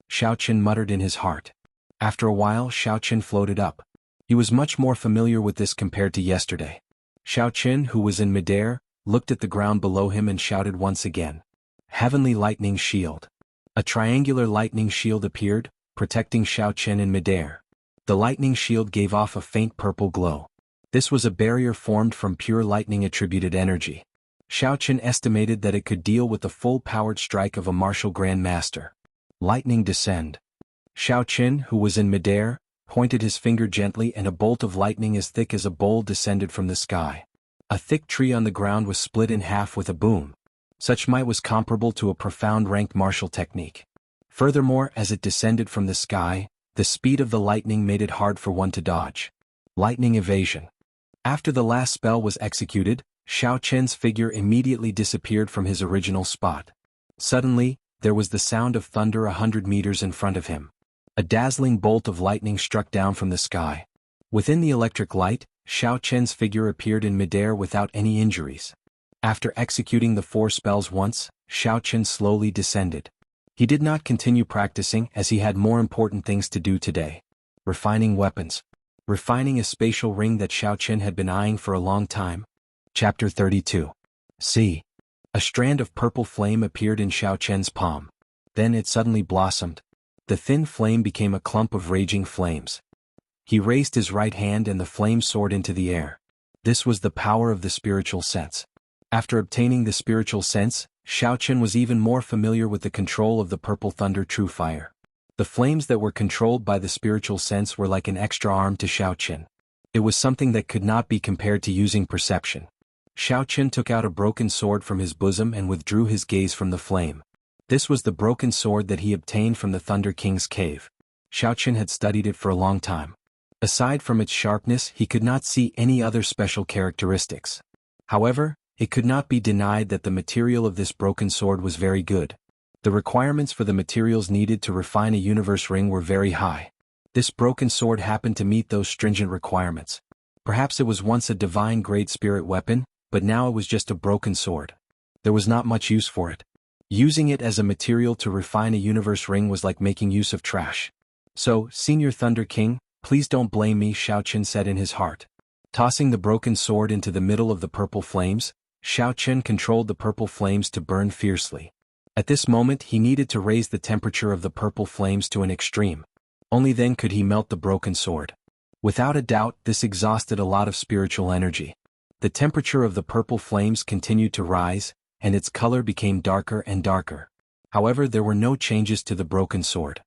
Xiaochen muttered in his heart. After a while, Xiaochen floated up. He was much more familiar with this compared to yesterday. Xiaochen, who was in midair, looked at the ground below him and shouted once again. Heavenly Lightning Shield. A triangular lightning shield appeared, protecting Xiaochen in midair. The lightning shield gave off a faint purple glow. This was a barrier formed from pure lightning-attributed energy. Xiaochen estimated that it could deal with the full-powered strike of a martial grandmaster. Lightning Descend. Xiaochen, who was in midair, pointed his finger gently and a bolt of lightning as thick as a bowl descended from the sky. A thick tree on the ground was split in half with a boom. Such might was comparable to a profound ranked martial technique. Furthermore, as it descended from the sky, the speed of the lightning made it hard for one to dodge. Lightning Evasion. After the last spell was executed, Xiaochen's figure immediately disappeared from his original spot. Suddenly, there was the sound of thunder 100 meters in front of him. A dazzling bolt of lightning struck down from the sky. Within the electric light, Xiaochen's figure appeared in midair without any injuries. After executing the 4 spells once, Xiaochen slowly descended. He did not continue practicing as he had more important things to do today. Refining weapons. Refining a spatial ring that Xiaochen had been eyeing for a long time. Chapter 32. See. A strand of purple flame appeared in Xiaochen's palm. Then it suddenly blossomed. The thin flame became a clump of raging flames. He raised his right hand and the flame soared into the air. This was the power of the spiritual sense. After obtaining the spiritual sense, Xiaochen was even more familiar with the control of the Purple Thunder True Fire. The flames that were controlled by the spiritual sense were like an extra arm to Xiaochen. It was something that could not be compared to using perception. Xiaochen took out a broken sword from his bosom and withdrew his gaze from the flame. This was the broken sword that he obtained from the Thunder King's cave. Xiaochen had studied it for a long time. Aside from its sharpness, he could not see any other special characteristics. However, it could not be denied that the material of this broken sword was very good. The requirements for the materials needed to refine a universe ring were very high. This broken sword happened to meet those stringent requirements. Perhaps it was once a divine great spirit weapon, but now it was just a broken sword. There was not much use for it. Using it as a material to refine a universe ring was like making use of trash. So, Senior Thunder King, please don't blame me, Xiaochen said in his heart. Tossing the broken sword into the middle of the purple flames, Xiaochen controlled the purple flames to burn fiercely. At this moment he needed to raise the temperature of the purple flames to an extreme. Only then could he melt the broken sword. Without a doubt, this exhausted a lot of spiritual energy. The temperature of the purple flames continued to rise, and its color became darker and darker. However, there were no changes to the broken sword.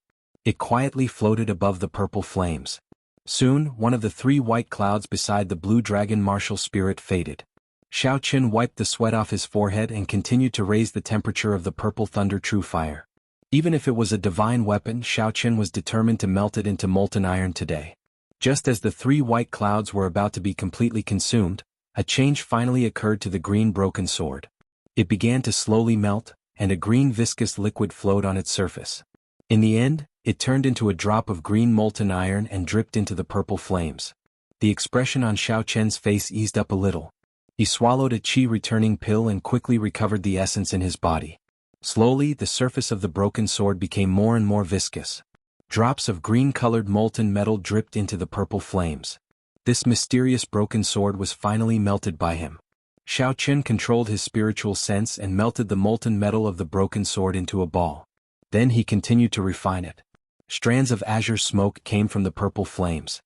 It quietly floated above the purple flames. Soon, one of the 3 white clouds beside the blue dragon martial spirit faded. Xiaochen wiped the sweat off his forehead and continued to raise the temperature of the purple thunder true fire. Even if it was a divine weapon, Xiaochen was determined to melt it into molten iron today. Just as the 3 white clouds were about to be completely consumed, a change finally occurred to the green broken sword. It began to slowly melt, and a green viscous liquid flowed on its surface. In the end, it turned into a drop of green molten iron and dripped into the purple flames. The expression on Xiaochen's face eased up a little. He swallowed a qi-returning pill and quickly recovered the essence in his body. Slowly, the surface of the broken sword became more and more viscous. Drops of green-colored molten metal dripped into the purple flames. This mysterious broken sword was finally melted by him. Xiaochen controlled his spiritual sense and melted the molten metal of the broken sword into a ball. Then he continued to refine it. Strands of azure smoke came from the purple flames.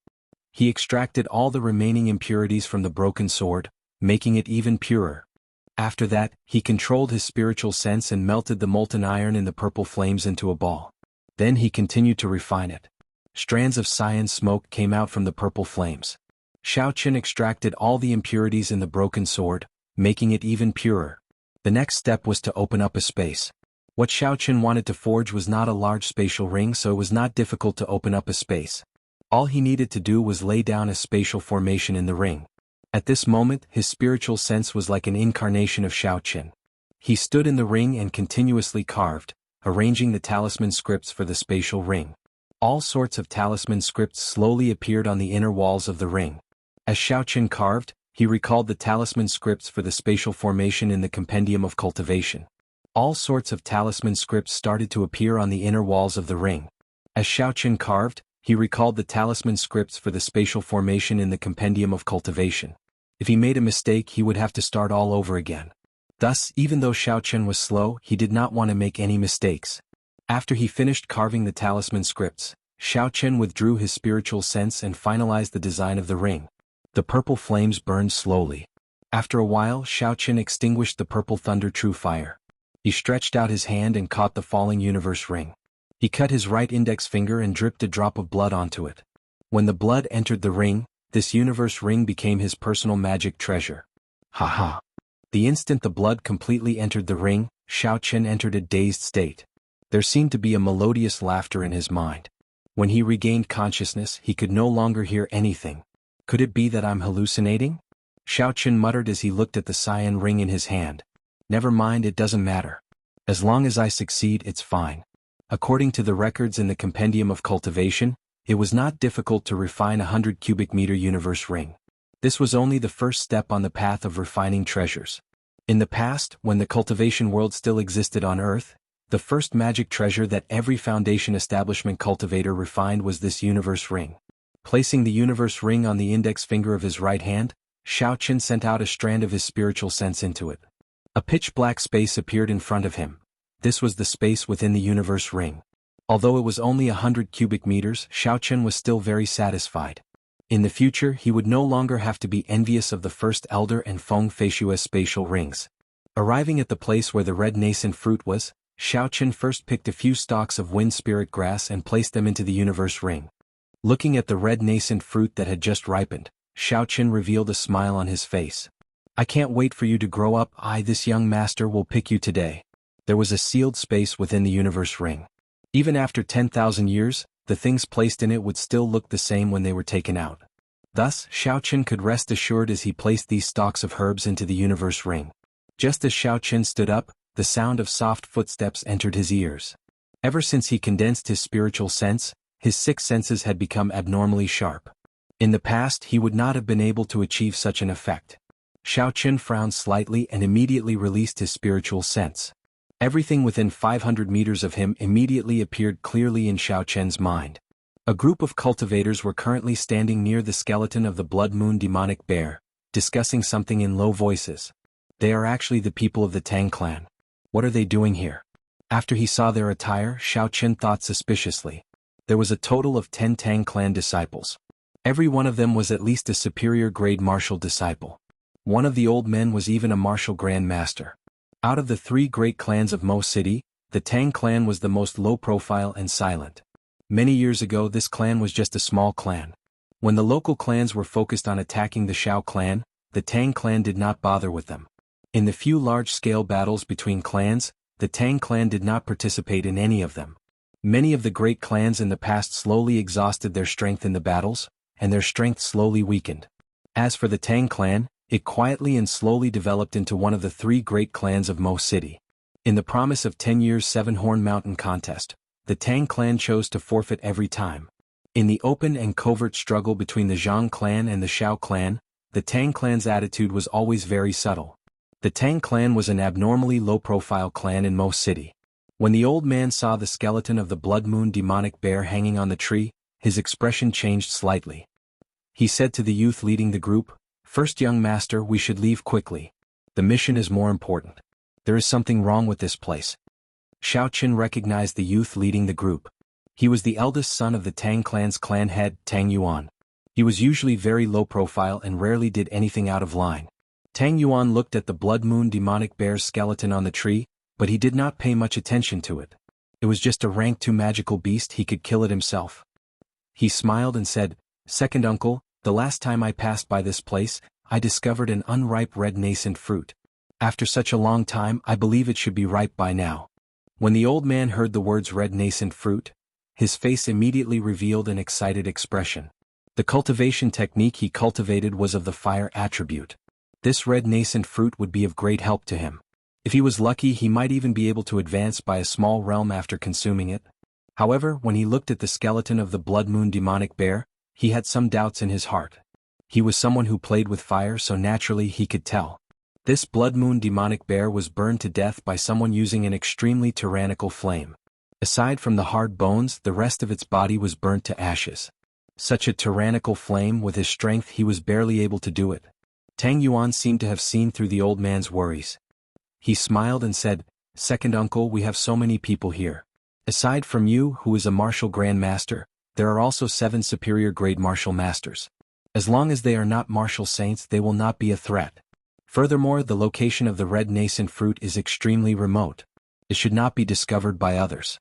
He extracted all the remaining impurities from the broken sword, making it even purer. After that, he controlled his spiritual sense and melted the molten iron in the purple flames into a ball. Then he continued to refine it. Strands of cyan smoke came out from the purple flames. Xiaochen extracted all the impurities in the broken sword, making it even purer. The next step was to open up a space. What Xiaochen wanted to forge was not a large spatial ring, so it was not difficult to open up a space. All he needed to do was lay down a spatial formation in the ring. At this moment, his spiritual sense was like an incarnation of Xiaochen. He stood in the ring and continuously carved, arranging the talisman scripts for the spatial ring. All sorts of talisman scripts slowly appeared on the inner walls of the ring. As Xiaochen carved, he recalled the talisman scripts for the spatial formation in the compendium of cultivation. All sorts of talisman scripts started to appear on the inner walls of the ring. As Xiaochen carved, he recalled the talisman scripts for the spatial formation in the compendium of cultivation. If he made a mistake, he would have to start all over again. Thus, even though Xiaochen was slow, he did not want to make any mistakes. After he finished carving the talisman scripts, Xiaochen withdrew his spiritual sense and finalized the design of the ring. The purple flames burned slowly. After a while, Xiaochen extinguished the purple thunder true fire. He stretched out his hand and caught the falling universe ring. He cut his right index finger and dripped a drop of blood onto it. When the blood entered the ring, this universe ring became his personal magic treasure. Ha! The instant the blood completely entered the ring, Xiaochen entered a dazed state. There seemed to be a melodious laughter in his mind. When he regained consciousness, he could no longer hear anything. Could it be that I'm hallucinating? Xiaochen muttered as he looked at the cyan ring in his hand. Never mind, it doesn't matter. As long as I succeed, it's fine. According to the records in the compendium of cultivation, it was not difficult to refine a 100 cubic meter universe ring. This was only the first step on the path of refining treasures. In the past, when the cultivation world still existed on Earth, the first magic treasure that every Foundation establishment cultivator refined was this universe ring. Placing the universe ring on the index finger of his right hand, Xiaochen sent out a strand of his spiritual sense into it. A pitch-black space appeared in front of him. This was the space within the universe ring. Although it was only 100 cubic meters, Xiaochen was still very satisfied. In the future, he would no longer have to be envious of the First Elder and Feng Feishua's spatial rings. Arriving at the place where the red nascent fruit was, Xiaochen first picked a few stalks of wind spirit grass and placed them into the universe ring. Looking at the red nascent fruit that had just ripened, Xiaochen revealed a smile on his face. I can't wait for you to grow up. This young master will pick you today. There was a sealed space within the universe ring. Even after 10,000 years, the things placed in it would still look the same when they were taken out. Thus, Xiaoqin could rest assured as he placed these stalks of herbs into the universe ring. Just as Xiaoqin stood up, the sound of soft footsteps entered his ears. Ever since he condensed his spiritual sense, his six senses had become abnormally sharp. In the past he would not have been able to achieve such an effect. Xiaoqin frowned slightly and immediately released his spiritual sense. Everything within 500 meters of him immediately appeared clearly in Xiaoqin's mind. A group of cultivators were currently standing near the skeleton of the Blood Moon demonic bear, discussing something in low voices. They are actually the people of the Tang clan. What are they doing here? After he saw their attire, Xiaoqin thought suspiciously. There was a total of 10 Tang clan disciples. Every one of them was at least a superior grade martial disciple. One of the old men was even a martial grand master. Out of the 3 great clans of Mo City, the Tang clan was the most low-profile and silent. Many years ago this clan was just a small clan. When the local clans were focused on attacking the Xiao clan, the Tang clan did not bother with them. In the few large-scale battles between clans, the Tang clan did not participate in any of them. Many of the great clans in the past slowly exhausted their strength in the battles, and their strength slowly weakened. As for the Tang clan, it quietly and slowly developed into one of the 3 great clans of Mo City. In the promise of 10 years' Seven-Horn Mountain contest, the Tang clan chose to forfeit every time. In the open and covert struggle between the Zhang clan and the Xiao clan, the Tang clan's attitude was always very subtle. The Tang clan was an abnormally low-profile clan in Mo City. When the old man saw the skeleton of the Blood Moon demonic bear hanging on the tree, his expression changed slightly. He said to the youth leading the group, "First, young master, we should leave quickly. The mission is more important. There is something wrong with this place." Xiaoqin recognized the youth leading the group. He was the eldest son of the Tang clan's clan head, Tang Yuan. He was usually very low profile and rarely did anything out of line. Tang Yuan looked at the Blood Moon demonic bear's skeleton on the tree, but he did not pay much attention to it. It was just a rank 2 magical beast, he could kill it himself. He smiled and said, "Second uncle, the last time I passed by this place, I discovered an unripe red nascent fruit. After such a long time I believe it should be ripe by now." When the old man heard the words red nascent fruit, his face immediately revealed an excited expression. The cultivation technique he cultivated was of the fire attribute. This red nascent fruit would be of great help to him. If he was lucky, he might even be able to advance by a small realm after consuming it. However, when he looked at the skeleton of the Blood Moon demonic bear, he had some doubts in his heart. He was someone who played with fire, so naturally he could tell. This Blood Moon demonic bear was burned to death by someone using an extremely tyrannical flame. Aside from the hard bones, the rest of its body was burnt to ashes. Such a tyrannical flame, with his strength he was barely able to do it. Tang Yuan seemed to have seen through the old man's worries. He smiled and said, "Second uncle, we have so many people here. Aside from you, who is a martial grand master, there are also 7 superior grade martial masters. As long as they are not martial saints, they will not be a threat. Furthermore, the location of the red nascent fruit is extremely remote. It should not be discovered by others."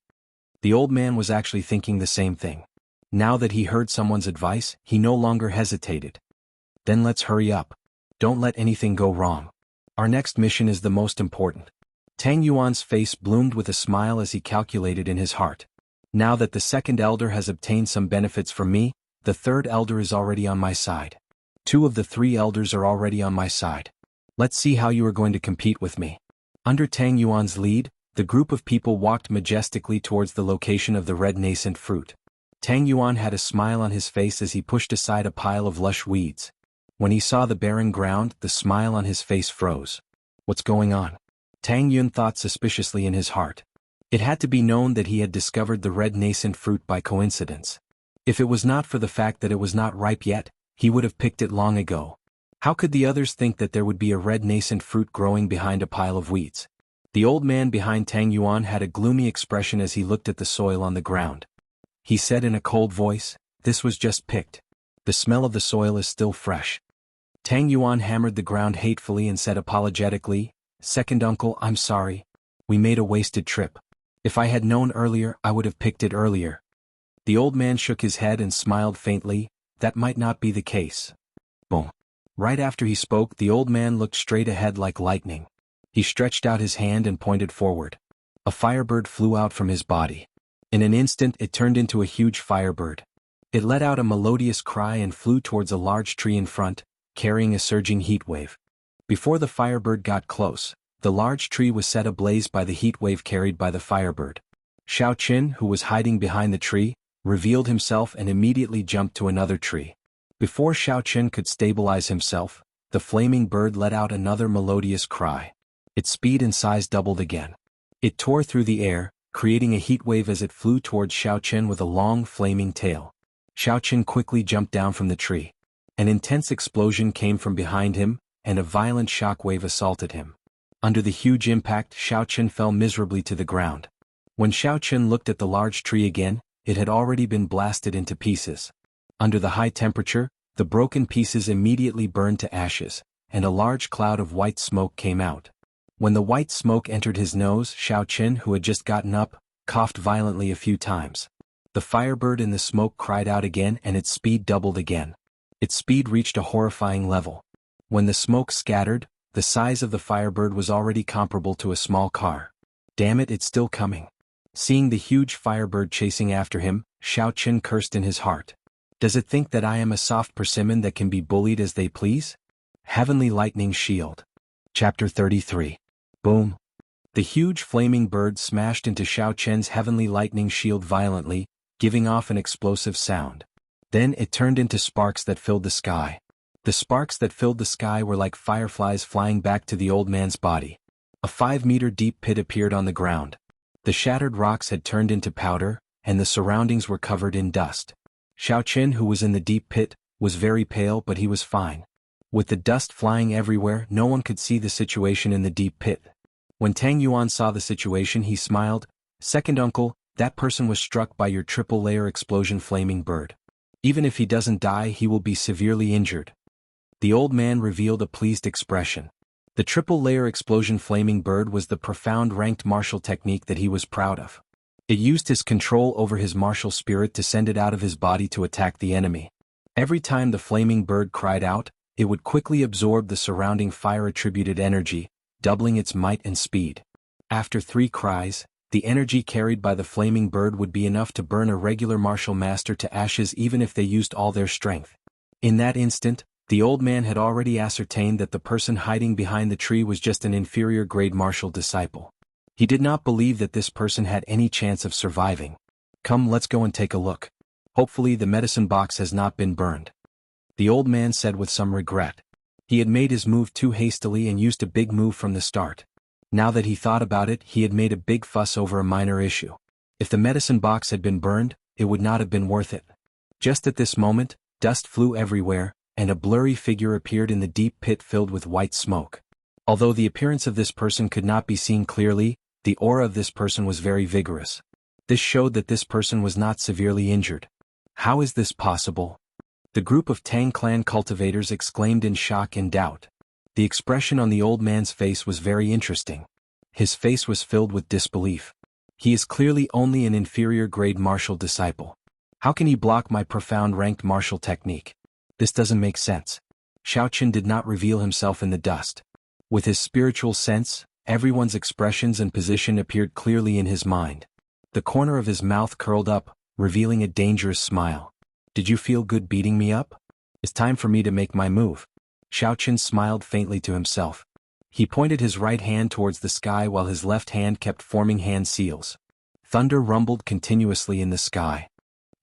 The old man was actually thinking the same thing. Now that he heard someone's advice, he no longer hesitated. "Then let's hurry up. Don't let anything go wrong. Our next mission is the most important." Tang Yuan's face bloomed with a smile as he calculated in his heart. "Now that the second elder has obtained some benefits from me, the third elder is already on my side. 2 of the 3 elders are already on my side. Let's see how you are going to compete with me." Under Tang Yuan's lead, the group of people walked majestically towards the location of the red nascent fruit. Tang Yuan had a smile on his face as he pushed aside a pile of lush weeds. When he saw the barren ground, the smile on his face froze. What's going on? Tang Yun thought suspiciously in his heart. It had to be known that he had discovered the red nascent fruit by coincidence. If it was not for the fact that it was not ripe yet, he would have picked it long ago. How could the others think that there would be a red nascent fruit growing behind a pile of weeds? The old man behind Tang Yuan had a gloomy expression as he looked at the soil on the ground. He said in a cold voice, "This was just picked. The smell of the soil is still fresh." Tang Yuan hammered the ground hatefully and said apologetically, "Second uncle, I'm sorry. We made a wasted trip. If I had known earlier, I would have picked it earlier." The old man shook his head and smiled faintly. "That might not be the case." Boom. Right after he spoke, the old man looked straight ahead like lightning. He stretched out his hand and pointed forward. A firebird flew out from his body. In an instant it turned into a huge firebird. It let out a melodious cry and flew towards a large tree in front, carrying a surging heat wave. Before the firebird got close, the large tree was set ablaze by the heat wave carried by the firebird. Xiaoqin, who was hiding behind the tree, revealed himself and immediately jumped to another tree. Before Xiaoqin could stabilize himself, the flaming bird let out another melodious cry. Its speed and size doubled again. It tore through the air, creating a heat wave as it flew towards Xiaoqin with a long flaming tail. Xiaoqin quickly jumped down from the tree. An intense explosion came from behind him, and a violent shock wave assaulted him. Under the huge impact, Xiaoqin fell miserably to the ground. When Xiaoqin looked at the large tree again, it had already been blasted into pieces. Under the high temperature, the broken pieces immediately burned to ashes, and a large cloud of white smoke came out. When the white smoke entered his nose, Xiaoqin, who had just gotten up, coughed violently a few times. The firebird in the smoke cried out again and its speed doubled again. Its speed reached a horrifying level. When the smoke scattered, the size of the firebird was already comparable to a small car. Damn it, it's still coming. Seeing the huge firebird chasing after him, Xiaoqin cursed in his heart. Does it think that I am a soft persimmon that can be bullied as they please? Heavenly Lightning Shield. Chapter 33. Boom. The huge flaming bird smashed into Xiaoqin's heavenly lightning shield violently, giving off an explosive sound. Then it turned into sparks that filled the sky. The sparks that filled the sky were like fireflies flying back to the old man's body. A 5-meter deep pit appeared on the ground. The shattered rocks had turned into powder, and the surroundings were covered in dust. Xiaoqin, who was in the deep pit, was very pale, but he was fine. With the dust flying everywhere, no one could see the situation in the deep pit. When Tang Yuan saw the situation, he smiled. "Second uncle, that person was struck by your triple-layer explosion flaming bird. Even if he doesn't die, he will be severely injured." The old man revealed a pleased expression. The triple-layer explosion flaming bird was the profound ranked martial technique that he was proud of. It used his control over his martial spirit to send it out of his body to attack the enemy. Every time the flaming bird cried out, it would quickly absorb the surrounding fire-attributed energy, doubling its might and speed. After 3 cries, the energy carried by the flaming bird would be enough to burn a regular martial master to ashes even if they used all their strength. In that instant, the old man had already ascertained that the person hiding behind the tree was just an inferior grade martial disciple. He did not believe that this person had any chance of surviving. "Come, let's go and take a look. Hopefully the medicine box has not been burned," the old man said with some regret. He had made his move too hastily and used a big move from the start. Now that he thought about it, he had made a big fuss over a minor issue. If the medicine box had been burned, it would not have been worth it. Just at this moment, dust flew everywhere, and a blurry figure appeared in the deep pit filled with white smoke. Although the appearance of this person could not be seen clearly, the aura of this person was very vigorous. This showed that this person was not severely injured. How is this possible? The group of Tang clan cultivators exclaimed in shock and doubt. The expression on the old man's face was very interesting. His face was filled with disbelief. He is clearly only an inferior grade martial disciple. How can he block my profound ranked martial technique? This doesn't make sense. Xiaoqin did not reveal himself in the dust. With his spiritual sense, everyone's expressions and position appeared clearly in his mind. The corner of his mouth curled up, revealing a dangerous smile. "Did you feel good beating me up? It's time for me to make my move." Xiaoqin smiled faintly to himself. He pointed his right hand towards the sky while his left hand kept forming hand seals. Thunder rumbled continuously in the sky.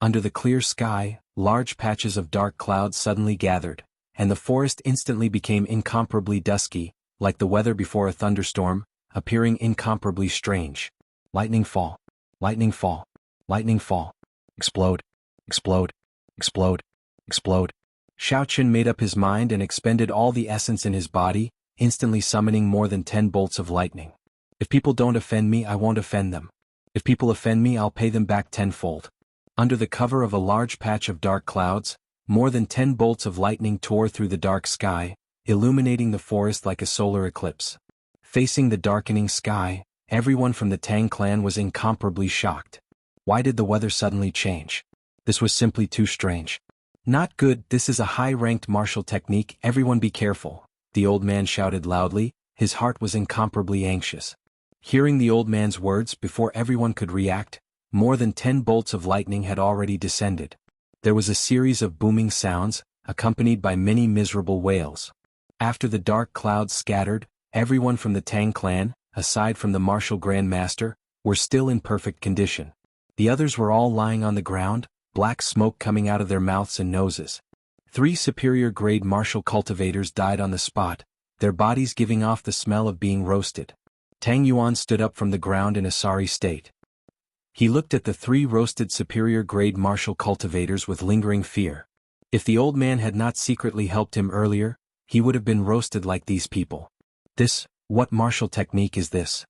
Under the clear sky, large patches of dark clouds suddenly gathered, and the forest instantly became incomparably dusky, like the weather before a thunderstorm, appearing incomparably strange. Lightning fall. Lightning fall. Lightning fall. Explode. Explode. Explode. Explode. Xiaoqin made up his mind and expended all the essence in his body, instantly summoning more than 10 bolts of lightning. If people don't offend me, I won't offend them. If people offend me, I'll pay them back tenfold. Under the cover of a large patch of dark clouds, more than 10 bolts of lightning tore through the dark sky, illuminating the forest like a solar eclipse. Facing the darkening sky, everyone from the Tang clan was incomparably shocked. Why did the weather suddenly change? This was simply too strange. "Not good, this is a high-ranked martial technique, everyone be careful," the old man shouted loudly. His heart was incomparably anxious. Hearing the old man's words before everyone could react, more than 10 bolts of lightning had already descended. There was a series of booming sounds, accompanied by many miserable wails. After the dark clouds scattered, everyone from the Tang clan, aside from the martial Grand Master, were still in perfect condition. The others were all lying on the ground, black smoke coming out of their mouths and noses. 3 superior-grade martial cultivators died on the spot, their bodies giving off the smell of being roasted. Tang Yuan stood up from the ground in a sorry state. He looked at the 3 roasted superior-grade martial cultivators with lingering fear. If the old man had not secretly helped him earlier, he would have been roasted like these people. What martial technique is this?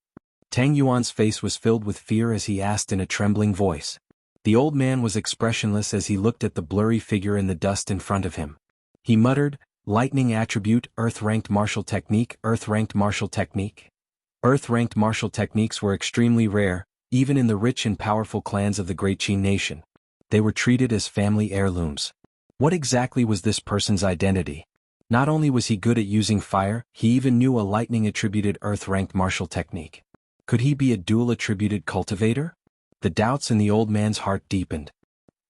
Tang Yuan's face was filled with fear as he asked in a trembling voice. The old man was expressionless as he looked at the blurry figure in the dust in front of him. He muttered, "Lightning attribute, Earth-ranked martial technique, Earth-ranked martial technique." Earth-ranked martial techniques were extremely rare, even in the rich and powerful clans of the Great Qin nation. They were treated as family heirlooms. What exactly was this person's identity? Not only was he good at using fire, he even knew a lightning-attributed Earth-ranked martial technique. Could he be a dual-attributed cultivator? The doubts in the old man's heart deepened.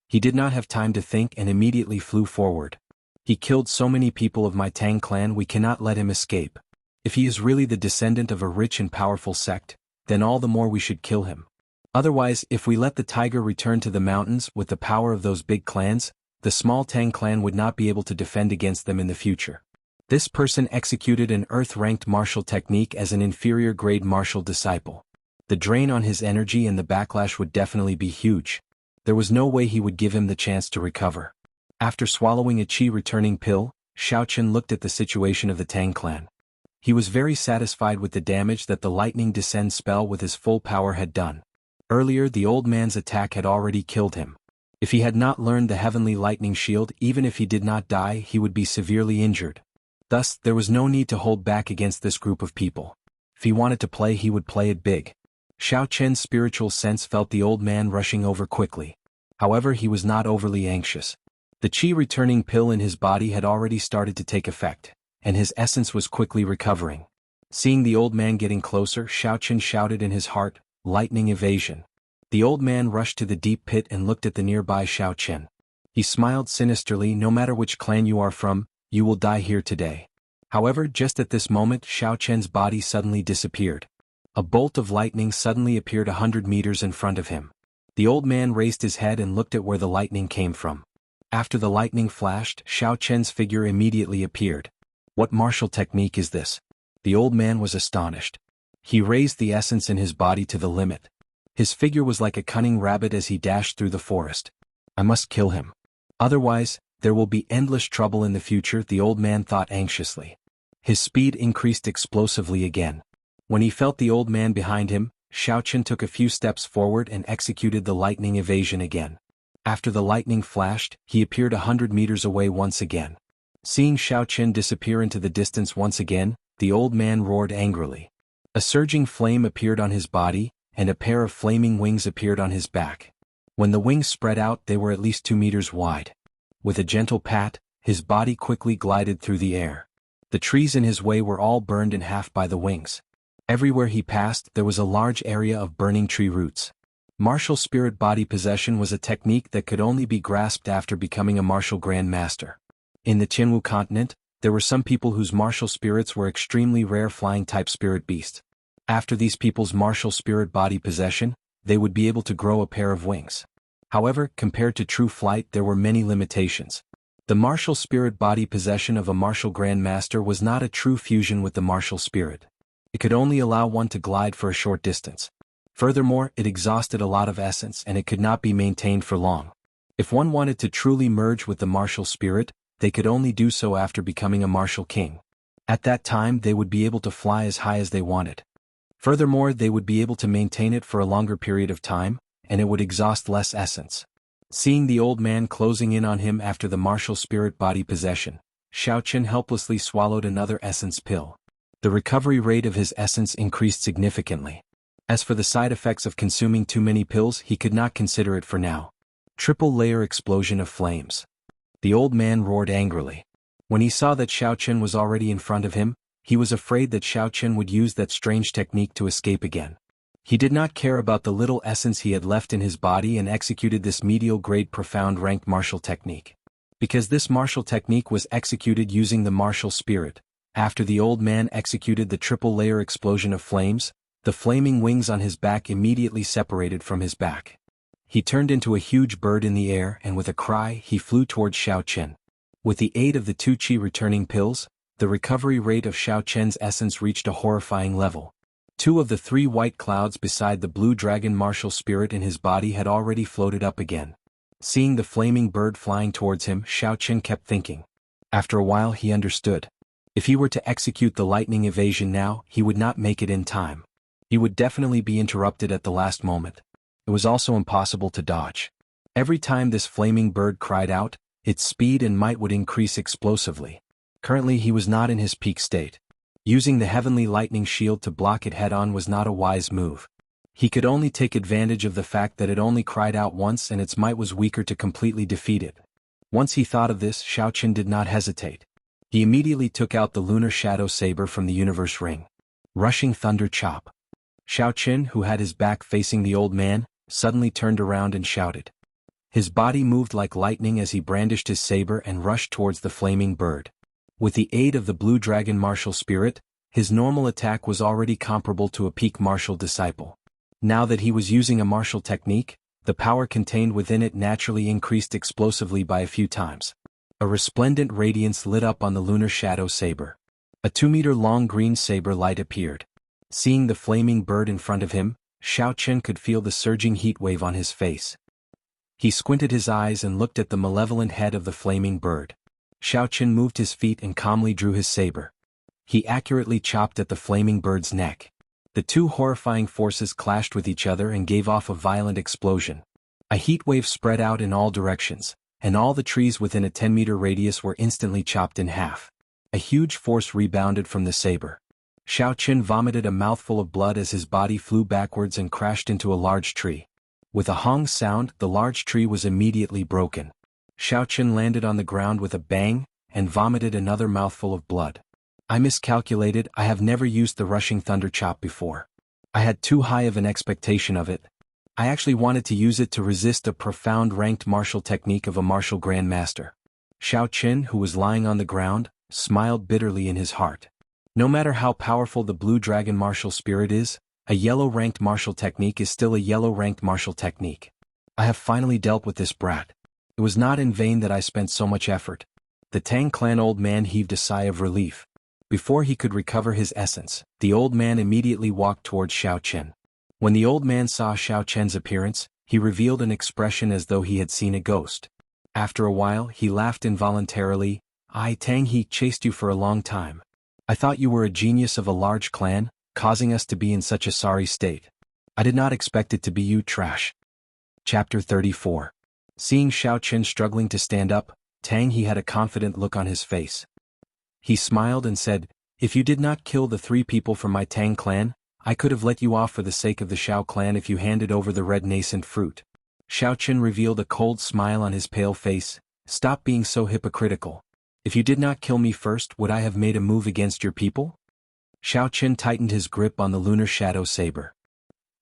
He did not have time to think and immediately flew forward. He killed so many people of my Tang clan, we cannot let him escape. If he is really the descendant of a rich and powerful sect, then all the more we should kill him. Otherwise, if we let the tiger return to the mountains with the power of those big clans, the small Tang clan would not be able to defend against them in the future. This person executed an Earth-ranked martial technique as an inferior-grade martial disciple. The drain on his energy and the backlash would definitely be huge. There was no way he would give him the chance to recover. After swallowing a chi-returning pill, Xiaochen looked at the situation of the Tang clan. He was very satisfied with the damage that the lightning descend spell with his full power had done. Earlier the old man's attack had already killed him. If he had not learned the heavenly lightning shield, even if he did not die, he would be severely injured. Thus, there was no need to hold back against this group of people. If he wanted to play, he would play it big. Xiaochen's spiritual sense felt the old man rushing over quickly. However, he was not overly anxious. The chi-returning pill in his body had already started to take effect, and his essence was quickly recovering. Seeing the old man getting closer, Xiaochen shouted in his heart, "Lightning evasion." The old man rushed to the deep pit and looked at the nearby Xiaochen. He smiled sinisterly, "No matter which clan you are from, you will die here today." However, just at this moment, Xiaochen's body suddenly disappeared. A bolt of lightning suddenly appeared 100 meters in front of him. The old man raised his head and looked at where the lightning came from. After the lightning flashed, Xiaochen's figure immediately appeared. What martial technique is this? The old man was astonished. He raised the essence in his body to the limit. His figure was like a cunning rabbit as he dashed through the forest. I must kill him. Otherwise, there will be endless trouble in the future, the old man thought anxiously. His speed increased explosively again. When he felt the old man behind him, Xiaochen took a few steps forward and executed the lightning evasion again. After the lightning flashed, he appeared 100 meters away once again. Seeing Xiaochen disappear into the distance once again, the old man roared angrily. A surging flame appeared on his body, and a pair of flaming wings appeared on his back. When the wings spread out, they were at least 2 meters wide. With a gentle pat, his body quickly glided through the air. The trees in his way were all burned in half by the wings. Everywhere he passed, there was a large area of burning tree roots. Martial spirit body possession was a technique that could only be grasped after becoming a martial Grand Master. In the Qianhu continent, there were some people whose martial spirits were extremely rare flying-type spirit beasts. After these people's martial spirit body possession, they would be able to grow a pair of wings. However, compared to true flight, there were many limitations. The martial spirit body possession of a martial Grand Master was not a true fusion with the martial spirit. It could only allow one to glide for a short distance. Furthermore, it exhausted a lot of essence and it could not be maintained for long. If one wanted to truly merge with the martial spirit, they could only do so after becoming a martial king. At that time, they would be able to fly as high as they wanted. Furthermore, they would be able to maintain it for a longer period of time, and it would exhaust less essence. Seeing the old man closing in on him after the martial spirit body possession, Xiaochen helplessly swallowed another essence pill. The recovery rate of his essence increased significantly. As for the side effects of consuming too many pills, he could not consider it for now. Triple-layer explosion of flames. The old man roared angrily. When he saw that Xiaochen was already in front of him, He was afraid that Xiaochen would use that strange technique to escape again. He did not care about the little essence he had left in his body and executed this medial-grade profound ranked martial technique. Because this martial technique was executed using the martial spirit, after the old man executed the triple-layer explosion of flames, the flaming wings on his back immediately separated from his back. He turned into a huge bird in the air and with a cry he flew towards Xiaochen. With the aid of the 2 qi returning pills, the recovery rate of Xiaochen's essence reached a horrifying level. 2 of the 3 white clouds beside the blue dragon martial spirit in his body had already floated up again. Seeing the flaming bird flying towards him, Xiaochen kept thinking. After a while he understood. If he were to execute the lightning evasion now, he would not make it in time. He would definitely be interrupted at the last moment. It was also impossible to dodge. Every time this flaming bird cried out, its speed and might would increase explosively. Currently he was not in his peak state. Using the heavenly lightning shield to block it head-on was not a wise move. He could only take advantage of the fact that it only cried out once and its might was weaker to completely defeat it. Once he thought of this, Xiaochen did not hesitate. He immediately took out the lunar shadow saber from the universe ring. Rushing thunder chop. Xiaochen, who had his back facing the old man, suddenly turned around and shouted. His body moved like lightning as he brandished his saber and rushed towards the flaming bird. With the aid of the blue dragon martial spirit, his normal attack was already comparable to a peak martial disciple. Now that he was using a martial technique, the power contained within it naturally increased explosively by a few times. A resplendent radiance lit up on the lunar shadow saber. A 2-meter-long green saber light appeared. Seeing the flaming bird in front of him, Xiaochen could feel the surging heat wave on his face. He squinted his eyes and looked at the malevolent head of the flaming bird. Xiaochen moved his feet and calmly drew his saber. He accurately chopped at the flaming bird's neck. The 2 horrifying forces clashed with each other and gave off a violent explosion. A heat wave spread out in all directions, and all the trees within a 10-meter radius were instantly chopped in half. A huge force rebounded from the saber. Xiaochen vomited a mouthful of blood as his body flew backwards and crashed into a large tree. With a hong sound, the large tree was immediately broken. Xiaochen landed on the ground with a bang, and vomited another mouthful of blood. I miscalculated. I have never used the rushing thunder chop before. I had too high of an expectation of it. I actually wanted to use it to resist a profound ranked martial technique of a martial grandmaster. Xiaochen, who was lying on the ground, smiled bitterly in his heart. No matter how powerful the blue dragon martial spirit is, a yellow ranked martial technique is still a yellow ranked martial technique. I have finally dealt with this brat. It was not in vain that I spent so much effort. The Tang clan old man heaved a sigh of relief. Before he could recover his essence, the old man immediately walked towards Xiaochen. When the old man saw Xiaochen's appearance, he revealed an expression as though he had seen a ghost. After a while he laughed involuntarily. Tang, he chased you for a long time. I thought you were a genius of a large clan, causing us to be in such a sorry state. I did not expect it to be you, trash. Chapter 34. Seeing Xiaochen struggling to stand up, Tang he had a confident look on his face. He smiled and said, if you did not kill the 3 people from my Tang clan, I could have let you off for the sake of the Xiao clan if you handed over the red nascent fruit. Xiaochen revealed a cold smile on his pale face. Stop being so hypocritical. If you did not kill me first, would I have made a move against your people? Xiaochen tightened his grip on the lunar shadow saber.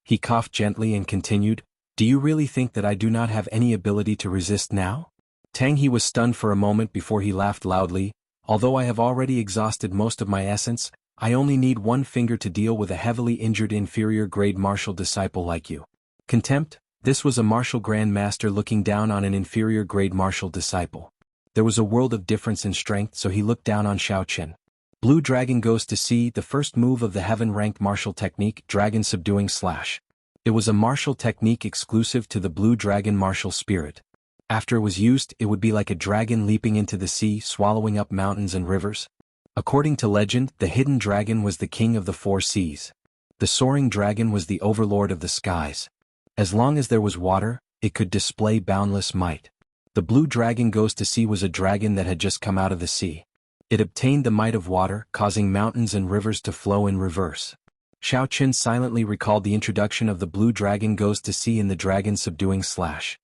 He coughed gently and continued, do you really think that I do not have any ability to resist now? Tang he was stunned for a moment before he laughed loudly. Although I have already exhausted most of my essence, I only need 1 finger to deal with a heavily injured inferior grade martial disciple like you. Contempt? This was a martial grandmaster looking down on an inferior grade martial disciple. There was a world of difference in strength, so he looked down on Xiaochen. Blue Dragon goes to sea. The first move of the heaven-ranked martial technique, Dragon Subduing Slash. It was a martial technique exclusive to the Blue Dragon martial spirit. After it was used, it would be like a dragon leaping into the sea, swallowing up mountains and rivers. According to legend, the hidden dragon was the king of the 4 seas. The soaring dragon was the overlord of the skies. As long as there was water, it could display boundless might. The blue dragon goes to sea was a dragon that had just come out of the sea. It obtained the might of water, causing mountains and rivers to flow in reverse. Xiaochen silently recalled the introduction of the blue dragon goes to sea in the Dragon Subduing Slash.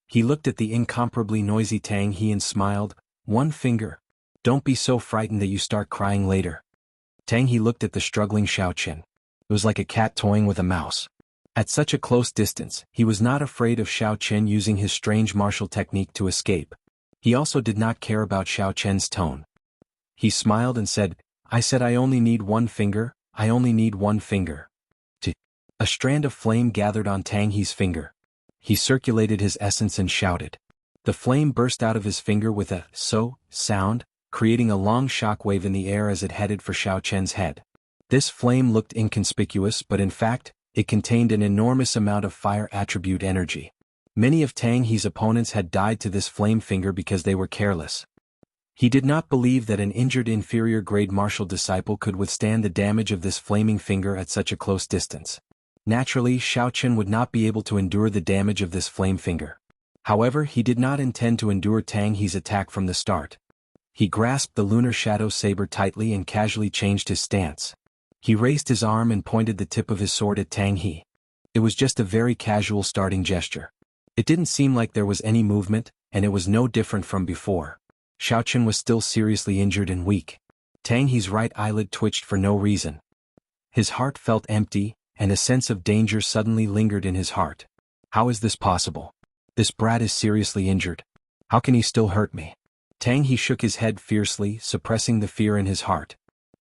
He looked at the incomparably noisy Tang He and smiled. 1 finger. Don't be so frightened that you start crying later. Tang He looked at the struggling Xiaoqian. It was like a cat toying with a mouse. At such a close distance, he was not afraid of Xiaoqian using his strange martial technique to escape. He also did not care about Xiaoqian's tone. He smiled and said, I said I only need one finger, I only need one finger. A strand of flame gathered on Tang He's finger. He circulated his essence and shouted. The flame burst out of his finger with a so sound, creating a long shockwave in the air as it headed for Xiaoqian's head. This flame looked inconspicuous, but in fact, it contained an enormous amount of fire attribute energy. Many of Tang He's opponents had died to this flame finger because they were careless. He did not believe that an injured inferior grade martial disciple could withstand the damage of this flaming finger at such a close distance. Naturally, Xiaoqian would not be able to endure the damage of this flame finger. However, he did not intend to endure Tang He's attack from the start. He grasped the lunar shadow saber tightly and casually changed his stance. He raised his arm and pointed the tip of his sword at Tang He. It was just a very casual starting gesture. It didn't seem like there was any movement, and it was no different from before. Xiaoqian was still seriously injured and weak. Tang He's right eyelid twitched for no reason. His heart felt empty, and a sense of danger suddenly lingered in his heart. How is this possible? This brat is seriously injured. How can he still hurt me? Tang He shook his head fiercely, suppressing the fear in his heart.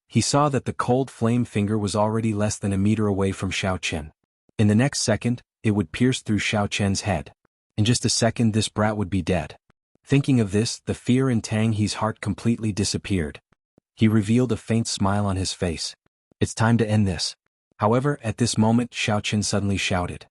He saw that the cold flame finger was already less than a meter away from Xiaoqian. In the next second, it would pierce through Xiaoqian's head. In just a second this brat would be dead. Thinking of this, the fear in Tang He's heart completely disappeared. He revealed a faint smile on his face. It's time to end this. However, at this moment Xiaoqian suddenly shouted.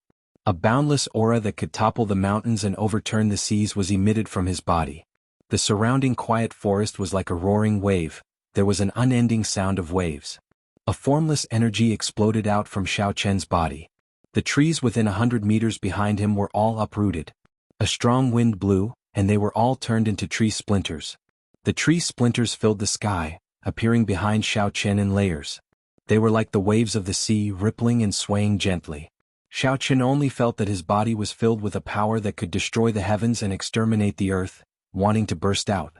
A boundless aura that could topple the mountains and overturn the seas was emitted from his body. The surrounding quiet forest was like a roaring wave. There was an unending sound of waves. A formless energy exploded out from Xiaoqian's body. The trees within 100 meters behind him were all uprooted. A strong wind blew, and they were all turned into tree splinters. The tree splinters filled the sky, appearing behind Xiaoqian in layers. They were like the waves of the sea, rippling and swaying gently. Xiaoqian only felt that his body was filled with a power that could destroy the heavens and exterminate the earth, wanting to burst out.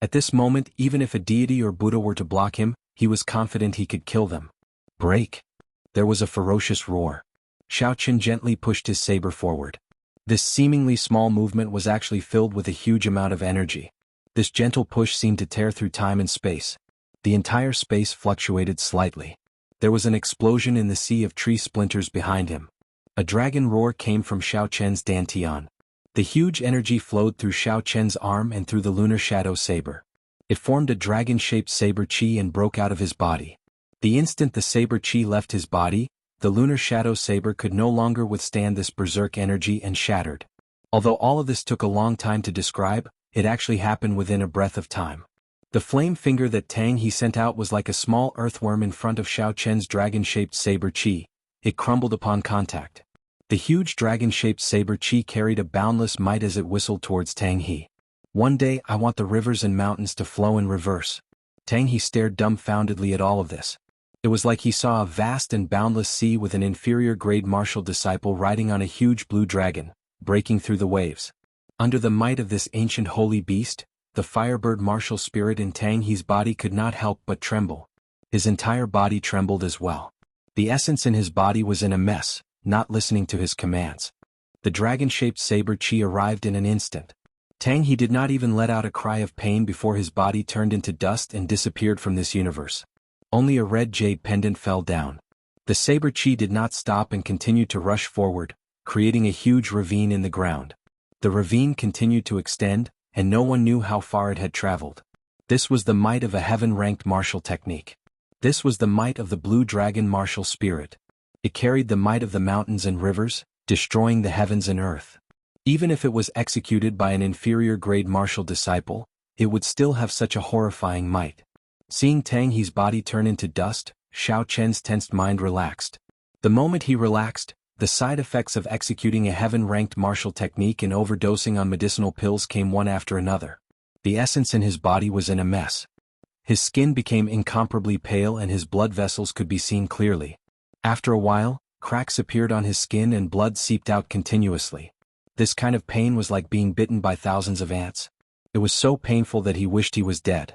At this moment, even if a deity or Buddha were to block him, he was confident he could kill them. Break! There was a ferocious roar. Xiaoqian gently pushed his saber forward. This seemingly small movement was actually filled with a huge amount of energy. This gentle push seemed to tear through time and space. The entire space fluctuated slightly. There was an explosion in the sea of tree splinters behind him. A dragon roar came from Xiaoqian's dantian. The huge energy flowed through Xiaoqian's arm and through the lunar shadow saber. It formed a dragon-shaped saber chi and broke out of his body. The instant the saber chi left his body, the lunar shadow saber could no longer withstand this berserk energy and shattered. Although all of this took a long time to describe, it actually happened within a breath of time. The flame finger that Tang He sent out was like a small earthworm in front of Xiaoqian's dragon-shaped saber chi. It crumbled upon contact. The huge dragon-shaped saber chi carried a boundless might as it whistled towards Tang He. One day I want the rivers and mountains to flow in reverse. Tang He stared dumbfoundedly at all of this. It was like he saw a vast and boundless sea with an inferior grade martial disciple riding on a huge blue dragon, breaking through the waves. Under the might of this ancient holy beast, the firebird martial spirit in Tang He's body could not help but tremble. His entire body trembled as well. The essence in his body was in a mess, not listening to his commands. The dragon-shaped saber chi arrived in an instant. Tang He did not even let out a cry of pain before his body turned into dust and disappeared from this universe. Only a red jade pendant fell down. The saber chi did not stop and continued to rush forward, creating a huge ravine in the ground. The ravine continued to extend, and no one knew how far it had traveled. This was the might of a heaven-ranked martial technique. This was the might of the blue dragon martial spirit. It carried the might of the mountains and rivers, destroying the heavens and earth. Even if it was executed by an inferior grade martial disciple, it would still have such a horrifying might. Seeing Tang He's body turn into dust, Xiaoqian's tensed mind relaxed. The moment he relaxed, the side effects of executing a heaven-ranked martial technique and overdosing on medicinal pills came one after another. The essence in his body was in a mess. His skin became incomparably pale and his blood vessels could be seen clearly. After a while, cracks appeared on his skin and blood seeped out continuously. This kind of pain was like being bitten by thousands of ants. It was so painful that he wished he was dead.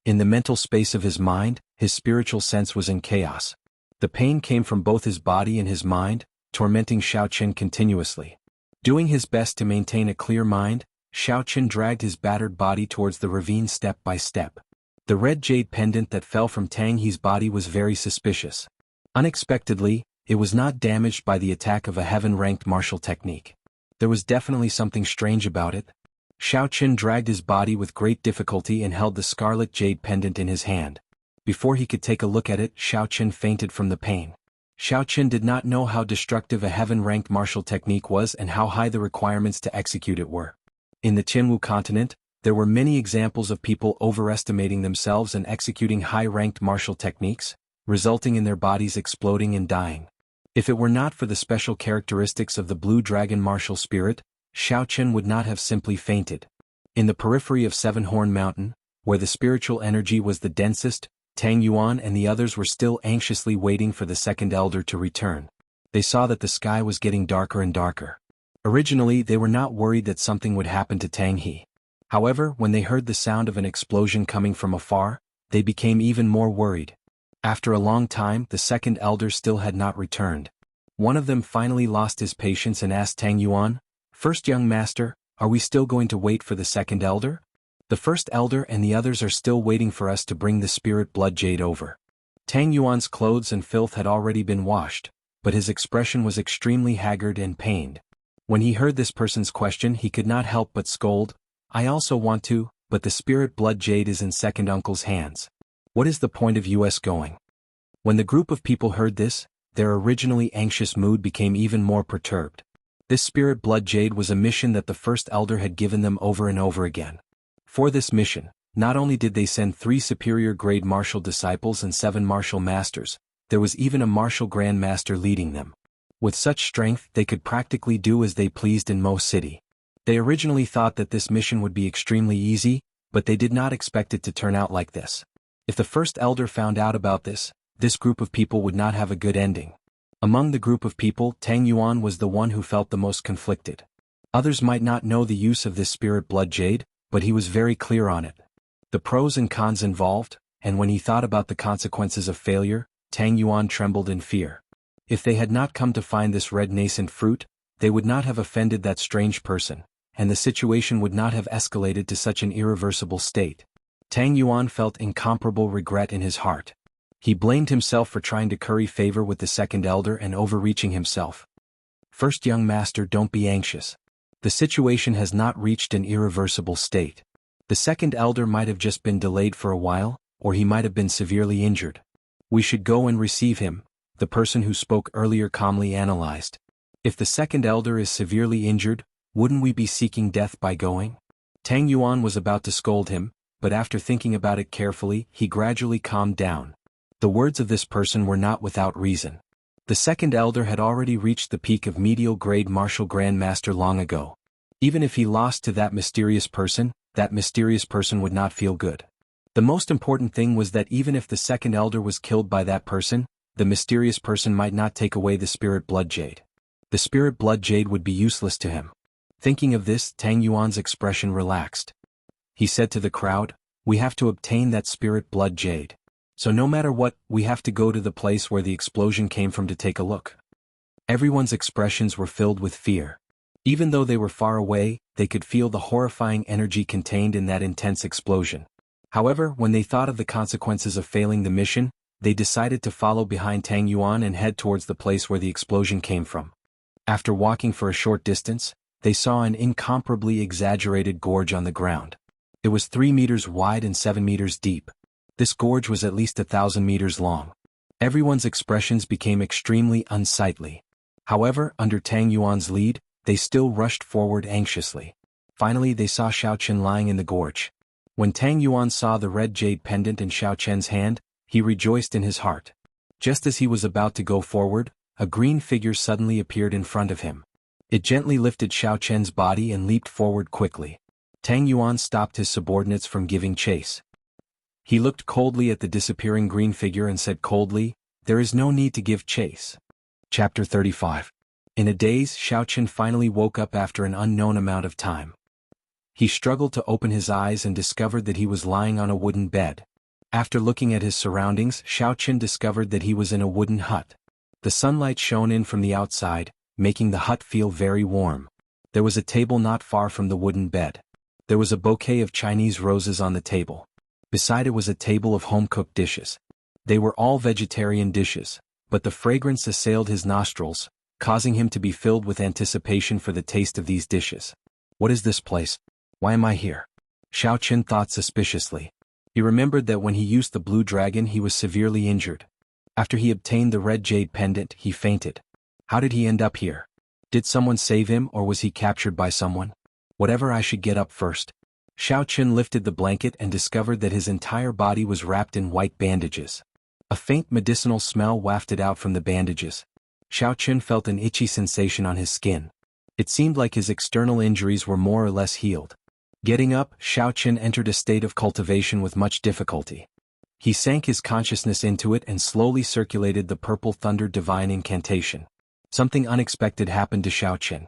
In the mental space of his mind, his spiritual sense was in chaos. The pain came from both his body and his mind, tormenting Xiaoqian continuously. Doing his best to maintain a clear mind, Xiaoqian dragged his battered body towards the ravine step by step. The red jade pendant that fell from Tang He's body was very suspicious. Unexpectedly, it was not damaged by the attack of a heaven-ranked martial technique. There was definitely something strange about it. Xiaoqian dragged his body with great difficulty and held the scarlet jade pendant in his hand. Before he could take a look at it, Xiaoqian fainted from the pain. Xiaoqian did not know how destructive a heaven-ranked martial technique was and how high the requirements to execute it were. In the Jianghu continent, there were many examples of people overestimating themselves and executing high-ranked martial techniques, resulting in their bodies exploding and dying. If it were not for the special characteristics of the blue dragon martial spirit, Xiaoqian would not have simply fainted. In the periphery of Seven Horn Mountain, where the spiritual energy was the densest, Tang Yuan and the others were still anxiously waiting for the second elder to return. They saw that the sky was getting darker and darker. Originally, they were not worried that something would happen to Tang He. However, when they heard the sound of an explosion coming from afar, they became even more worried. After a long time, the second elder still had not returned. One of them finally lost his patience and asked Tang Yuan, "First young master, are we still going to wait for the second elder? The first elder and the others are still waiting for us to bring the spirit blood jade over." Tang Yuan's clothes and filth had already been washed, but his expression was extremely haggard and pained. When he heard this person's question, he could not help but scold, "I also want to, but the spirit blood jade is in second uncle's hands. What is the point of us going?" When the group of people heard this, their originally anxious mood became even more perturbed. This spirit blood jade was a mission that the first elder had given them over and over again. For this mission, not only did they send 3 superior grade martial disciples and 7 martial masters, there was even a martial grand master leading them. With such strength, they could practically do as they pleased in Mo City. They originally thought that this mission would be extremely easy, but they did not expect it to turn out like this. If the first elder found out about this group of people would not have a good ending. Among the group of people, Tang Yuan was the one who felt the most conflicted. Others might not know the use of this spirit blood jade, but he was very clear on it. The pros and cons involved, and when he thought about the consequences of failure, Tang Yuan trembled in fear. If they had not come to find this red nascent fruit, they would not have offended that strange person, and the situation would not have escalated to such an irreversible state. Tang Yuan felt incomparable regret in his heart. He blamed himself for trying to curry favor with the second elder and overreaching himself. "First young master, don't be anxious. The situation has not reached an irreversible state. The second elder might have just been delayed for a while, or he might have been severely injured. We should go and receive him," the person who spoke earlier calmly analyzed. "If the second elder is severely injured, wouldn't we be seeking death by going?" Tang Yuan was about to scold him, but after thinking about it carefully, he gradually calmed down. The words of this person were not without reason. The second elder had already reached the peak of medial grade martial grand master long ago. Even if he lost to that mysterious person would not feel good. The most important thing was that even if the second elder was killed by that person, the mysterious person might not take away the spirit blood jade. The spirit blood jade would be useless to him. Thinking of this, Tang Yuan's expression relaxed. He said to the crowd, "We have to obtain that spirit blood jade. So no matter what, we have to go to the place where the explosion came from to take a look." Everyone's expressions were filled with fear. Even though they were far away, they could feel the horrifying energy contained in that intense explosion. However, when they thought of the consequences of failing the mission, they decided to follow behind Tang Yuan and head towards the place where the explosion came from. After walking for a short distance, they saw an incomparably exaggerated gorge on the ground. It was 3 meters wide and 7 meters deep. This gorge was at least 1,000 meters long. Everyone's expressions became extremely unsightly. However, under Tang Yuan's lead, they still rushed forward anxiously. Finally, they saw Xiaoqian lying in the gorge. When Tang Yuan saw the red jade pendant in Xiaoqian's hand, he rejoiced in his heart. Just as he was about to go forward, a green figure suddenly appeared in front of him. It gently lifted Xiaoqian's body and leaped forward quickly. Tang Yuan stopped his subordinates from giving chase. He looked coldly at the disappearing green figure and said coldly, "There is no need to give chase." Chapter 35. In a daze, Xiaoqian finally woke up after an unknown amount of time. He struggled to open his eyes and discovered that he was lying on a wooden bed. After looking at his surroundings, Xiaoqin discovered that he was in a wooden hut. The sunlight shone in from the outside, making the hut feel very warm. There was a table not far from the wooden bed. There was a bouquet of Chinese roses on the table. Beside it was a table of home-cooked dishes. They were all vegetarian dishes, but the fragrance assailed his nostrils, causing him to be filled with anticipation for the taste of these dishes. What is this place? Why am I here? Xiaoqin thought suspiciously. He remembered that when he used the blue dragon he was severely injured. After he obtained the red jade pendant, he fainted. How did he end up here? Did someone save him or was he captured by someone? Whatever, I should get up first. Xiaoqin lifted the blanket and discovered that his entire body was wrapped in white bandages. A faint medicinal smell wafted out from the bandages. Xiaoqin felt an itchy sensation on his skin. It seemed like his external injuries were more or less healed. Getting up, Xiaoqin entered a state of cultivation with much difficulty. He sank his consciousness into it and slowly circulated the purple thunder divine incantation. Something unexpected happened to Xiaoqin.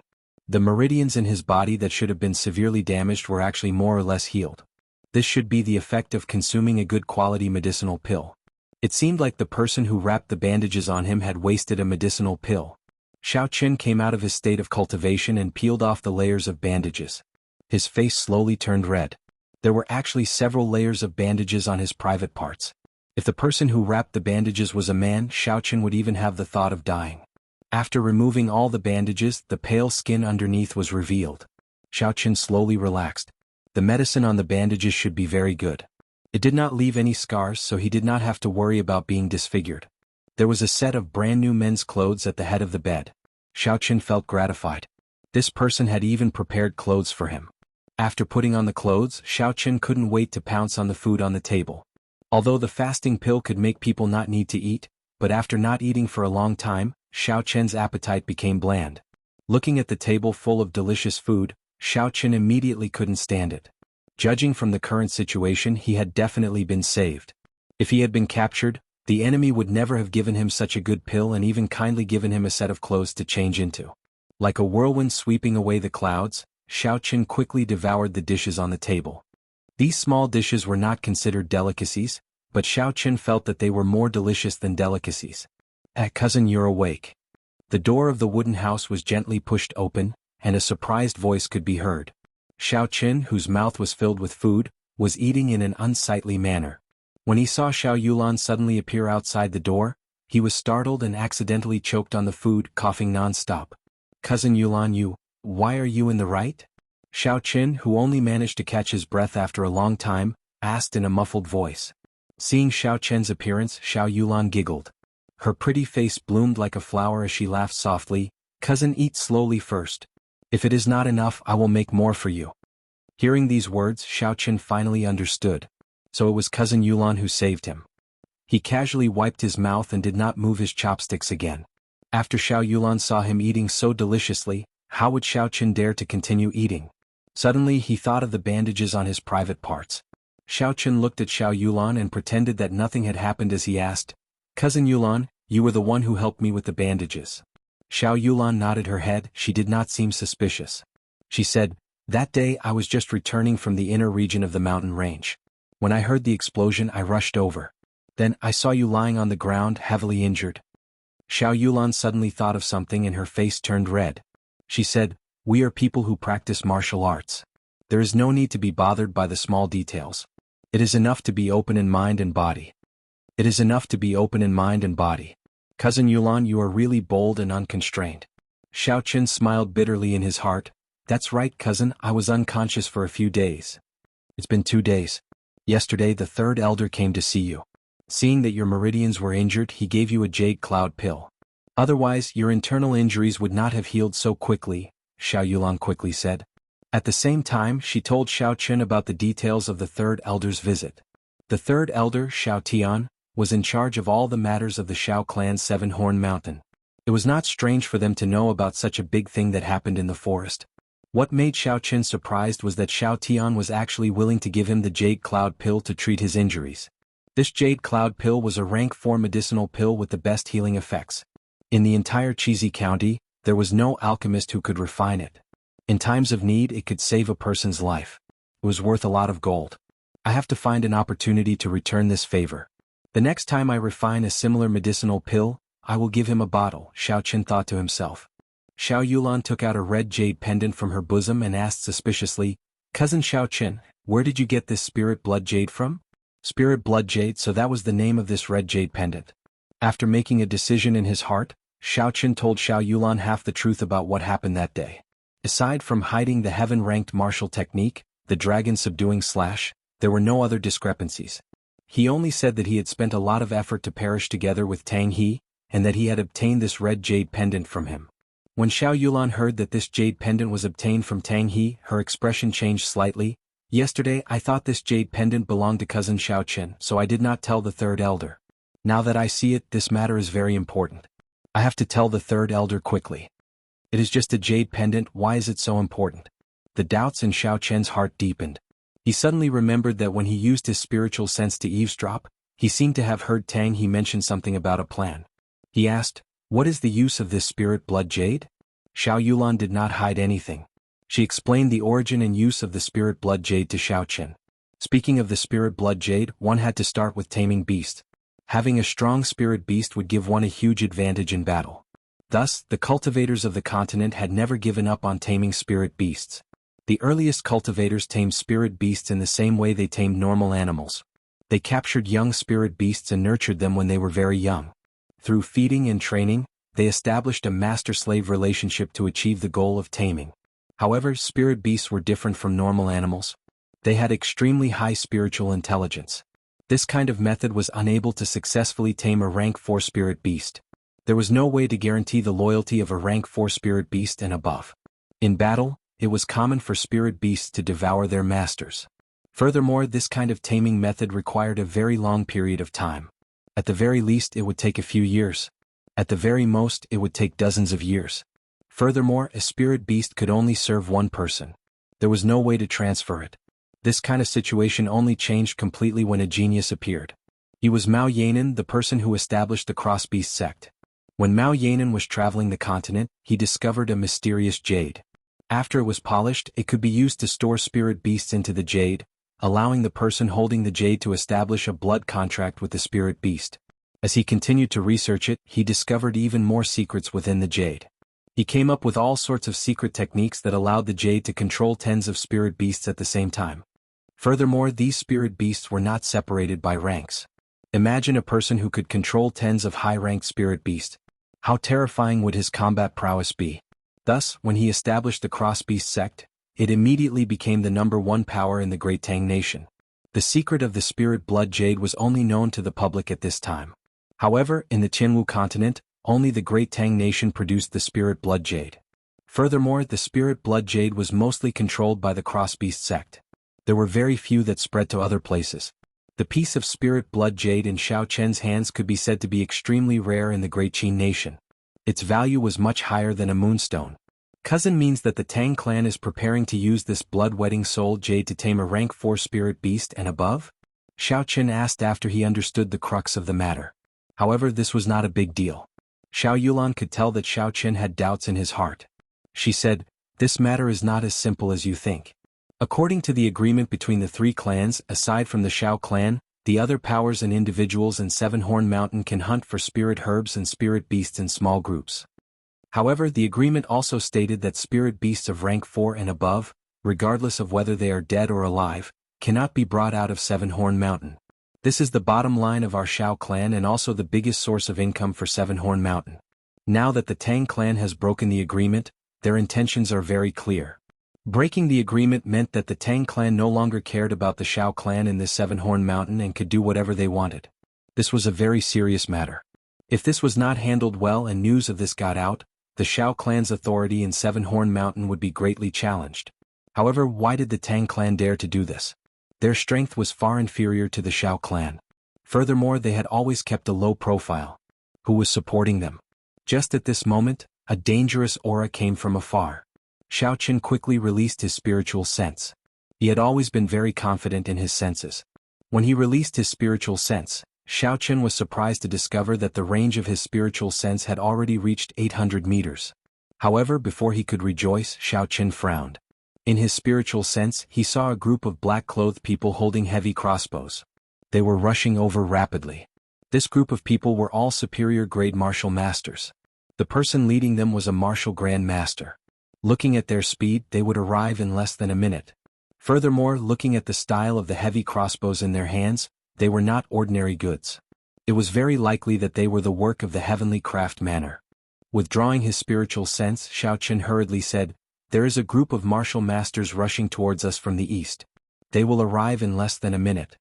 The meridians in his body that should have been severely damaged were actually more or less healed. This should be the effect of consuming a good quality medicinal pill. It seemed like the person who wrapped the bandages on him had wasted a medicinal pill. Xiaoqin came out of his state of cultivation and peeled off the layers of bandages. His face slowly turned red. There were actually several layers of bandages on his private parts. If the person who wrapped the bandages was a man, Xiaoqin would even have the thought of dying. After removing all the bandages, the pale skin underneath was revealed. Xiaoqin slowly relaxed. The medicine on the bandages should be very good. It did not leave any scars, so he did not have to worry about being disfigured. There was a set of brand new men's clothes at the head of the bed. Xiaoqin felt gratified. This person had even prepared clothes for him. After putting on the clothes, Xiaoqin couldn't wait to pounce on the food on the table. Although the fasting pill could make people not need to eat, but after not eating for a long time, Xiaoqin's appetite became bland. Looking at the table full of delicious food, Xiaoqin immediately couldn't stand it. Judging from the current situation, he had definitely been saved. If he had been captured, the enemy would never have given him such a good pill and even kindly given him a set of clothes to change into. Like a whirlwind sweeping away the clouds, Xiaoqin quickly devoured the dishes on the table. These small dishes were not considered delicacies, but Xiaoqin felt that they were more delicious than delicacies. Cousin, you're awake." The door of the wooden house was gently pushed open, and a surprised voice could be heard. Xiaoqin, whose mouth was filled with food, was eating in an unsightly manner. When he saw Xiaoyulan suddenly appear outside the door, he was startled and accidentally choked on the food, coughing non-stop. "Cousin Yulan, why are you in the right?" Xiaoqin, who only managed to catch his breath after a long time, asked in a muffled voice. Seeing Xiaoqin's appearance, Xiaoyulan giggled. Her pretty face bloomed like a flower as she laughed softly. "Cousin, eat slowly first. If it is not enough, I will make more for you." Hearing these words, Xiaoqin finally understood. So it was Cousin Yulan who saved him. He casually wiped his mouth and did not move his chopsticks again. After Xiaoyulan saw him eating so deliciously, how would Xiaoqin dare to continue eating? Suddenly he thought of the bandages on his private parts. Xiaoqin looked at Xiaoyulan and pretended that nothing had happened as he asked, "Cousin Yulan, you were the one who helped me with the bandages." Xiaoyulan nodded her head. She did not seem suspicious. She said, "That day I was just returning from the inner region of the mountain range. When I heard the explosion, I rushed over. Then I saw you lying on the ground, heavily injured." Xiaoyulan suddenly thought of something and her face turned red. She said, "We are people who practice martial arts. There is no need to be bothered by the small details. It is enough to be open in mind and body. It is enough to be open in mind and body. Cousin Yulan, you are really bold and unconstrained." Xiaoqin smiled bitterly in his heart. "That's right, cousin, I was unconscious for a few days." "It's been 2 days. Yesterday the third elder came to see you. Seeing that your meridians were injured, he gave you a jade cloud pill. Otherwise, your internal injuries would not have healed so quickly," Xiaoyulan quickly said. At the same time, she told Xiaoqin about the details of the third elder's visit. The third elder, Xiao Tian, was in charge of all the matters of the Xiao clan's Seven-Horn Mountain. It was not strange for them to know about such a big thing that happened in the forest. What made Xiaoqin surprised was that Xiao Tian was actually willing to give him the jade cloud pill to treat his injuries. This jade cloud pill was a rank 4 medicinal pill with the best healing effects. In the entire Chizi County, there was no alchemist who could refine it. In times of need, it could save a person's life. It was worth a lot of gold. I have to find an opportunity to return this favor. The next time I refine a similar medicinal pill, I will give him a bottle, Xiaochen thought to himself. Xiao Yulan took out a red jade pendant from her bosom and asked suspiciously, "Cousin Xiaochen, where did you get this spirit blood jade from?" Spirit blood jade, so that was the name of this red jade pendant. After making a decision in his heart, Xiaochen told Xiao Yulan half the truth about what happened that day. Aside from hiding the heaven-ranked martial technique, the dragon subduing slash, there were no other discrepancies. He only said that he had spent a lot of effort to perish together with Tang He, and that he had obtained this red jade pendant from him. When Xiao Yulan heard that this jade pendant was obtained from Tang He, her expression changed slightly. "Yesterday I thought this jade pendant belonged to cousin Xiaochen, so I did not tell the third elder. Now that I see it, this matter is very important. I have to tell the third elder quickly. It is just a jade pendant, why is it so important?" The doubts in Xiaochen's heart deepened. He suddenly remembered that when he used his spiritual sense to eavesdrop, he seemed to have heard Tang He mention something about a plan. He asked, "What is the use of this spirit blood jade?" Xiao Yulan did not hide anything. She explained the origin and use of the spirit blood jade to Xiaochen. Speaking of the spirit blood jade, one had to start with taming beast. Having a strong spirit beast would give one a huge advantage in battle. Thus, the cultivators of the continent had never given up on taming spirit beasts. The earliest cultivators tamed spirit beasts in the same way they tamed normal animals. They captured young spirit beasts and nurtured them when they were very young. Through feeding and training, they established a master-slave relationship to achieve the goal of taming. However, spirit beasts were different from normal animals. They had extremely high spiritual intelligence. This kind of method was unable to successfully tame a rank 4 spirit beast. There was no way to guarantee the loyalty of a rank 4 spirit beast and above. In battle, it was common for spirit beasts to devour their masters. Furthermore, this kind of taming method required a very long period of time. At the very least, it would take a few years. At the very most, it would take dozens of years. Furthermore, a spirit beast could only serve one person. There was no way to transfer it. This kind of situation only changed completely when a genius appeared. He was Mao Yanan, the person who established the cross-beast sect. When Mao Yanan was traveling the continent, he discovered a mysterious jade. After it was polished, it could be used to store spirit beasts into the jade, allowing the person holding the jade to establish a blood contract with the spirit beast. As he continued to research it, he discovered even more secrets within the jade. He came up with all sorts of secret techniques that allowed the jade to control tens of spirit beasts at the same time. Furthermore, these spirit beasts were not separated by ranks. Imagine a person who could control tens of high-ranked spirit beasts. How terrifying would his combat prowess be? Thus, when he established the cross-beast sect, it immediately became the #1 power in the Great Tang Nation. The secret of the spirit blood jade was only known to the public at this time. However, in the Jianghu continent, only the Great Tang Nation produced the spirit blood jade. Furthermore, the spirit blood jade was mostly controlled by the cross-beast sect. There were very few that spread to other places. The piece of spirit blood jade in Xiaochen's hands could be said to be extremely rare in the Great Qin Nation. Its value was much higher than a moonstone. Cousin means that the Tang clan is preparing to use this blood-wetting soul jade to tame a rank 4 spirit beast and above? Xiaochen asked after he understood the crux of the matter. However, this was not a big deal. Xiao Yulan could tell that Xiaochen had doubts in his heart. She said, "This matter is not as simple as you think. According to the agreement between the 3 clans, aside from the Xiao clan, the other powers and individuals in Seven-Horn Mountain can hunt for spirit herbs and spirit beasts in small groups. However, the agreement also stated that spirit beasts of rank 4 and above, regardless of whether they are dead or alive, cannot be brought out of Seven-Horn Mountain. This is the bottom line of our Xiao clan and also the biggest source of income for Seven-Horn Mountain. Now that the Tang clan has broken the agreement, their intentions are very clear. Breaking the agreement meant that the Tang clan no longer cared about the Xiao clan in the Seven-Horn Mountain and could do whatever they wanted. This was a very serious matter. If this was not handled well and news of this got out, the Xiao clan's authority in Seven-Horn Mountain would be greatly challenged. However, why did the Tang clan dare to do this? Their strength was far inferior to the Xiao clan. Furthermore, they had always kept a low profile. Who was supporting them? Just at this moment, a dangerous aura came from afar. Xiaochen quickly released his spiritual sense. He had always been very confident in his senses. When he released his spiritual sense, Xiaochen was surprised to discover that the range of his spiritual sense had already reached 800 meters. However, before he could rejoice, Xiaochen frowned. In his spiritual sense, he saw a group of black-clothed people holding heavy crossbows. They were rushing over rapidly. This group of people were all superior-grade martial masters. The person leading them was a martial grand master. Looking at their speed, they would arrive in less than a minute. Furthermore, looking at the style of the heavy crossbows in their hands, they were not ordinary goods. It was very likely that they were the work of the heavenly craft manner. Withdrawing his spiritual sense, Xiaochen hurriedly said, "There is a group of martial masters rushing towards us from the east. They will arrive in less than a minute.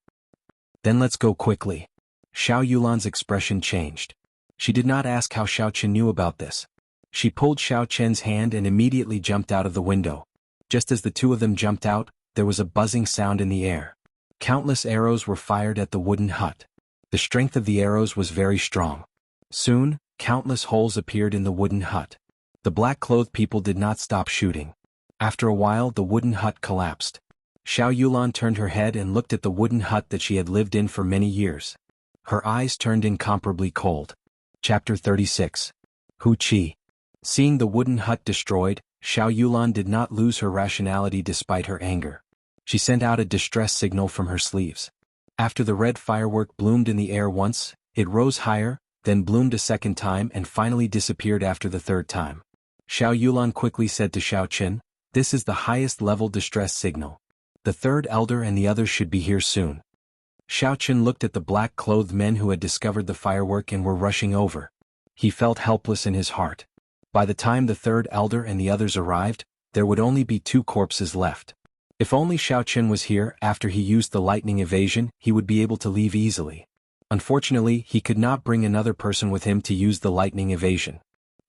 Then let's go quickly." Xiao Yulan's expression changed. She did not ask how Xiaochen knew about this. She pulled Xiaochen's hand and immediately jumped out of the window. Just as the two of them jumped out, there was a buzzing sound in the air. Countless arrows were fired at the wooden hut. The strength of the arrows was very strong. Soon, countless holes appeared in the wooden hut. The black-clothed people did not stop shooting. After a while, the wooden hut collapsed. Xiao Yulan turned her head and looked at the wooden hut that she had lived in for many years. Her eyes turned incomparably cold. Chapter 36. Hu Qi. Seeing the wooden hut destroyed, Xiao Yulan did not lose her rationality despite her anger. She sent out a distress signal from her sleeves. After the red firework bloomed in the air once, it rose higher, then bloomed a second time and finally disappeared after the third time. Xiao Yulan quickly said to Xiaochen, "This is the highest level distress signal. The third elder and the others should be here soon." Xiaochen looked at the black-clothed men who had discovered the firework and were rushing over. He felt helpless in his heart. By the time the third elder and the others arrived, there would only be 2 corpses left. If only Xiaochen was here after he used the lightning evasion, he would be able to leave easily. Unfortunately, he could not bring another person with him to use the lightning evasion.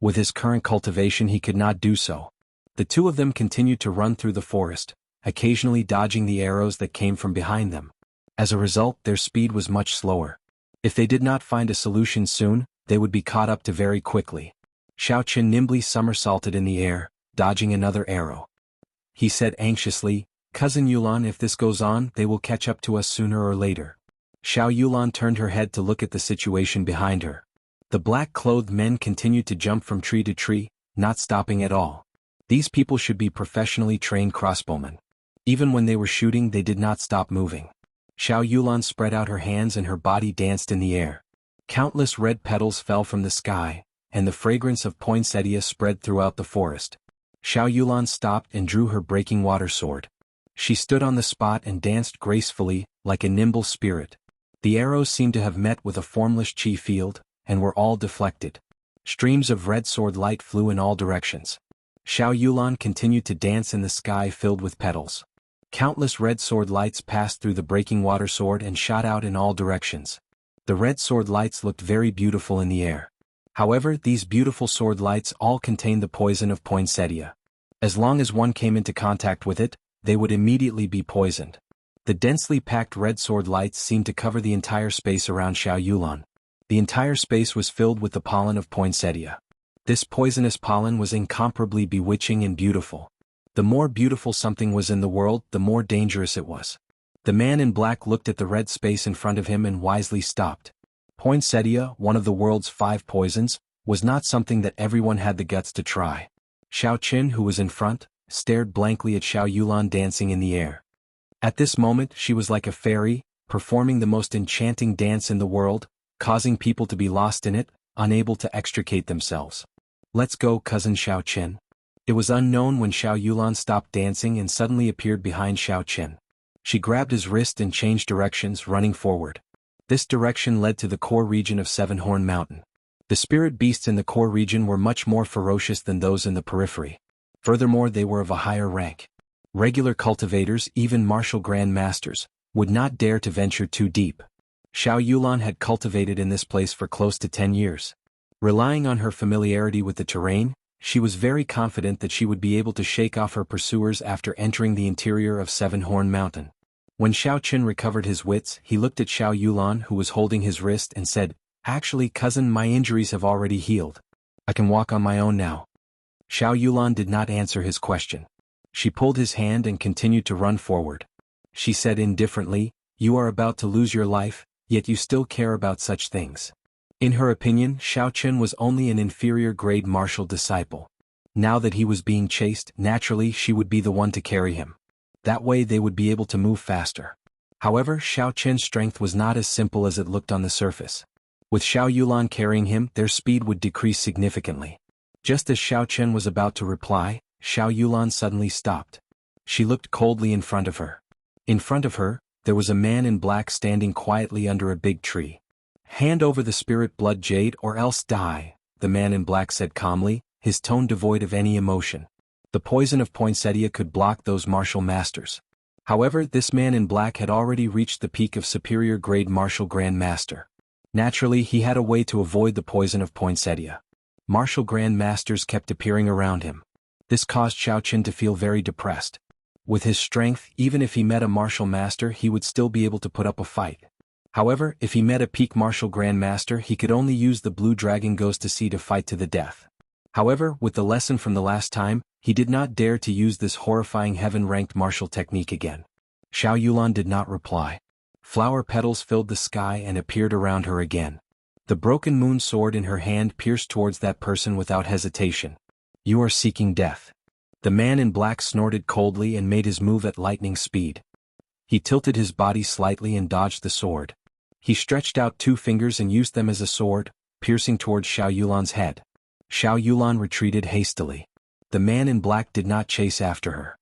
With his current cultivation he could not do so. The two of them continued to run through the forest, occasionally dodging the arrows that came from behind them. As a result, their speed was much slower. If they did not find a solution soon, they would be caught up to very quickly. Xiaochen nimbly somersaulted in the air, dodging another arrow. He said anxiously, "Cousin Yulan, if this goes on, they will catch up to us sooner or later." Xiao Yulan turned her head to look at the situation behind her. The black-clothed men continued to jump from tree to tree, not stopping at all. These people should be professionally trained crossbowmen. Even when they were shooting, they did not stop moving. Xiao Yulan spread out her hands and her body danced in the air. Countless red petals fell from the sky, and the fragrance of poinsettia spread throughout the forest. Xiao Yulan stopped and drew her breaking water sword. She stood on the spot and danced gracefully, like a nimble spirit. The arrows seemed to have met with a formless chi field, and were all deflected. Streams of red sword light flew in all directions. Xiao Yulan continued to dance in the sky filled with petals. Countless red sword lights passed through the breaking water sword and shot out in all directions. The red sword lights looked very beautiful in the air. However, these beautiful sword lights all contained the poison of poinsettia. As long as one came into contact with it, they would immediately be poisoned. The densely packed red sword lights seemed to cover the entire space around Xiao Yulan. The entire space was filled with the pollen of poinsettia. This poisonous pollen was incomparably bewitching and beautiful. The more beautiful something was in the world, the more dangerous it was. The man in black looked at the red space in front of him and wisely stopped. Poinsettia, one of the world's 5 poisons, was not something that everyone had the guts to try. Xiao Qin, who was in front, stared blankly at Xiao Yulan dancing in the air. At this moment she was like a fairy, performing the most enchanting dance in the world, causing people to be lost in it, unable to extricate themselves. "Let's go, cousin Xiao Qin." It was unknown when Xiao Yulan stopped dancing and suddenly appeared behind Xiao Qin. She grabbed his wrist and changed directions, running forward. This direction led to the core region of Seven-Horn Mountain. The spirit beasts in the core region were much more ferocious than those in the periphery. Furthermore, they were of a higher rank. Regular cultivators, even martial grand masters, would not dare to venture too deep. Xiao Yulan had cultivated in this place for close to 10 years. Relying on her familiarity with the terrain, she was very confident that she would be able to shake off her pursuers after entering the interior of Seven-Horn Mountain. When Xiao Qin recovered his wits, he looked at Xiao Yulan, who was holding his wrist, and said, "Actually, cousin, my injuries have already healed. I can walk on my own now." Xiao Yulan did not answer his question. She pulled his hand and continued to run forward. She said indifferently, "You are about to lose your life, yet you still care about such things." In her opinion, Xiao Qin was only an inferior grade martial disciple. Now that he was being chased, naturally she would be the one to carry him. That way they would be able to move faster. However, Xiao Qian's strength was not as simple as it looked on the surface. With Xiao Yulan carrying him, their speed would decrease significantly. Just as Xiao Qian was about to reply, Xiao Yulan suddenly stopped. She looked coldly in front of her. In front of her, there was a man in black standing quietly under a big tree. "Hand over the spirit blood jade or else die," the man in black said calmly, his tone devoid of any emotion. The poison of poinsettia could block those martial masters. However, this man in black had already reached the peak of superior grade martial grand master. Naturally, he had a way to avoid the poison of poinsettia. Martial grand masters kept appearing around him. This caused Xiao Qian to feel very depressed. With his strength, even if he met a martial master, he would still be able to put up a fight. However, if he met a peak martial grand master, he could only use the blue dragon ghost to see to fight to the death. However, with the lesson from the last time, he did not dare to use this horrifying heaven-ranked martial technique again. Xiao Yulan did not reply. Flower petals filled the sky and appeared around her again. The broken moon sword in her hand pierced towards that person without hesitation. "You are seeking death." The man in black snorted coldly and made his move at lightning speed. He tilted his body slightly and dodged the sword. He stretched out 2 fingers and used them as a sword, piercing towards Xiao Yulan's head. Xiao Yulan retreated hastily. The man in black did not chase after her.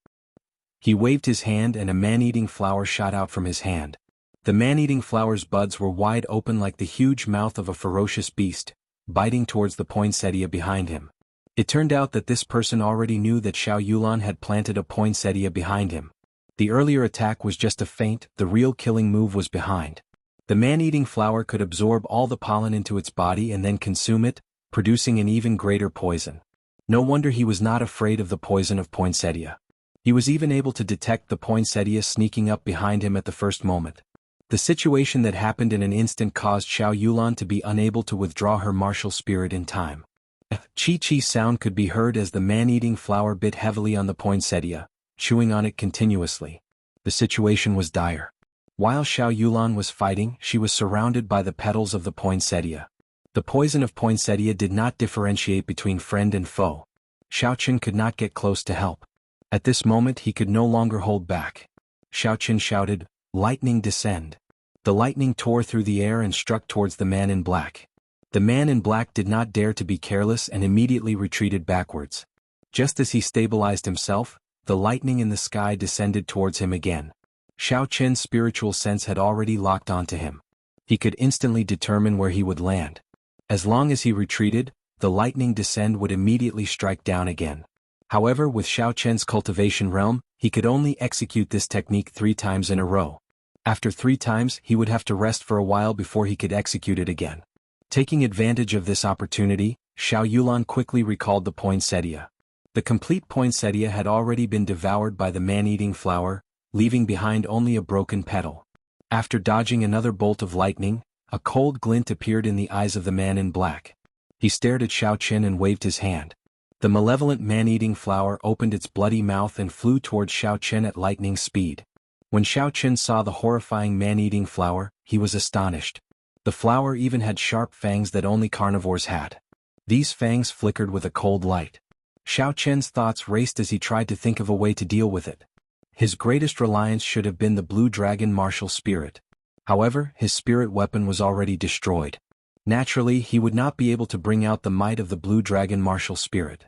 He waved his hand and a man-eating flower shot out from his hand. The man-eating flower's buds were wide open like the huge mouth of a ferocious beast, biting towards the poinsettia behind him. It turned out that this person already knew that Xiao Yulan had planted a poinsettia behind him. The earlier attack was just a feint, the real killing move was behind. The man-eating flower could absorb all the pollen into its body and then consume it, producing an even greater poison. No wonder he was not afraid of the poison of poinsettia. He was even able to detect the poinsettia sneaking up behind him at the first moment. The situation that happened in an instant caused Xiao Yulan to be unable to withdraw her martial spirit in time. A chi-chi sound could be heard as the man-eating flower bit heavily on the poinsettia, chewing on it continuously. The situation was dire. While Xiao Yulan was fighting, she was surrounded by the petals of the poinsettia. The poison of poinsettia did not differentiate between friend and foe. Xiao Qian could not get close to help. At this moment he could no longer hold back. Xiao Qian shouted, "Lightning descend." The lightning tore through the air and struck towards the man in black. The man in black did not dare to be careless and immediately retreated backwards. Just as he stabilized himself, the lightning in the sky descended towards him again. Xiao Qian's spiritual sense had already locked onto him. He could instantly determine where he would land. As long as he retreated, the lightning descent would immediately strike down again. However, with Xiao Qian's cultivation realm, he could only execute this technique 3 times in a row. After 3 times, he would have to rest for a while before he could execute it again. Taking advantage of this opportunity, Xiao Yulan quickly recalled the poinsettia. The complete poinsettia had already been devoured by the man-eating flower, leaving behind only a broken petal. After dodging another bolt of lightning, a cold glint appeared in the eyes of the man in black. He stared at Xiao Qian and waved his hand. The malevolent man-eating flower opened its bloody mouth and flew towards Xiao Qian at lightning speed. When Xiao Qian saw the horrifying man-eating flower, he was astonished. The flower even had sharp fangs that only carnivores had. These fangs flickered with a cold light. Xiao Qian's thoughts raced as he tried to think of a way to deal with it. His greatest reliance should have been the blue dragon martial spirit. However, his spirit weapon was already destroyed. Naturally, he would not be able to bring out the might of the blue dragon martial spirit.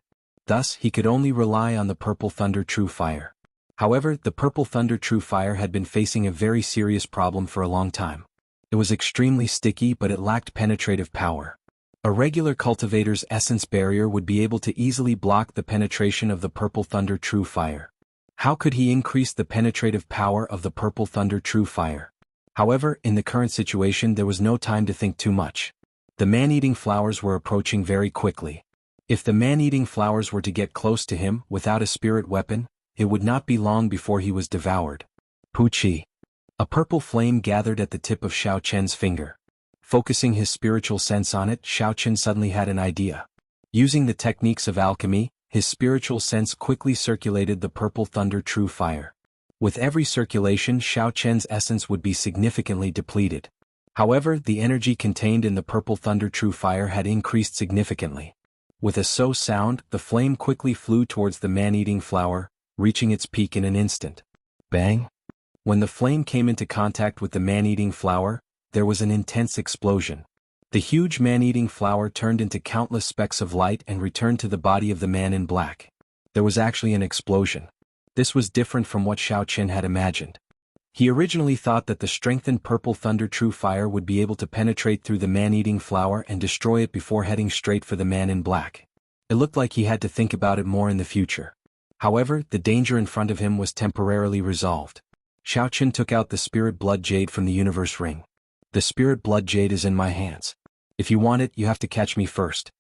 Thus, he could only rely on the purple thunder true fire. However, the purple thunder true fire had been facing a very serious problem for a long time. It was extremely sticky, but it lacked penetrative power. A regular cultivator's essence barrier would be able to easily block the penetration of the purple thunder true fire. How could he increase the penetrative power of the purple thunder true fire? However, in the current situation there was no time to think too much. The man-eating flowers were approaching very quickly. If the man-eating flowers were to get close to him without a spirit weapon, it would not be long before he was devoured. Puchi. A purple flame gathered at the tip of Xiao Qian's finger. Focusing his spiritual sense on it, Xiao Qian suddenly had an idea. Using the techniques of alchemy, his spiritual sense quickly circulated the purple thunder true fire. With every circulation, Xiao Qian's essence would be significantly depleted. However, the energy contained in the purple thunder true fire had increased significantly. With a so sound, the flame quickly flew towards the man-eating flower, reaching its peak in an instant. Bang! When the flame came into contact with the man-eating flower, there was an intense explosion. The huge man-eating flower turned into countless specks of light and returned to the body of the man in black. There was actually an explosion. This was different from what Xiao Qian had imagined. He originally thought that the strengthened purple thunder true fire would be able to penetrate through the man-eating flower and destroy it before heading straight for the man in black. It looked like he had to think about it more in the future. However, the danger in front of him was temporarily resolved. Xiao Qian took out the spirit blood jade from the universe ring. The spirit blood jade is in my hands. If you want it, you have to catch me first.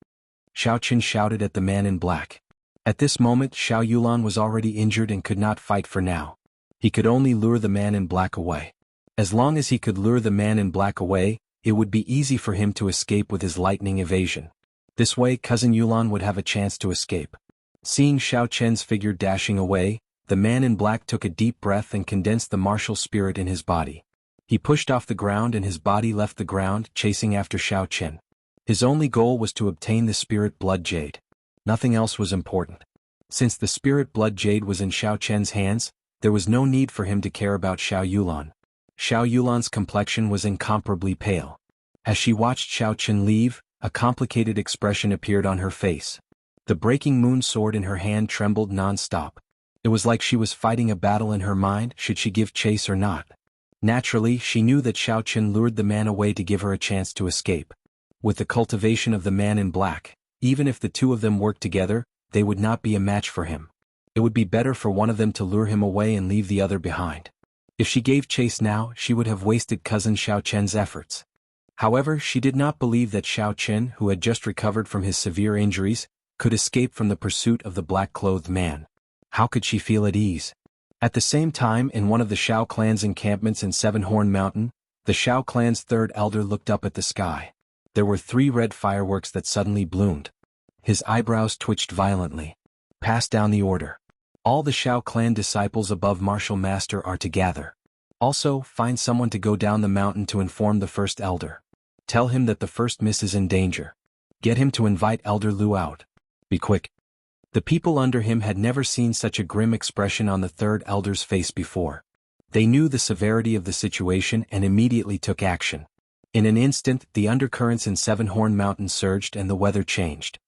Xiao Qian shouted at the man in black. At this moment, Xuanhuan was already injured and could not fight for now. He could only lure the man in black away. As long as he could lure the man in black away, it would be easy for him to escape with his lightning evasion. This way cousin Yulan would have a chance to escape. Seeing Xiao Qian's figure dashing away, the man in black took a deep breath and condensed the martial spirit in his body. He pushed off the ground and his body left the ground, chasing after Xiao Qian. His only goal was to obtain the spirit blood jade. Nothing else was important. Since the spirit blood jade was in Xiao Qian's hands, there was no need for him to care about Xuanhuan. Xuanhuan's complexion was incomparably pale. As she watched Xiao Qian leave, a complicated expression appeared on her face. The breaking moon sword in her hand trembled non-stop. It was like she was fighting a battle in her mind, should she give chase or not. Naturally, she knew that Xiao Qian lured the man away to give her a chance to escape. With the cultivation of the man in black, even if the two of them worked together, they would not be a match for him. It would be better for one of them to lure him away and leave the other behind. If she gave chase now, she would have wasted cousin Xiao Qian's efforts. However, she did not believe that Xiao Qian, who had just recovered from his severe injuries, could escape from the pursuit of the black-clothed man. How could she feel at ease? At the same time, in one of the Shao clan's encampments in Seven-Horn Mountain, the Shao clan's third elder looked up at the sky. There were 3 red fireworks that suddenly bloomed. His eyebrows twitched violently. Pass down the order. All the Shao clan disciples above Martial Master are to gather. Also, find someone to go down the mountain to inform the first elder. Tell him that the first miss is in danger. Get him to invite Elder Lu out. Be quick. The people under him had never seen such a grim expression on the third elder's face before. They knew the severity of the situation and immediately took action. In an instant, the undercurrents in Seven-Horn Mountain surged and the weather changed.